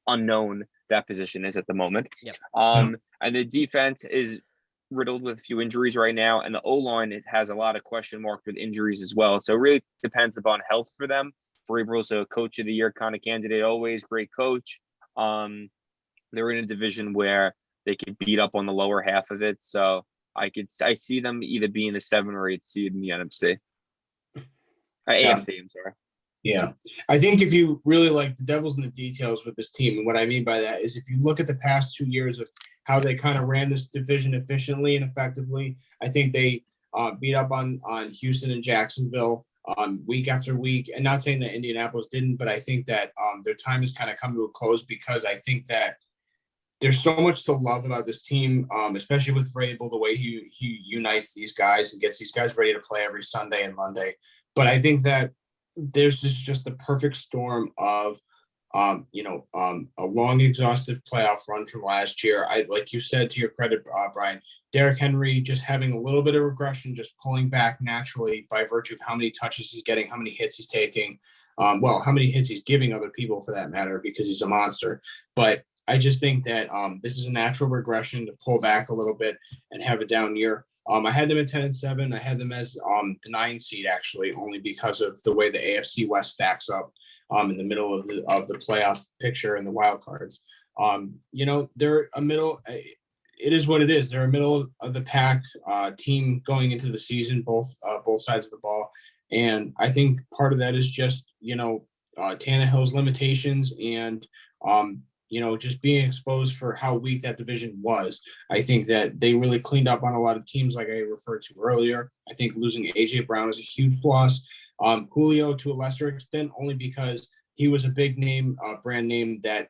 unknown that position is at the moment. Yep. And the defense is riddled with a few injuries right now, and the O-line, it has a lot of question marks with injuries as well. So it really depends upon health for them. Vrabel's a coach of the year kind of candidate, always great coach. They're in a division where they could beat up on the lower half of it. So I see them either being the 7 or 8 seed in the NFC. AFC, I'm sorry. Yeah. I think if you really like the devil's in the details with this team, and what I mean by that is if you look at the past 2 years of how they kind of ran this division efficiently and effectively, I think they beat up on Houston and Jacksonville week after week. And not saying that Indianapolis didn't, but I think that their time has kind of come to a close, because I think that there's so much to love about this team, especially with Vrabel, the way he unites these guys and gets these guys ready to play every Sunday and Monday. But I think that there's just the perfect storm of, a long, exhaustive playoff run from last year. Like you said, to your credit, Brian, Derrick Henry just having a little bit of regression, just pulling back naturally by virtue of how many touches he's getting, how many hits he's taking, how many hits he's giving other people for that matter, because he's a monster. But I just think that this is a natural regression to pull back a little bit and have a down year. I had them at 10-7. I had them as the 9 seed, actually, only because of the way the AFC West stacks up in the middle of the playoff picture and the wild cards. They're a middle. It is what it is. They're a middle of the pack team going into the season, both sides of the ball. And I think part of that is just, Tannehill's limitations and, just being exposed for how weak that division was. I think that they really cleaned up on a lot of teams, like I referred to earlier. I think losing A.J. Brown is a huge loss. Julio, to a lesser extent, only because he was a big name, brand name that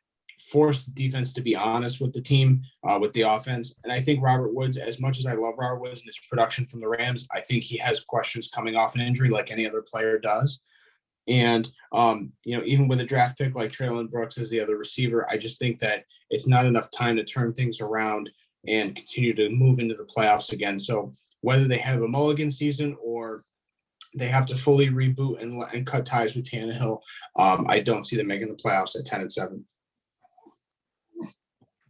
forced the defense to be honest with the team, with the offense. And I think Robert Woods, as much as I love Robert Woods and his production from the Rams, I think he has questions coming off an injury like any other player does. And, even with a draft pick like Treylon Brooks as the other receiver, I just think that it's not enough time to turn things around and continue to move into the playoffs again. So whether they have a mulligan season or they have to fully reboot and cut ties with Tannehill, I don't see them making the playoffs at 10-7.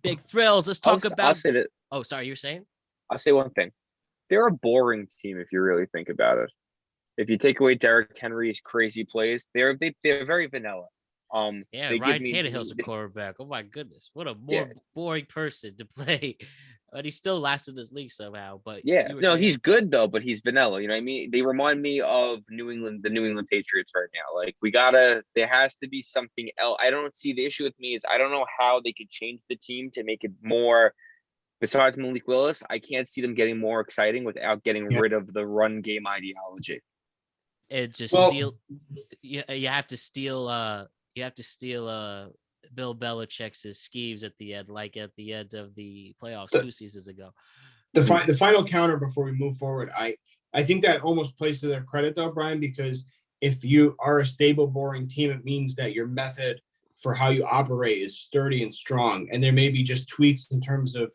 Big thrills. Let's talk I'll about. say that. Oh, sorry, you were saying? I'll say one thing. They're a boring team if you really think about it. If you take away Derrick Henry's crazy plays, they're very vanilla. Ryan Tannehill's a quarterback. Oh my goodness, what a boring person to play. But he still lasted this league somehow. But he's good though. But he's vanilla. You know what I mean? They remind me of the New England Patriots right now. Like there has to be something else. I don't see the issue with me is I don't know how they could change the team to make it more besides Malik Willis, I can't see them getting more exciting without getting Yeah. rid of the run game ideology. It just Well- steal. You have to steal. You have to steal. Bill Belichick's schemes at the end, like at the end of the playoffs 2 seasons ago. The final counter before we move forward, I think that almost plays to their credit though, Brian, because if you are a stable, boring team, it means that your method for how you operate is sturdy and strong, and there may be just tweaks in terms of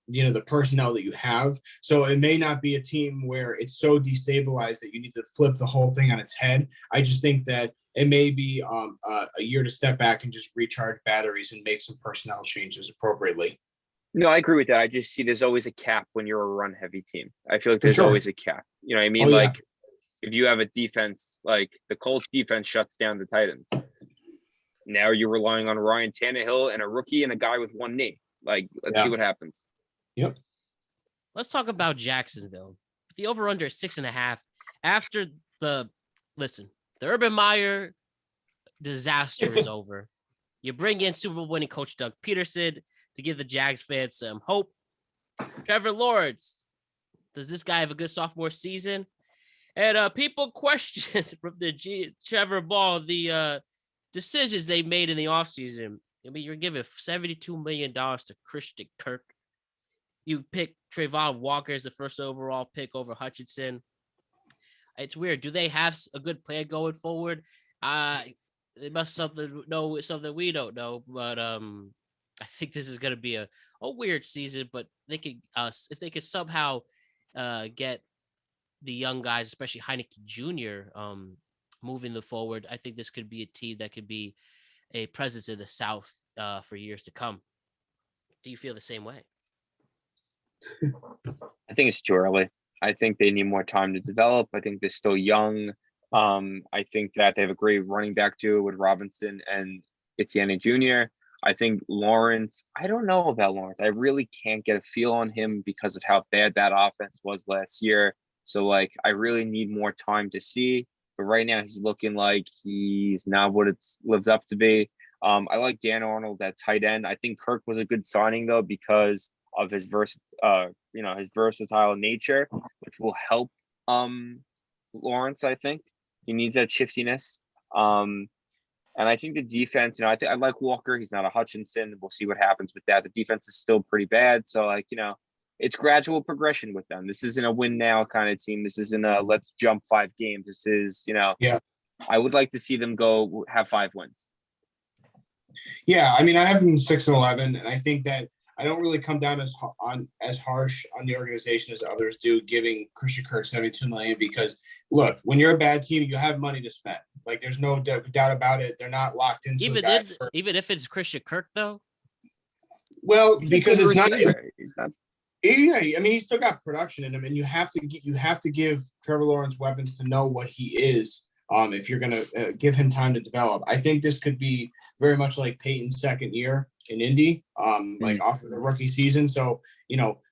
the personnel that you have. So it may not be a team where it's so destabilized that you need to flip the whole thing on its head. I just think that it may be a year to step back and just recharge batteries and make some personnel changes appropriately. No, I agree with that. I just see there's always a cap when you're a run heavy team. I feel like For there's sure. always a cap. You know what I mean? Oh, yeah. Like if you have a defense, like the Colts defense shuts down the Titans. Now you're relying on Ryan Tannehill and a rookie and a guy with one knee. Like, let's see what happens. Yep. Let's talk about Jacksonville. The over-under is 6.5. After the Urban Meyer disaster is over. You bring in Super Bowl winning coach Doug Peterson to give the Jags fans some hope. Trevor Lawrence, does this guy have a good sophomore season? And people question from the Trevor Ball the decisions they made in the offseason. I mean, you're giving $72 million to Christian Kirk. You pick Trayvon Walker as the first overall pick over Hutchinson. It's weird. Do they have a good plan going forward? They must know something we don't know. But I think this is going to be a weird season. But they could if they could somehow get the young guys, especially Heineke Jr., moving the forward, I think this could be a team that could be a presence in the South for years to come. Do you feel the same way? I think it's too early. I think they need more time to develop. I think they're still young. I think that they have a great running back duo with Robinson and Etienne Jr. I think Lawrence, I don't know about Lawrence. I really can't get a feel on him because of how bad that offense was last year. So, like, I really need more time to see. But right now, he's looking like he's not what it's lived up to be. I like Dan Arnold at tight end. I think Kirk was a good signing, though, because of his his versatile nature, which will help Lawrence. I think he needs that shiftiness. And I think the defense, I like Walker. He's not a Hutchinson. We'll see what happens with that. The defense is still pretty bad. So, it's gradual progression with them. This isn't a win now kind of team. This isn't a let's jump 5 games. This is, I would like to see them go have 5 wins. Yeah, I mean, I have them 6-11, and I think that I don't really come down as harsh on the organization as others do, giving Christian Kirk $72 million because, look, when you're a bad team, you have money to spend. Like, there's no doubt about it. They're not locked into even if it's Christian Kirk, though. Well, because it's not. He's not. Yeah, I mean, he's still got production in him, and you have to give Trevor Lawrence weapons to know what he is. If you're going to give him time to develop, I think this could be very much like Peyton's second year in Indy, like off of the rookie season. So,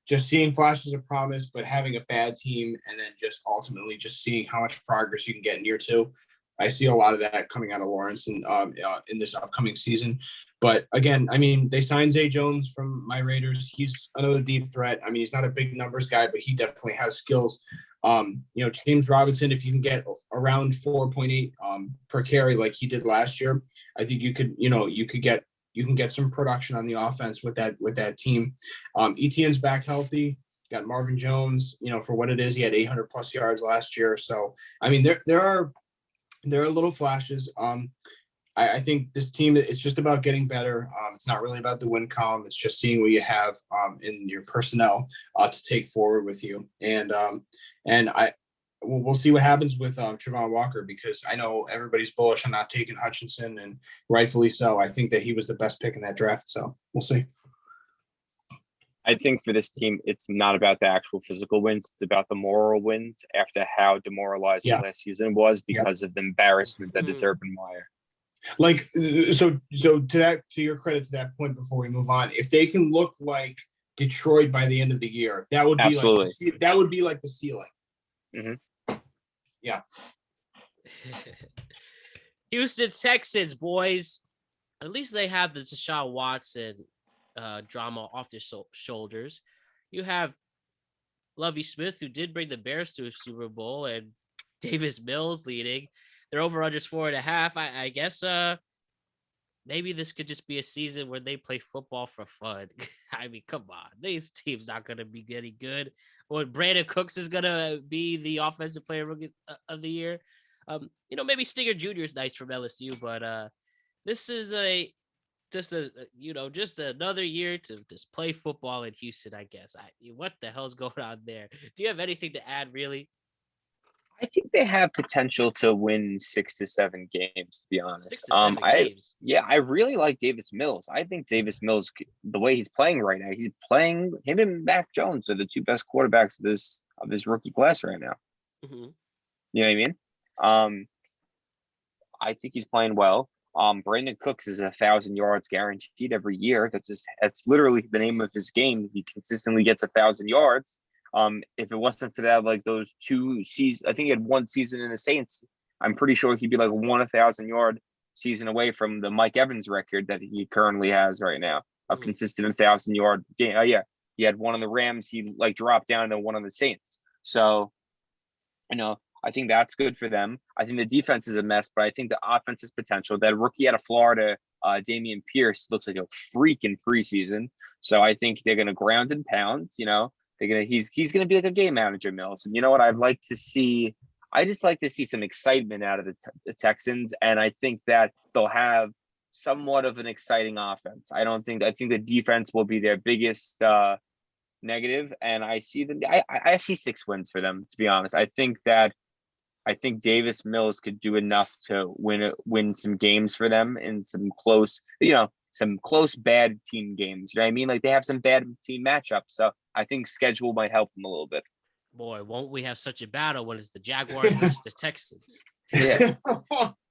just seeing flashes of promise, but having a bad team and then just ultimately just seeing how much progress you can get in year 2. I see a lot of that coming out of Lawrence in this upcoming season. But again, I mean, they signed Zay Jones from my Raiders. He's another deep threat. I mean, he's not a big numbers guy, but he definitely has skills. James Robinson, if you can get around 4.8 per carry like he did last year, I think you can get some production on the offense with that team. Etienne's back healthy. Got Marvin Jones, for what it is, he had 800 plus yards last year. So, I mean, there are little flashes. I think this team, it's just about getting better. It's not really about the win column. It's just seeing what you have in your personnel to take forward with you. And we'll see what happens with Trayvon Walker, because I know everybody's bullish on not taking Hutchinson, and rightfully so. I think that he was the best pick in that draft. So we'll see. I think for this team, it's not about the actual physical wins. It's about the moral wins after how demoralizing last season was because of the embarrassment that is Urban Meyer. Like, so to your credit to that point, before we move on, if they can look like Detroit by the end of the year, that would be like the ceiling. Mm-hmm. Yeah. Houston Texans, boys. At least they have the Deshaun Watson drama off their shoulders. You have Lovie Smith, who did bring the Bears to a Super Bowl, and Davis Mills leading. Their over-under's 4.5. I guess maybe this could just be a season where they play football for fun. I mean, come on. These teams not going to be getting good. Or Brandon Cooks is going to be the offensive player of the year. Maybe Stinger Jr. is nice from LSU, but this is just another year to just play football in Houston, I guess. What the hell's going on there? Do you have anything to add, really? I think they have potential to win 6 to 7 games, to be honest. 6 to 7 games. Yeah, I really like Davis Mills. I think Davis Mills, the way he's playing right now, he's playing him and Mac Jones are the two best quarterbacks of this rookie class right now. Mm-hmm. You know what I mean? I think he's playing well. Brandon Cooks is 1,000 yards guaranteed every year. That's literally the name of his game. He consistently gets 1,000 yards. If it wasn't for that, like those 2 seasons, I think he had 1 season in the Saints. I'm pretty sure he'd be like 1,000-yard season away from the Mike Evans record that he currently has right now of consistent 1,000-yard game. Yeah, he had one on the Rams. He like dropped down to one on the Saints. So, I think that's good for them. I think the defense is a mess, but I think the offense has potential. That rookie out of Florida, Damian Pierce, looks like a freak in preseason. So I think they're going to ground and pound. He's going to be like a game manager, Mills. And you know what? I just like to see some excitement out of the Texans. And I think that they'll have somewhat of an exciting offense. I think the defense will be their biggest negative. And I see them. I see 6 wins for them, to be honest. I think Davis Mills could do enough to win some games for them in some close bad team games. You know what I mean? Like they have some bad team matchups. So I think schedule might help them a little bit. Boy, won't we have such a battle when it's the Jaguars versus the Texans? Yeah.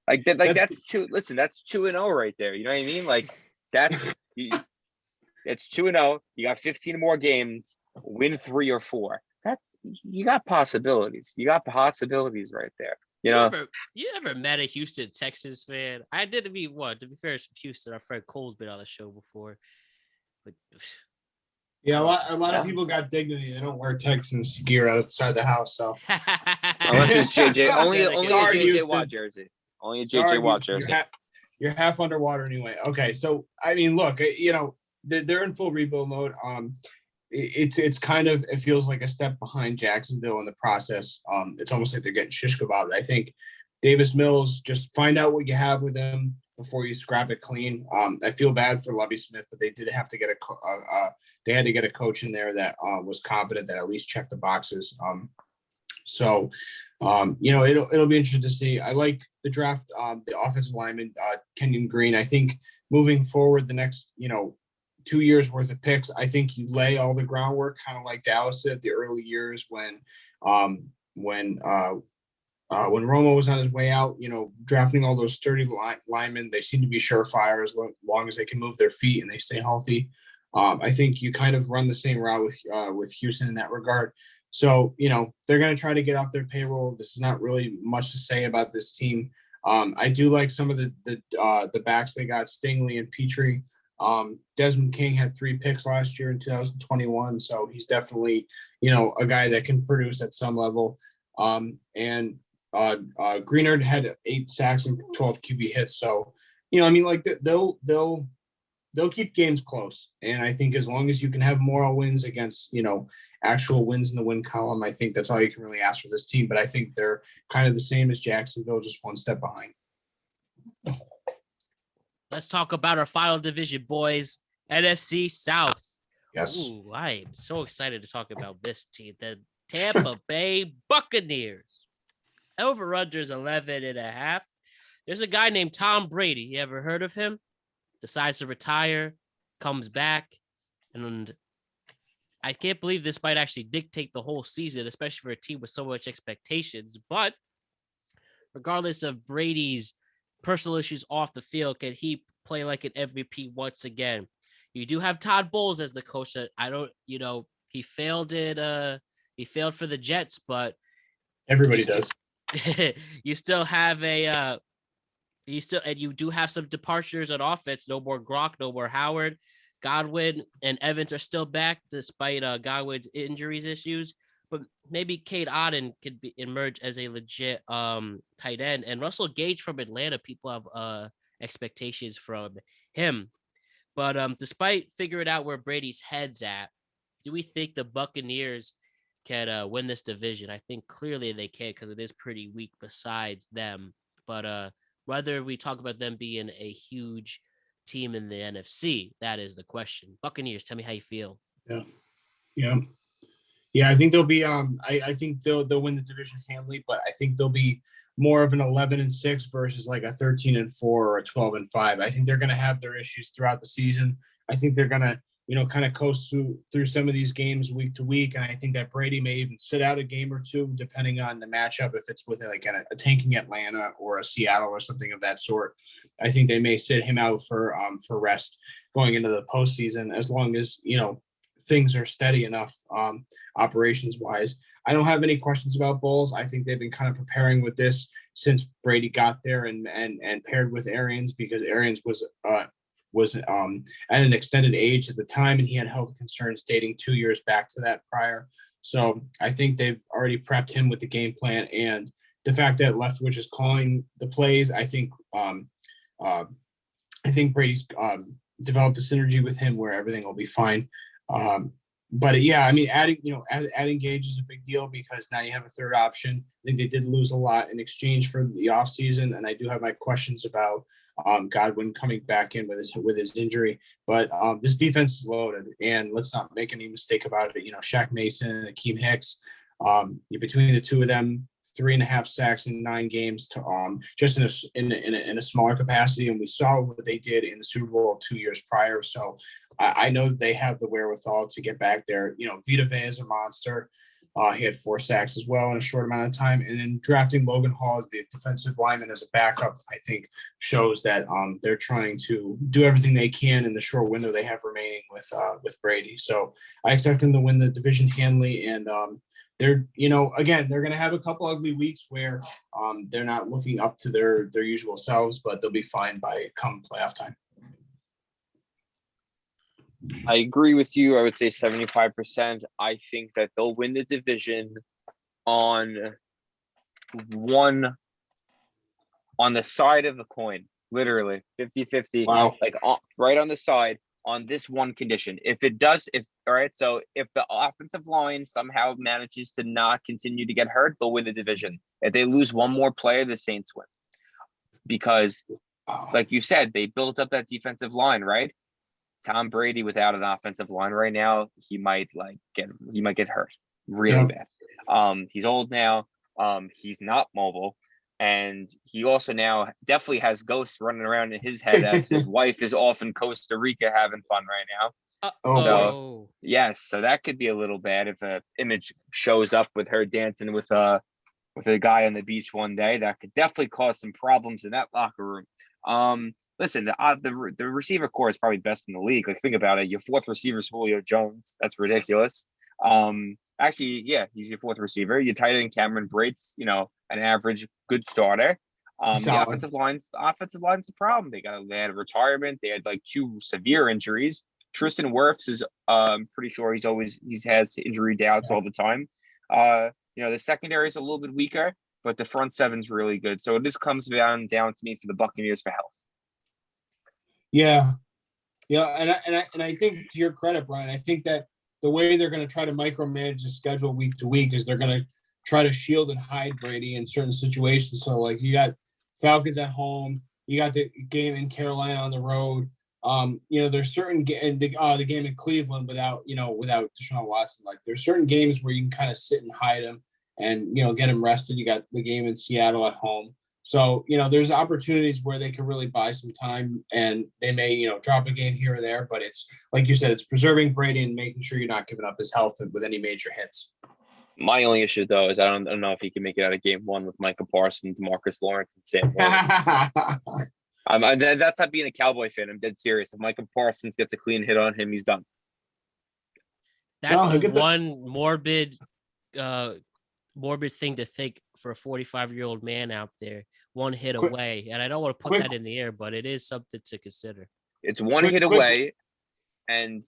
That's 2-0 right there. You know what I mean? Like it's 2-0. You got 15 more games, win 3 or 4. You got possibilities. You got possibilities right there. You ever met a Houston Texans fan? I did to be fair, it's from Houston. Our friend Cole's been on the show before. But yeah, a lot of people got dignity. They don't wear Texans gear outside the house. So unless it's JJ, only a JJ Houston. Watt jersey. Only a JJ Watt jersey. You're half underwater anyway. Okay, so I mean, look, they're in full rebuild mode. It's kind of, it feels like a step behind Jacksonville in the process. It's almost like they're getting shish kebabbed. I think Davis Mills, just find out what you have with him before you scrap it clean. I feel bad for Lovie Smith, but they did have to get a coach in there that was competent, that at least checked the boxes. It'll be interesting to see. I like the draft, the offensive lineman, Kenyon Green. I think moving forward, the next, 2 years worth of picks, I think you lay all the groundwork, kind of like Dallas did the early years when Romo was on his way out, drafting all those sturdy linemen. They seem to be surefire as long as they can move their feet and they stay healthy. I think you kind of run the same route with Houston in that regard. So, they're going to try to get off their payroll. This is not really much to say about this team. I do like some of the backs they got, Stingley and Petrie. Desmond King had 3 picks last year in 2021. So he's definitely, a guy that can produce at some level. And Greenard had 8 sacks and 12 QB hits. So, they'll keep games close. And I think as long as you can have moral wins against, actual wins in the win column, I think that's all you can really ask for this team. But I think they're kind of the same as Jacksonville, just one step behind. Let's talk about our final division, boys. NFC South. Yes. Ooh, I am so excited to talk about this team. The Tampa Bay Buccaneers. Over-under's 11.5. There's a guy named Tom Brady. You ever heard of him? Decides to retire, comes back, and I can't believe this might actually dictate the whole season, especially for a team with so much expectations. But regardless of Brady's personal issues off the field, can he play like an MVP once again? You do have Todd Bowles as the coach. That he failed he failed for the Jets, but everybody does. You still have you do have some departures on offense. No more Gronk, no more Howard. Godwin and Evans are still back despite Godwin's injuries issues. But maybe Cade Otton could emerge as a legit tight end. And Russell Gage from Atlanta, people have expectations from him. But despite figuring out where Brady's head's at, do we think the Buccaneers can win this division? I think clearly they can because it is pretty weak besides them. But whether we talk about them being a huge team in the NFC, that is the question. Buccaneers, tell me how you feel. Yeah, I think they'll be I think they'll win the division handily, but I think they'll be more of an 11-6 versus like a 13-4 or a 12-5. I think they're going to have their issues throughout the season. I think they're going to, kind of coast through some of these games week to week. And I think that Brady may even sit out a game or two, depending on the matchup. If it's with like a tanking Atlanta or a Seattle or something of that sort, I think they may sit him out for rest going into the postseason, as long as, things are steady enough operations wise. I don't have any questions about Bulls. I think they've been kind of preparing with this since Brady got there and paired with Arians, because Arians was at an extended age at the time, and he had health concerns dating 2 years back to that prior. So I think they've already prepped him with the game plan, and the fact that Leftwich is calling the plays, I think Brady's developed a synergy with him where everything will be fine. But yeah, I mean, adding Gage is a big deal because now you have a third option. I think they did lose a lot in exchange for the offseason, and I do have my questions about Godwin coming back in with his injury. But this defense is loaded, and let's not make any mistake about it. Shaq Mason and Akeem Hicks, between the two of them, 3.5 sacks in 9 games to just in a smaller capacity, and we saw what they did in the Super Bowl 2 years prior. So I know that they have the wherewithal to get back there. Vita Vea is a monster. He had 4 sacks as well in a short amount of time, and then drafting Logan Hall as the defensive lineman as a backup, I think shows that they're trying to do everything they can in the short window they have remaining with Brady. So I expect them to win the division handily, and they're again, they're going to have a couple ugly weeks where they're not looking up to their usual selves, but they'll be fine by come playoff time. I agree with you. I would say 75%. I think that they'll win the division on the side of the coin, literally 50-50. Wow. Like right on the side on this one condition. So if the offensive line somehow manages to not continue to get hurt, they'll win the division. If they lose one more player, the Saints win. Because like you said, they built up that defensive line, right? Tom Brady without an offensive line right now, he might get hurt really bad. He's old now. He's not mobile, and he also now definitely has ghosts running around in his head as his wife is off in Costa Rica having fun right now. Yes, so that could be a little bad if an image shows up with her dancing with a guy on the beach one day. That could definitely cause some problems in that locker room. Listen, the receiver core is probably best in the league. Like, think about it. Your fourth receiver is Julio Jones. That's ridiculous. Actually, yeah, he's your fourth receiver. Your tight end Cameron Brate's, an average good starter. The offensive line's a problem. They had a retirement. They had like 2 severe injuries. Tristan Wirfs is pretty sure he has injury doubts all the time. The secondary is a little bit weaker, but the front seven's really good. So this comes down to me for the Buccaneers for health. Yeah, and I think, to your credit, Brian, I think that the way they're going to try to micromanage the schedule week to week is they're going to try to shield and hide Brady in certain situations. So, like, you got Falcons at home, you got the game in Carolina on the road. There's certain the game in Cleveland without Deshaun Watson. Like, there's certain games where you can kind of sit and hide him and get him rested. You got the game in Seattle at home. So, there's opportunities where they can really buy some time, and they may, drop a game here or there. But it's, like you said, it's preserving Brady and making sure you're not giving up his health with any major hits. My only issue, though, is I don't know if he can make it out of game 1 with Micah Parsons, DeMarcus Lawrence, and Sam Williams. That's not being a Cowboy fan. I'm dead serious. If Micah Parsons gets a clean hit on him, he's done. That's one morbid thing to think for a 45-year-old man out there. One hit away, and I don't want to put that in the air, but it is something to consider. It's one hit away, and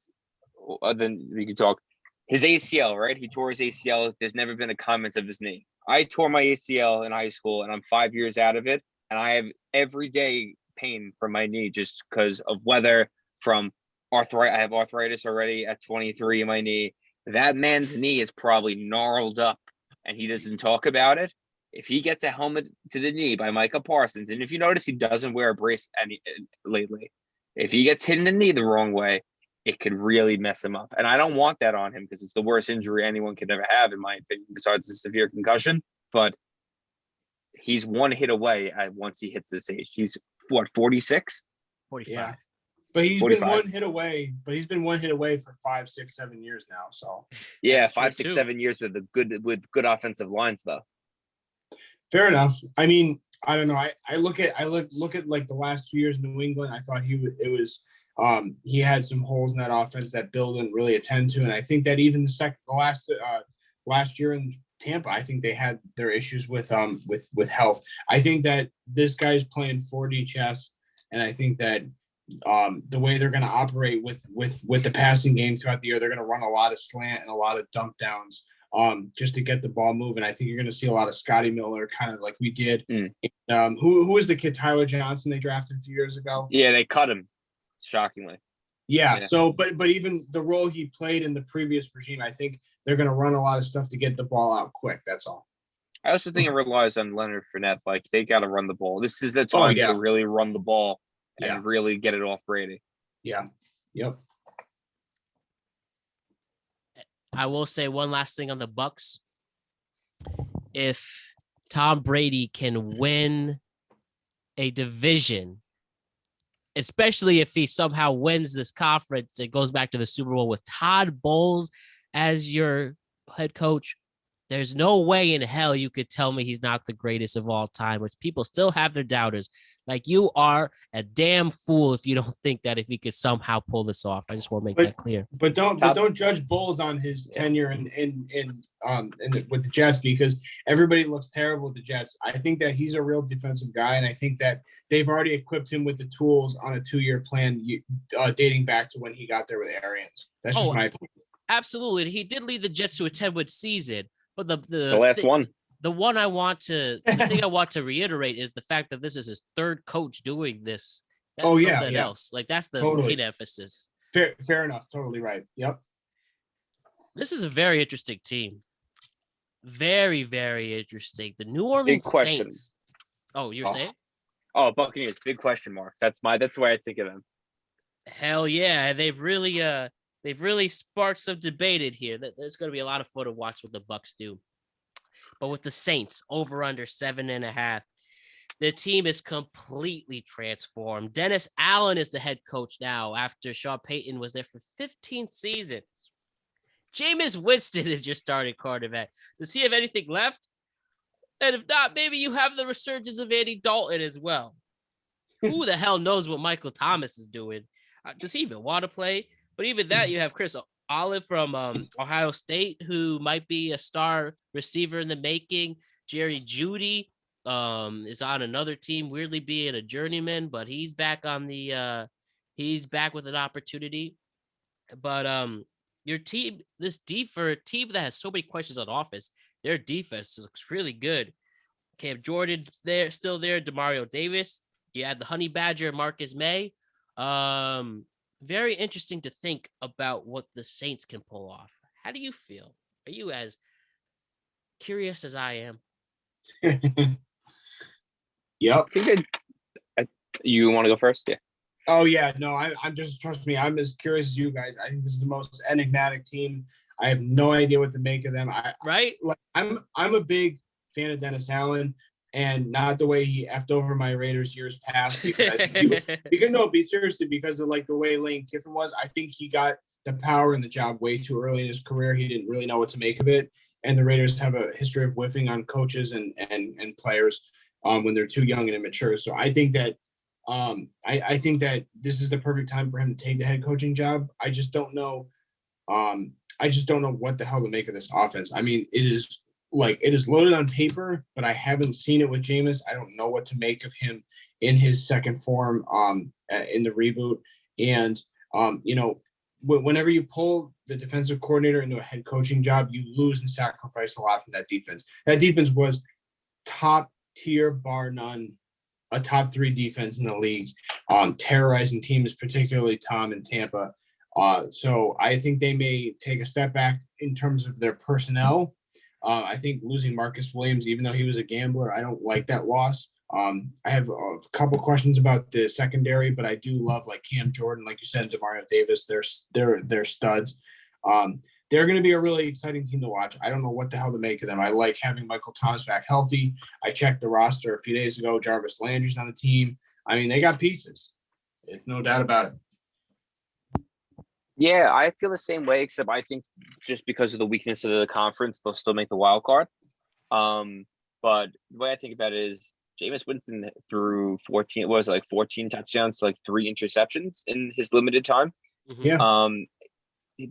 then we can talk. His ACL, right? He tore his ACL. There's never been a comment of his knee. I tore my ACL in high school, and I'm 5 years out of it, and I have everyday pain from my knee just because of weather, from arthritis. I have arthritis already at 23 in my knee. That man's knee is probably gnarled up, and he doesn't talk about it. If he gets a helmet to the knee by Micah Parsons, and if you notice, he doesn't wear a brace lately. If he gets hit in the knee the wrong way, it could really mess him up. And I don't want that on him because it's the worst injury anyone could ever have, in my opinion, besides a severe concussion. But he's one hit away once he hits this age. He's what, 46? 45. Yeah. But he's 45. been one hit away. But he's been one hit away for 5, 6, 7 years now. So yeah, That's 5, true, 6, too. 7 years with good offensive lines, though. fair enough. I mean, I don't know. I look at like the last 2 years in New England. I thought he had some holes in that offense that Bill didn't really attend to, and I think that even the last year in Tampa, I think they had their issues with health. I think that this guy's playing 4D chess, and I think that the way they're going to operate with the passing game throughout the year, they're going to run a lot of slant and a lot of dump downs just to get the ball moving. I think you're going to see a lot of Scotty Miller, kind of like we did. Who was the kid, Tyler Johnson, they drafted a few years ago? Yeah, they cut him, shockingly. Yeah. So, but even the role he played in the previous regime, I think they're going to run a lot of stuff to get the ball out quick. That's all. I also think it relies on Leonard Fournette. Like, they got to run the ball. This is the time to really run the ball and really get it off Brady. Yeah. Yep. I will say one last thing on the Bucks. If Tom Brady can win a division, especially if he somehow wins this conference, it goes back to the Super Bowl with Todd Bowles as your head coach, there's no way in hell you could tell me he's not the greatest of all time, which people still have their doubters. Like, you are a damn fool if you don't think that if he could somehow pull this off. I just want to make that clear. But don't judge Bowles on his tenure with the Jets, because everybody looks terrible with the Jets. I think that he's a real defensive guy, and I think that they've already equipped him with the tools on a 2-year plan dating back to when he got there with Arians. That's just my opinion. Absolutely. He did lead the Jets to a 10-win season, but the last one. The thing I want to reiterate is the fact that this is his third coach doing this. That's something else. Like, that's the main emphasis. Fair enough. Totally right. Yep. This is a very interesting team. Very, very interesting. The New Orleans Saints. Oh, you're saying? Oh, Buccaneers, big question marks. That's the way I think of them. Hell yeah. They've really sparked some debate in here. There's going to be a lot of fun to watch what the Bucs do. But with the Saints, over under 7.5, the team is completely transformed. Dennis Allen is the head coach now after Sean Payton was there for 15 seasons. Jameis Winston is your starting quarterback. Does he have anything left? And if not, maybe you have the resurgence of Andy Dalton as well. Who the hell knows what Michael Thomas is doing? Does he even want to play? But even that, you have Chris Olive from Ohio State, who might be a star receiver in the making. Jerry Jeudy is on another team, weirdly being a journeyman, but he's back on he's back with an opportunity. But your team, for a team that has so many questions on offense, their defense looks really good. Cam Jordan's still there. Demario Davis. You had the Honey Badger, Marcus May. Very interesting to think about what the Saints can pull off. How do you feel? Are you as curious as I am? Yep. You want to go first? Yeah. Oh yeah, no, I'm just, trust me, I'm as curious as you guys. I think this is the most enigmatic team. I have no idea what to make of them. I'm a big fan of Dennis Allen, and not the way he effed over my Raiders years past, because I think because of like the way Lane Kiffin was. I think he got the power and the job way too early in his career. He didn't really know what to make of it. And the Raiders have a history of whiffing on coaches and players when they're too young and immature. So I think that I think that this is the perfect time for him to take the head coaching job. I just don't know. I just don't know what the hell to make of this offense. I mean, it is loaded on paper, but I haven't seen it with Jameis. I don't know what to make of him in his second form in the reboot. And whenever you pull the defensive coordinator into a head coaching job, you lose and sacrifice a lot from that defense. That defense was top tier, bar none, a top 3 defense in the league, terrorizing teams, particularly Tom in Tampa. So I think they may take a step back in terms of their personnel. I think losing Marcus Williams, even though he was a gambler, I don't like that loss. I have a couple questions about the secondary, but I do love like Cam Jordan, like you said, Demario Davis. They're studs. They're going to be a really exciting team to watch. I don't know what the hell to make of them. I like having Michael Thomas back healthy. I checked the roster a few days ago. Jarvis Landry's on the team. I mean, they got pieces. It's no doubt about it. Yeah, I feel the same way, except I think just because of the weakness of the conference, they'll still make the wild card. But the way I think about it is Jameis Winston threw 14 touchdowns, like 3 interceptions in his limited time. Yeah.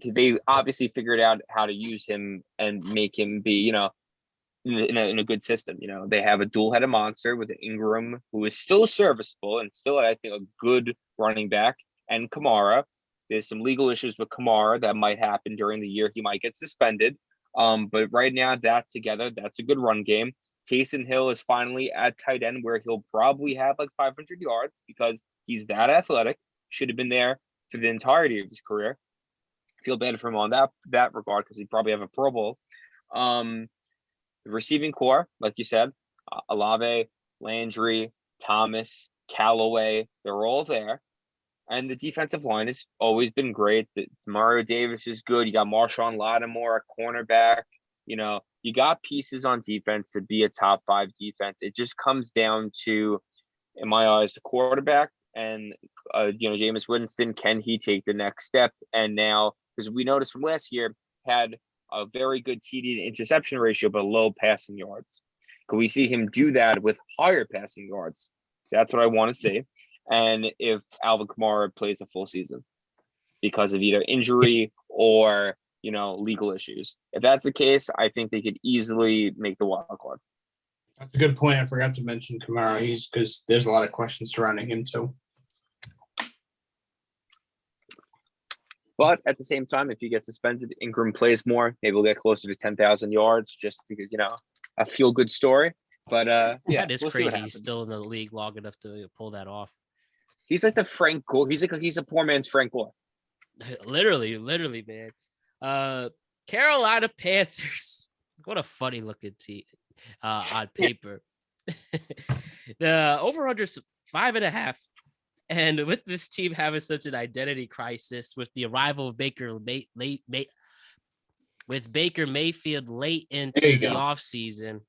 They obviously figured out how to use him and make him be, in a good system. They have a dual-headed monster with Ingram, who is still serviceable and still, I think, a good running back, and Kamara. There's some legal issues with Kamara that might happen during the year. He might get suspended. But right now, that together, that's a good run game. Taysom Hill is finally at tight end where he'll probably have like 500 yards because he's that athletic. Should have been there for the entirety of his career. Feel bad for him on that regard because he'd probably have a Pro Bowl. The receiving core, like you said, Olave, Landry, Thomas, Callaway, they're all there. And the defensive line has always been great. Mario Davis is good. You got Marshawn Lattimore, a cornerback. You got pieces on defense to be a top 5 defense. It just comes down to, in my eyes, the quarterback and, Jameis Winston. Can he take the next step? And now, because we noticed from last year, had a very good TD to interception ratio, but low passing yards. Can we see him do that with higher passing yards? That's what I want to see. And if Alvin Kamara plays a full season because of either injury or, legal issues. If that's the case, I think they could easily make the wild card. That's a good point. I forgot to mention Kamara. Because there's a lot of questions surrounding him too. But at the same time, if he gets suspended, Ingram plays more. Maybe we'll get closer to 10,000 yards just because, a feel-good story. But, yeah. That is we'll crazy. He's still in the league long enough to pull that off. He's like the Frank Gore. He's a poor man's Frank Gore. literally, man. Carolina Panthers. What a funny looking team on paper. The over-under's 5.5. And with this team having such an identity crisis with the arrival of Baker Mayfield late into the offseason,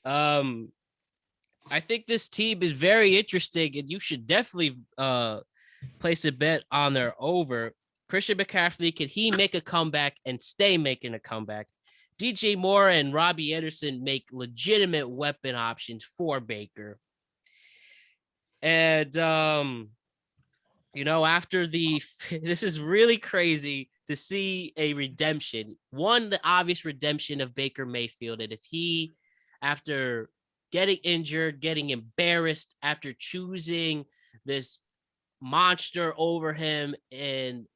I think this team is very interesting, and you should definitely place a bet on their over. Christian McCaffrey, can he make a comeback and stay making a comeback? DJ Moore and Robbie Anderson make legitimate weapon options for Baker. And, after this is really crazy to see a redemption. One, the obvious redemption of Baker Mayfield. And if he, after getting injured, getting embarrassed, after choosing this monster over him in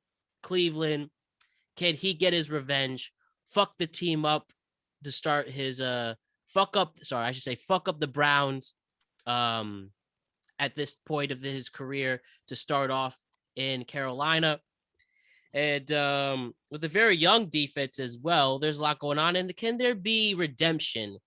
Cleveland, can he get his revenge? Fuck the team up to start his, fuck up the Browns, at this point of his career to start off in Carolina. And with a very young defense as well, there's a lot going on. And can there be redemption?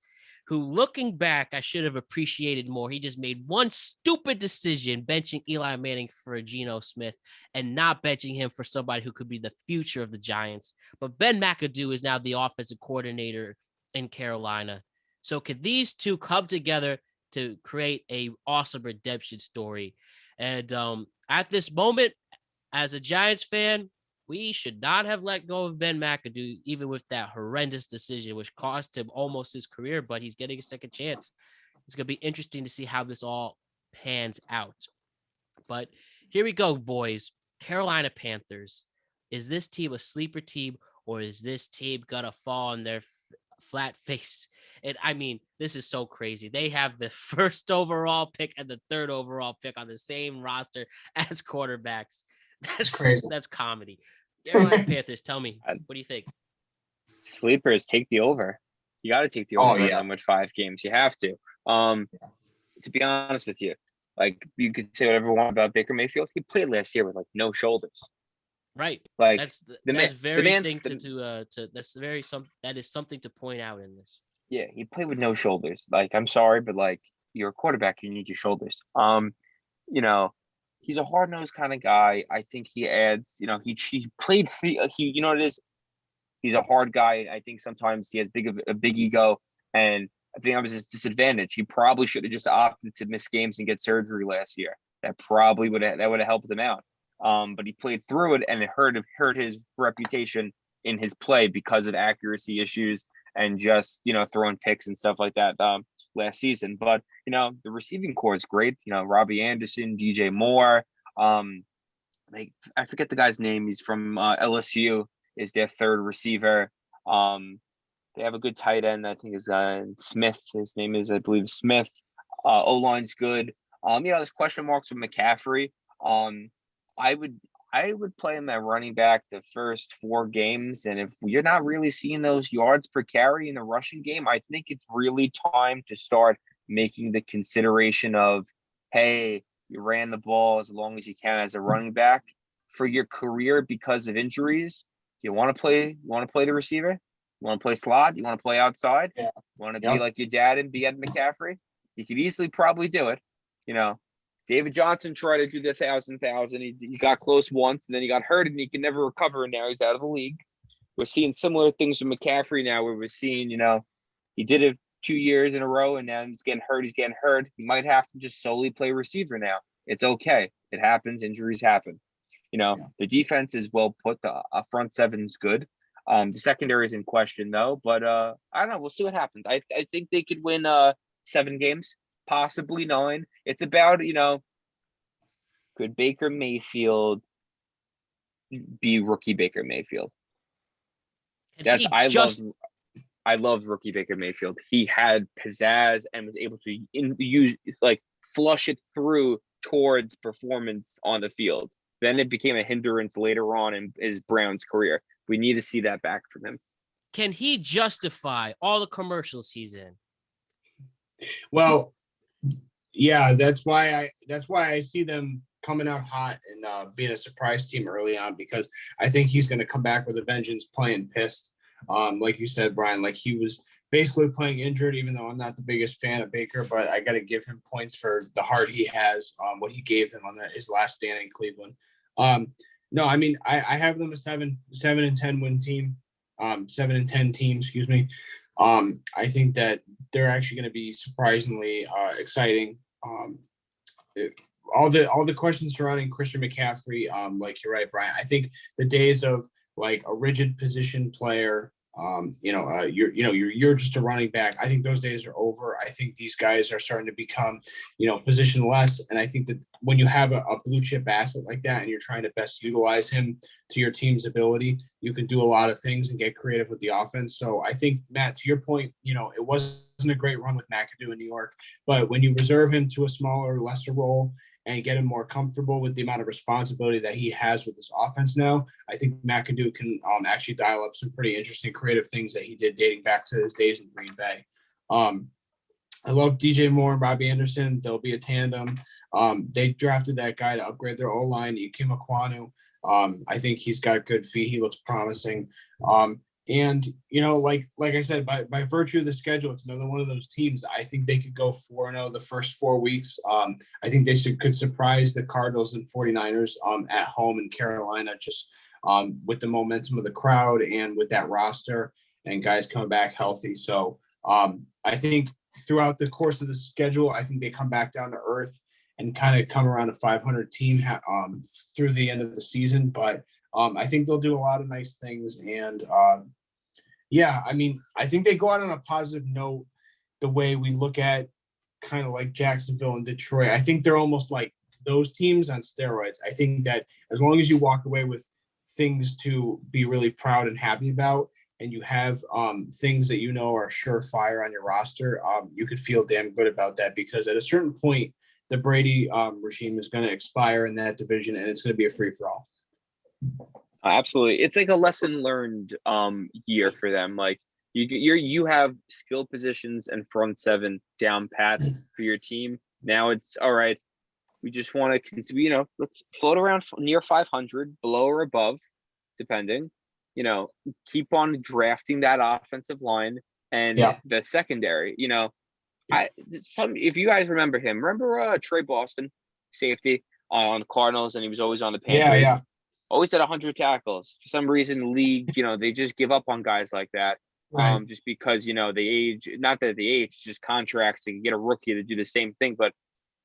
Who, looking back, I should have appreciated more. He just made one stupid decision, benching Eli Manning for Geno Smith and not benching him for somebody who could be the future of the Giants. But Ben McAdoo is now the offensive coordinator in Carolina. So could these two come together to create a awesome redemption story? And at this moment, as a Giants fan, we should not have let go of Ben McAdoo, even with that horrendous decision, which cost him almost his career, but he's getting a second chance. It's going to be interesting to see how this all pans out. But here we go, boys. Carolina Panthers. Is this team a sleeper team, or is this team going to fall on their flat face? And I mean, this is so crazy. They have the first overall pick and the third overall pick on the same roster as quarterbacks. That's crazy. That's comedy. Carolina Panthers, tell me, what do you think? Sleepers, take the over. You got to take the over on them with 5 games. You have to. To be honest with you, like you could say whatever you want about Baker Mayfield. He played last year with like no shoulders. Right. Like that's something to point out in this. Yeah, he played with no shoulders. Like, I'm sorry, but like you're a quarterback, you need your shoulders. You know, he's a hard-nosed kind of guy. I think he adds, he played free. You know what it is? He's a hard guy. I think sometimes he has a big ego, and I think that was his disadvantage. He probably should have just opted to miss games and get surgery last year. That probably would have helped him out. But he played through it, and it hurt his reputation in his play because of accuracy issues and just throwing picks and stuff like that last season. But the receiving core is great. Robbie Anderson, DJ Moore. I forget the guy's name. He's from LSU. Is their third receiver. They have a good tight end. I think is Smith. His name is, I believe, Smith. O-line's good. There's question marks with McCaffrey. I would play him at running back the first 4 games, and if you're not really seeing those yards per carry in the rushing game, I think it's really time to start making the consideration of, hey, you ran the ball as long as you can as a running back for your career because of injuries. You want to play the receiver? You want to play slot? You want to play outside? Yeah. You want to be like your dad and be Ed McCaffrey? You could easily probably do it. David Johnson tried to do the 1,000. He got close once, and then he got hurt, and he can never recover, and now he's out of the league. We're seeing similar things with McCaffrey now, where we're seeing, he did it 2 years in a row, and now he's getting hurt. He might have to just solely play receiver now. It's okay. It happens. Injuries happen. The defense is well put. The front seven is good. The secondary is in question, though. But I don't know. We'll see what happens. I think they could win 7 games, possibly 9. It's about, could Baker Mayfield be rookie Baker Mayfield? I loved rookie Baker Mayfield. He had pizzazz and was able to flush it through towards performance on the field. Then it became a hindrance later on in his Browns career. We need to see that back from him. Can he justify all the commercials he's in? Well, yeah, that's why I see them coming out hot and being a surprise team early on, because I think he's going to come back with a vengeance, playing pissed. Like you said, Brian, like he was basically playing injured, even though I'm not the biggest fan of Baker, but I got to give him points for the heart he has, what he gave them on his last stand in Cleveland. No, I mean, I have them a 7-10 win team, 7-10 team, excuse me. I think that they're actually going to be surprisingly exciting. All the questions surrounding Christian McCaffrey, like you're right, Brian. I think the days of like a rigid position player, you're just a running back. I think those days are over. I think these guys are starting to become, positionless. And I think that when you have a blue chip asset like that and you're trying to best utilize him to your team's ability, you can do a lot of things and get creative with the offense. So I think, Matt, to your point, it wasn't a great run with McAdoo in New York, but when you reserve him to a smaller, lesser role and get him more comfortable with the amount of responsibility that he has with this offense now, I think McAdoo can actually dial up some pretty interesting creative things that he did dating back to his days in Green Bay. I love DJ Moore and Robbie Anderson. They'll be a tandem. They drafted that guy to upgrade their O-line, Ikem Ekwonu. I think he's got good feet. He looks promising. And, like I said, by virtue of the schedule, it's another one of those teams. I think they could go 4-0 the first 4 weeks. I think they could surprise the Cardinals and 49ers at home in Carolina, just with the momentum of the crowd and with that roster and guys coming back healthy. So I think throughout the course of the schedule, I think they come back down to earth and kind of come around a 500 team through the end of the season. But I think they'll do a lot of nice things. And I think they go out on a positive note the way we look at kind of like Jacksonville and Detroit. I think they're almost like those teams on steroids. I think that as long as you walk away with things to be really proud and happy about, and you have things that are surefire on your roster, you could feel damn good about that, because at a certain point, the Brady regime is going to expire in that division, and it's going to be a free-for-all. Absolutely. It's like a lesson learned year for them. Like you have skill positions and front seven down pat for your team. Now it's all right. We just want to, let's float around near 500, below or above, depending. Keep on drafting that offensive line and Yeah. the secondary. If you guys remember Trey Boston, safety on the Cardinals, and he was always on the Yeah, Panthers. yeah. Always had 100 tackles. For some reason, the league, they just give up on guys like that. Right. Just because they age. Not that they age, just contracts to get a rookie to do the same thing. But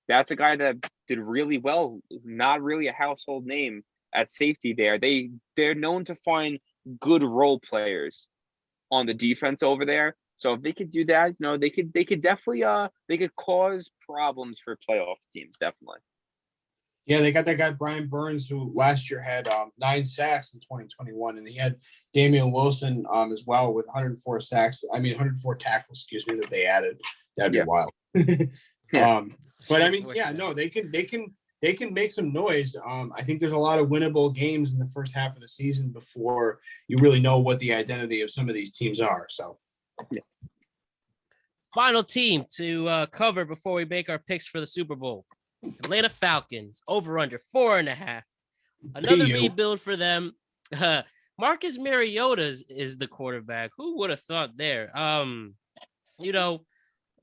that's a guy that did really well. Not really a household name at safety there. They're known to find good role players on the defense over there. So if they could do that, they could definitely they could cause problems for playoff teams, definitely. Yeah, they got that guy Brian Burns, who last year had 9 sacks in 2021, and he had Damian Wilson as well with 104 sacks. 104 tackles, excuse me, that they added. That'd be wild. Yeah. But they can make some noise. I think there's a lot of winnable games in the first half of the season before you really know what the identity of some of these teams are. So, Final team to cover before we make our picks for the Super Bowl. Atlanta Falcons, over under 4.5. Another rebuild for them. Marcus Mariota is the quarterback. Who would have thought there?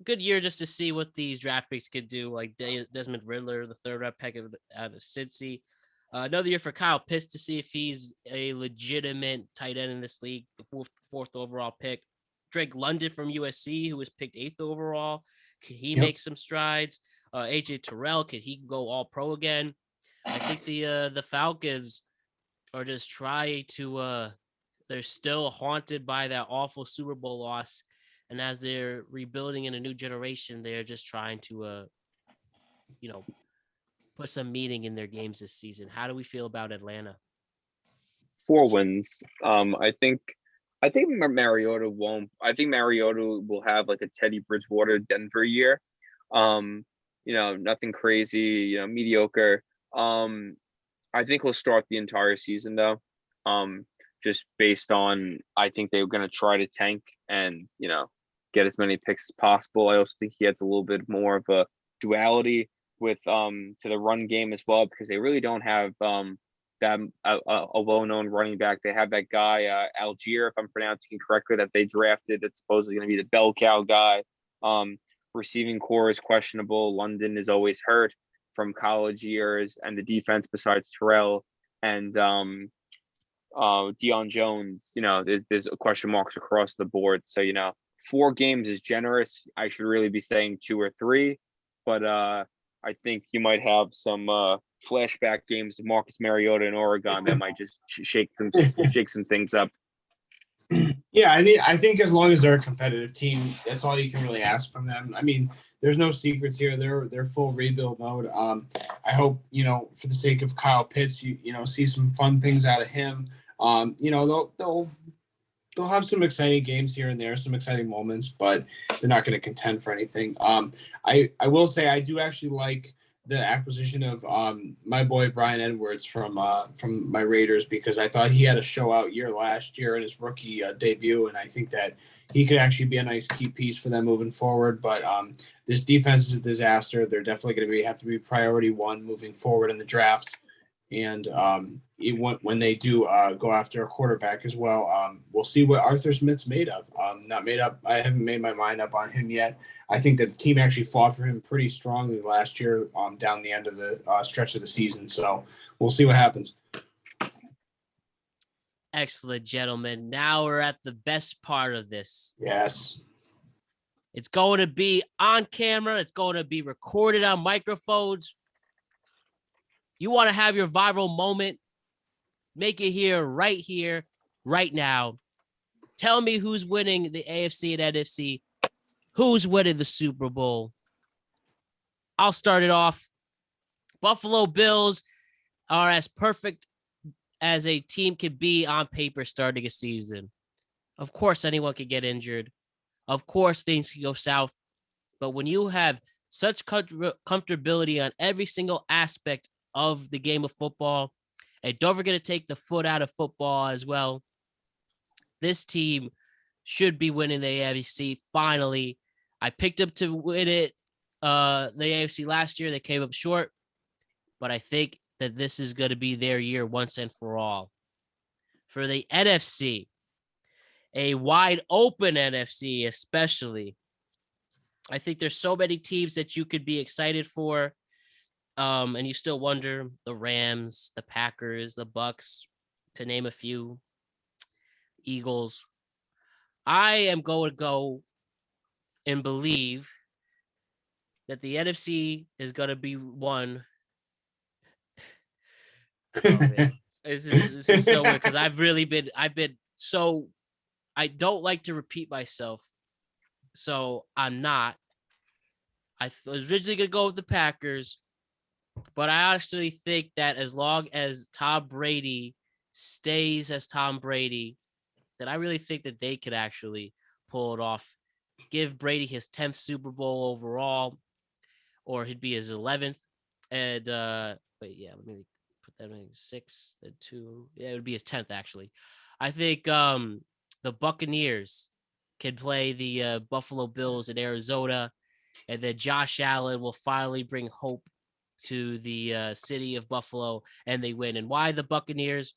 Good year just to see what these draft picks could do, like Desmond Riddler, the third round pick out of Cincy. Another year for Kyle Pitts to see if he's a legitimate tight end in this league, the fourth overall pick. Drake London from USC, who was picked 8th overall. Can he make some strides? AJ Terrell, can he go all pro again? I think the Falcons are just trying to they're still haunted by that awful Super Bowl loss. And as they're rebuilding in a new generation, they're just trying to put some meaning in their games this season. How do we feel about Atlanta? 4 wins. I think Mariota won't. I think Mariota will have like a Teddy Bridgewater Denver year. Nothing crazy, mediocre. I think he'll start the entire season though. Just based on, I think they're going to try to tank and, get as many picks as possible. I also think he has a little bit more of a duality with to the run game as well, because they really don't have that a well-known running back. They have that guy Algier, if I'm pronouncing it correctly, that they drafted. That's supposedly going to be the bell cow guy. Receiving core is questionable. London is always hurt from college years, and the defense besides Terrell and Deion Jones, there's question marks across the board. So 4 games is generous. I should really be saying 2 or 3, but I think you might have some flashback games of Marcus Mariota in Oregon that might just shake some things up. Yeah, I think as long as they're a competitive team, that's all you can really ask from them. There's no secrets here. They're full rebuild mode. I hope for the sake of Kyle Pitts, you see some fun things out of him. They'll have some exciting games here and there, some exciting moments, but they're not going to contend for anything. I will say I do actually like the acquisition of my boy Brian Edwards from my Raiders, because I thought he had a show out year last year in his rookie debut, and I think that he could actually be a nice key piece for them moving forward. But this defense is a disaster. They're definitely going to have to be priority 1 moving forward in the drafts. And when they do go after a quarterback as well, we'll see what Arthur Smith's made of. Not made up. I haven't made my mind up on him yet. I think that the team actually fought for him pretty strongly last year down the end of the stretch of the season. So we'll see what happens. Excellent, gentlemen. Now we're at the best part of this. Yes. It's going to be on camera. It's going to be recorded on microphones. You want to have your viral moment? Make it here, right now. Tell me who's winning the AFC and NFC. Who's winning the Super Bowl? I'll start it off. Buffalo Bills are as perfect as a team can be on paper starting a season. Of course, anyone can get injured. Of course, things can go south. But when you have such comfortability on every single aspect of the game of football, And don't forget to take the foot out of football as well. This team should be winning the AFC finally. I picked up to win it, the AFC last year. They came up short, but I think that this is going to be their year once and for all. For the NFC, a wide open NFC especially. I think there's so many teams that you could be excited for. And you still wonder, the Rams, the Packers, the Bucks, to name a few, Eagles. I am going to go and believe that the NFC is going to be won. Oh, man. This is so weird because I've been so, I don't like to repeat myself. So I'm not. I was originally going to go with the Packers, but I actually think that as long as Tom Brady stays as Tom Brady, that I really think that they could actually pull it off. Give Brady his 10th Super Bowl overall, or he'd be his 11th. And wait, yeah, let me put that in 6, then 2. Yeah, it would be his 10th actually. I think the Buccaneers can play the Buffalo Bills in Arizona, and then Josh Allen will finally bring hope to the city of Buffalo, and they win. And why the Buccaneers?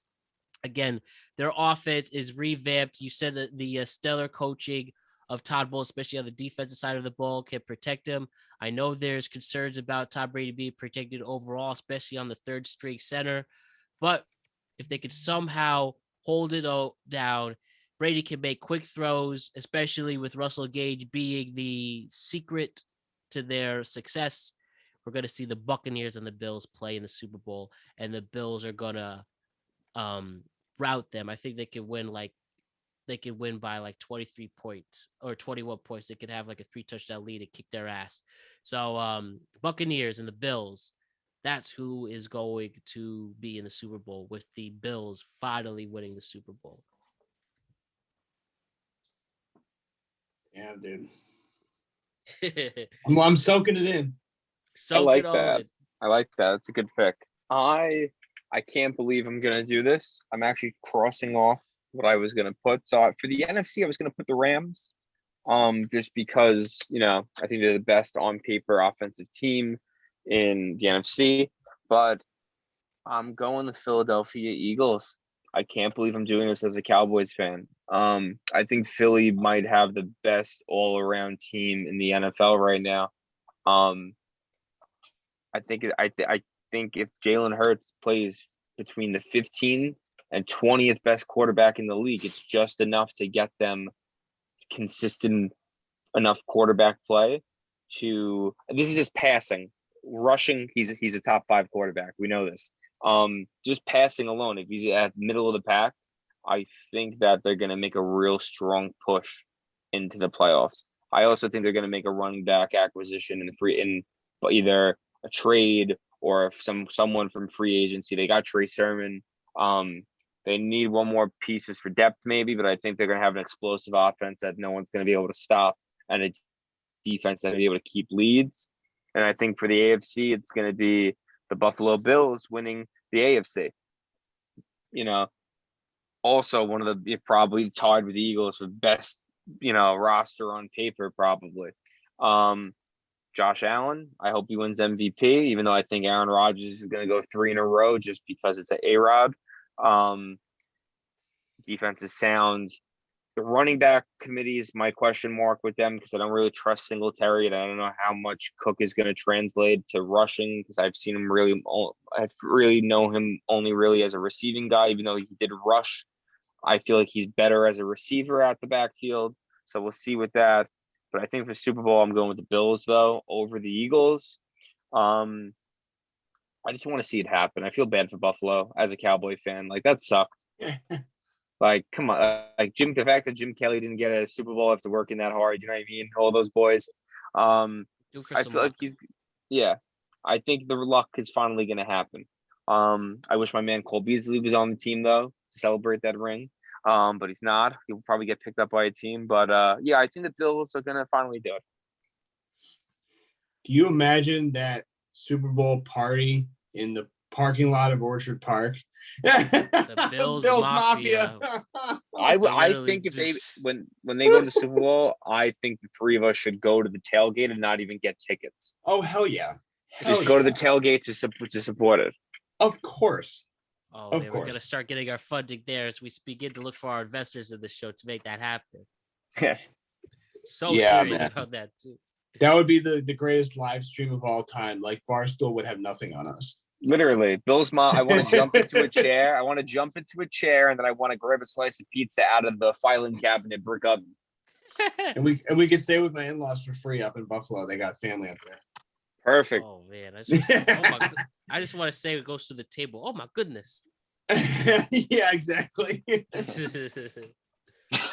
Again, their offense is revamped. You said that the stellar coaching of Todd Bowles, especially on the defensive side of the ball, can protect him. I know there's concerns about Tom Brady being protected overall, especially on the third string center. But if they could somehow hold it down, Brady can make quick throws, especially with Russell Gage being the secret to their success. We're going to see the Buccaneers and the Bills play in the Super Bowl, and the Bills are going to route them. I think they could win by like 23 points or 21 points. They could have like a 3-touchdown lead and kick their ass. So Buccaneers and the Bills, that's who is going to be in the Super Bowl, with the Bills finally winning the Super Bowl. Yeah, dude. I'm soaking it in. I like that. I like that. It's a good pick. I can't believe I'm gonna do this. I'm actually crossing off what I was gonna put. So for the NFC, I was gonna put the Rams, just because I think they're the best on paper offensive team in the NFC. But I'm going the Philadelphia Eagles. I can't believe I'm doing this as a Cowboys fan. I think Philly might have the best all around team in the NFL right now. I think if Jalen Hurts plays between the 15th and 20th best quarterback in the league, it's just enough to get them consistent enough quarterback play to. This is just passing, rushing. He's a top 5 quarterback. We know this. Just passing alone, if he's at middle of the pack, I think that they're going to make a real strong push into the playoffs. I also think they're going to make a running back acquisition but either a trade or someone from free agency. They got Trey Sermon. They need one more pieces for depth maybe, but I think they're going to have an explosive offense that no one's going to be able to stop, and a defense that's going to be able to keep leads. And I think for the AFC, it's going to be the Buffalo Bills winning the AFC. Also one of the probably tied with the Eagles with best, roster on paper probably. Josh Allen, I hope he wins MVP, even though I think Aaron Rodgers is going to go 3 in a row just because it's an A-Rod. Defense is sound. The running back committee is my question mark with them because I don't really trust Singletary, and I don't know how much Cook is going to translate to rushing because I really know him only really as a receiving guy, even though he did rush. I feel like he's better as a receiver at the backfield, so we'll see with that. But I think for Super Bowl, I'm going with the Bills, though, over the Eagles. I just want to see it happen. I feel bad for Buffalo as a Cowboy fan. Like, that sucked. Like, come on. The fact that Jim Kelly didn't get a Super Bowl after working that hard, you know what I mean? All those boys. I feel like I think the luck is finally going to happen. I wish my man Cole Beasley was on the team, though, to celebrate that ring. But he's not. He'll probably get picked up by a team. But I think the Bills are gonna finally do it. Can you imagine that Super Bowl party in the parking lot of Orchard Park. The Bills Mafia. I think if they when they go to the Super Bowl, I think the three of us should go to the tailgate and not even get tickets. Oh hell yeah! Just go to the tailgate to support it. Of course. Oh, Of man, course. we're gonna start getting our funding there as we begin to look for our investors in the show to make that happen. So Yeah, serious man. about that too. That would be the greatest live stream of all time. Like Barstool would have nothing on us. Literally, Bill's mom. I want to jump into a chair. And then I want to grab a slice of pizza out of the filing cabinet brick oven. And we could stay with my in-laws for free up in Buffalo. They got family up there. Perfect. Oh man, I just want to say it goes to the table. Oh my goodness. Yeah, exactly.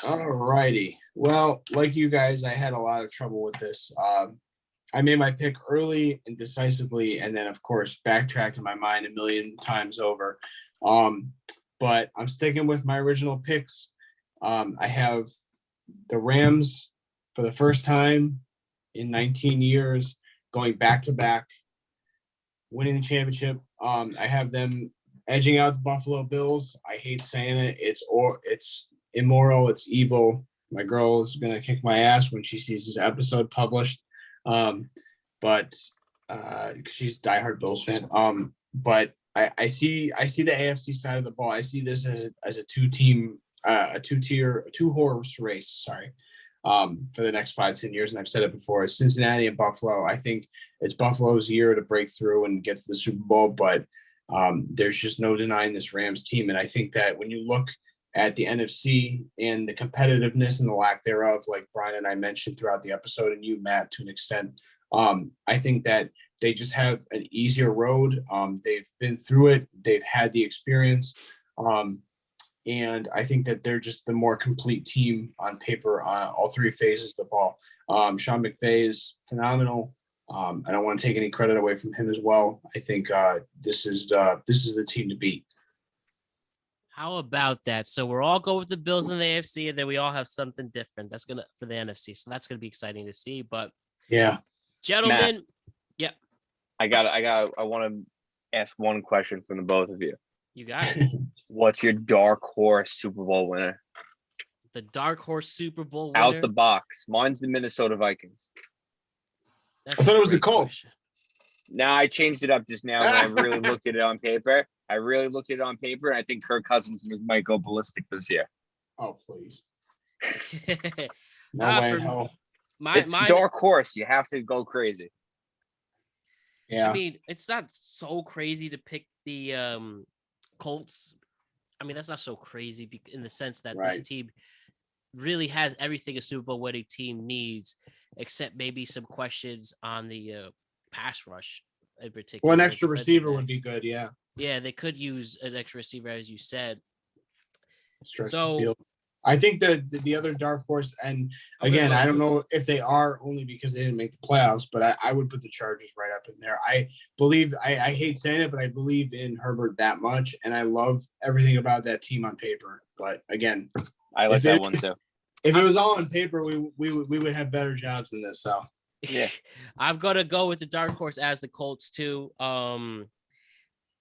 All righty. Well, like you guys, I had a lot of trouble with this. I made my pick early and decisively, and then of course backtracked in my mind a million times over. But I'm sticking with my original picks. I have the Rams for the first time in 19 years, going back to back, winning the championship. I have them edging out the Buffalo Bills. I hate saying it. It's immoral. It's evil. My girl is gonna kick my ass when she sees this episode published. But she's a diehard Bills fan. But I see the AFC side of the ball. I see this as a two horse race. Sorry, for the next 5-10 years. And I've said it before. Cincinnati and Buffalo. I think it's Buffalo's year to break through and get to the Super Bowl. But there's just no denying this Rams team. And I think that when you look at the NFC and the competitiveness and the lack thereof, like Brian and I mentioned throughout the episode, and you, Matt, to an extent, I think that they just have an easier road. They've been through it. They've had the experience. And I think that they're just the more complete team on paper on all three phases of the ball. Sean McVay is phenomenal. I don't want to take any credit away from him as well. I think this is the team to beat. How about that? So we're all going with the Bills in the AFC, and then we all have something different. That's gonna for the NFC. So that's gonna be exciting to see. But yeah, gentlemen, Matt, yep. I want to ask one question from the both of you. You got it. What's your dark horse Super Bowl winner? The dark horse Super Bowl winner? Out the box. Mine's the Minnesota Vikings. I thought it was the Colts. No, I changed it up just now. I really looked at it on paper. And I think Kirk Cousins might go ballistic this year. Oh, please. No way in hell. It's dark horse. You have to go crazy. Yeah. I mean, it's not so crazy to pick the Colts. I mean, that's not so crazy in the sense that this team really has everything a Super Bowl winning team needs, except maybe some questions on the pass rush in particular. Well, an extra receiver would be good, yeah. Yeah, they could use an extra receiver, as you said. Stretch the field. I think the other dark horse, and again, I don't know if they are only because they didn't make the playoffs, but I would put the Chargers right up in there. I believe, I hate saying it, but I believe in Herbert that much, and I love everything about that team on paper. But again, I like that one too. If it was all on paper, we would have better jobs than this. So yeah, I'm gonna go with the dark horse as the Colts too.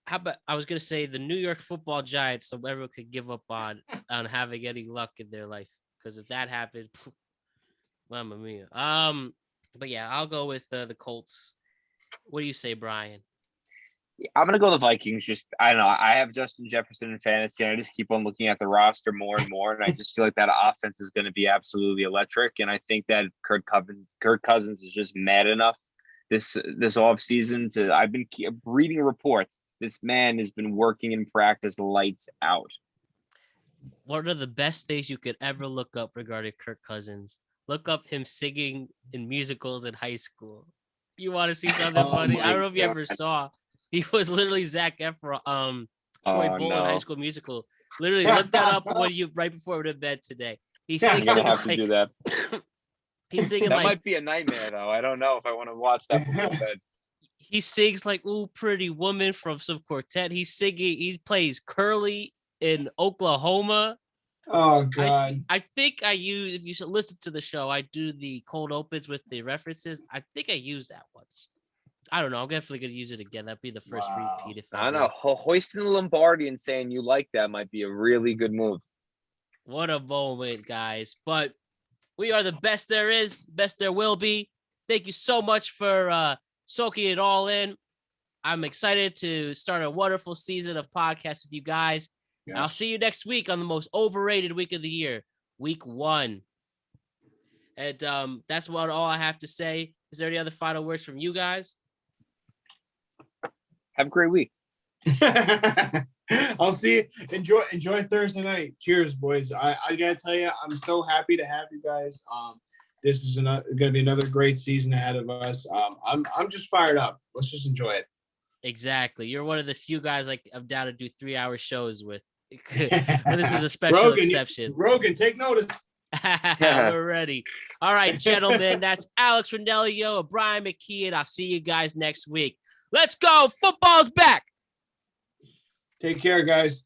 How about I was gonna say the New York Football Giants, so everyone could give up on having any luck in their life, because if that happened, mamma mia. But yeah, I'll go with the Colts. What do you say, Brian? I'm gonna go the Vikings. Just I don't know. I have Justin Jefferson in fantasy, and I just keep on looking at the roster more and more, and I just feel like that offense is going to be absolutely electric. And I think that Kirk Cousins is just mad enough this offseason to. I've been reading reports. This man has been working in practice lights out. One of the best things you could ever look up regarding Kirk Cousins. Look up him singing in musicals in high school. You want to see something funny? I don't know if you ever saw. He was literally Zac Efron, Troy Bull in High School Musical. Literally, look that up right before we went to bed today. He's singing. I'm gonna have to do that. He's singing that might be a nightmare though. I don't know if I want to watch that before bed. He sings like "Ooh, Pretty Woman" from some quartet. He's singing. He plays Curly in Oklahoma. Oh God! I think I use. If you should listen to the show, I do the cold opens with the references. I think I used that once. I don't know. I'm definitely gonna use it again. That'd be the first Wow. repeat if I I don't know. do. Hoisting the Lombardi and saying you like that might be a really good move. What a moment, guys! But we are the best there is, best there will be. Thank you so much for soaking it all in. I'm excited to start a wonderful season of podcasts with you guys. Yes. I'll see you next week on the most overrated week of the year, week 1. And that's what all I have to say. Is there any other final words from you guys? Have a great week. I'll see you. Enjoy Thursday night. Cheers, boys. I gotta tell you, I'm so happy to have you guys. This is gonna be another great season ahead of us. I'm just fired up. Let's just enjoy it. Exactly. You're one of the few guys like I'm down to do 3-hour shows with. But this is a special exception. Rogan, take notice. We're ready. All right, gentlemen. That's Alex Ranniello and Bryan McKeon. I'll see you guys next week. Let's go. Football's back. Take care, guys.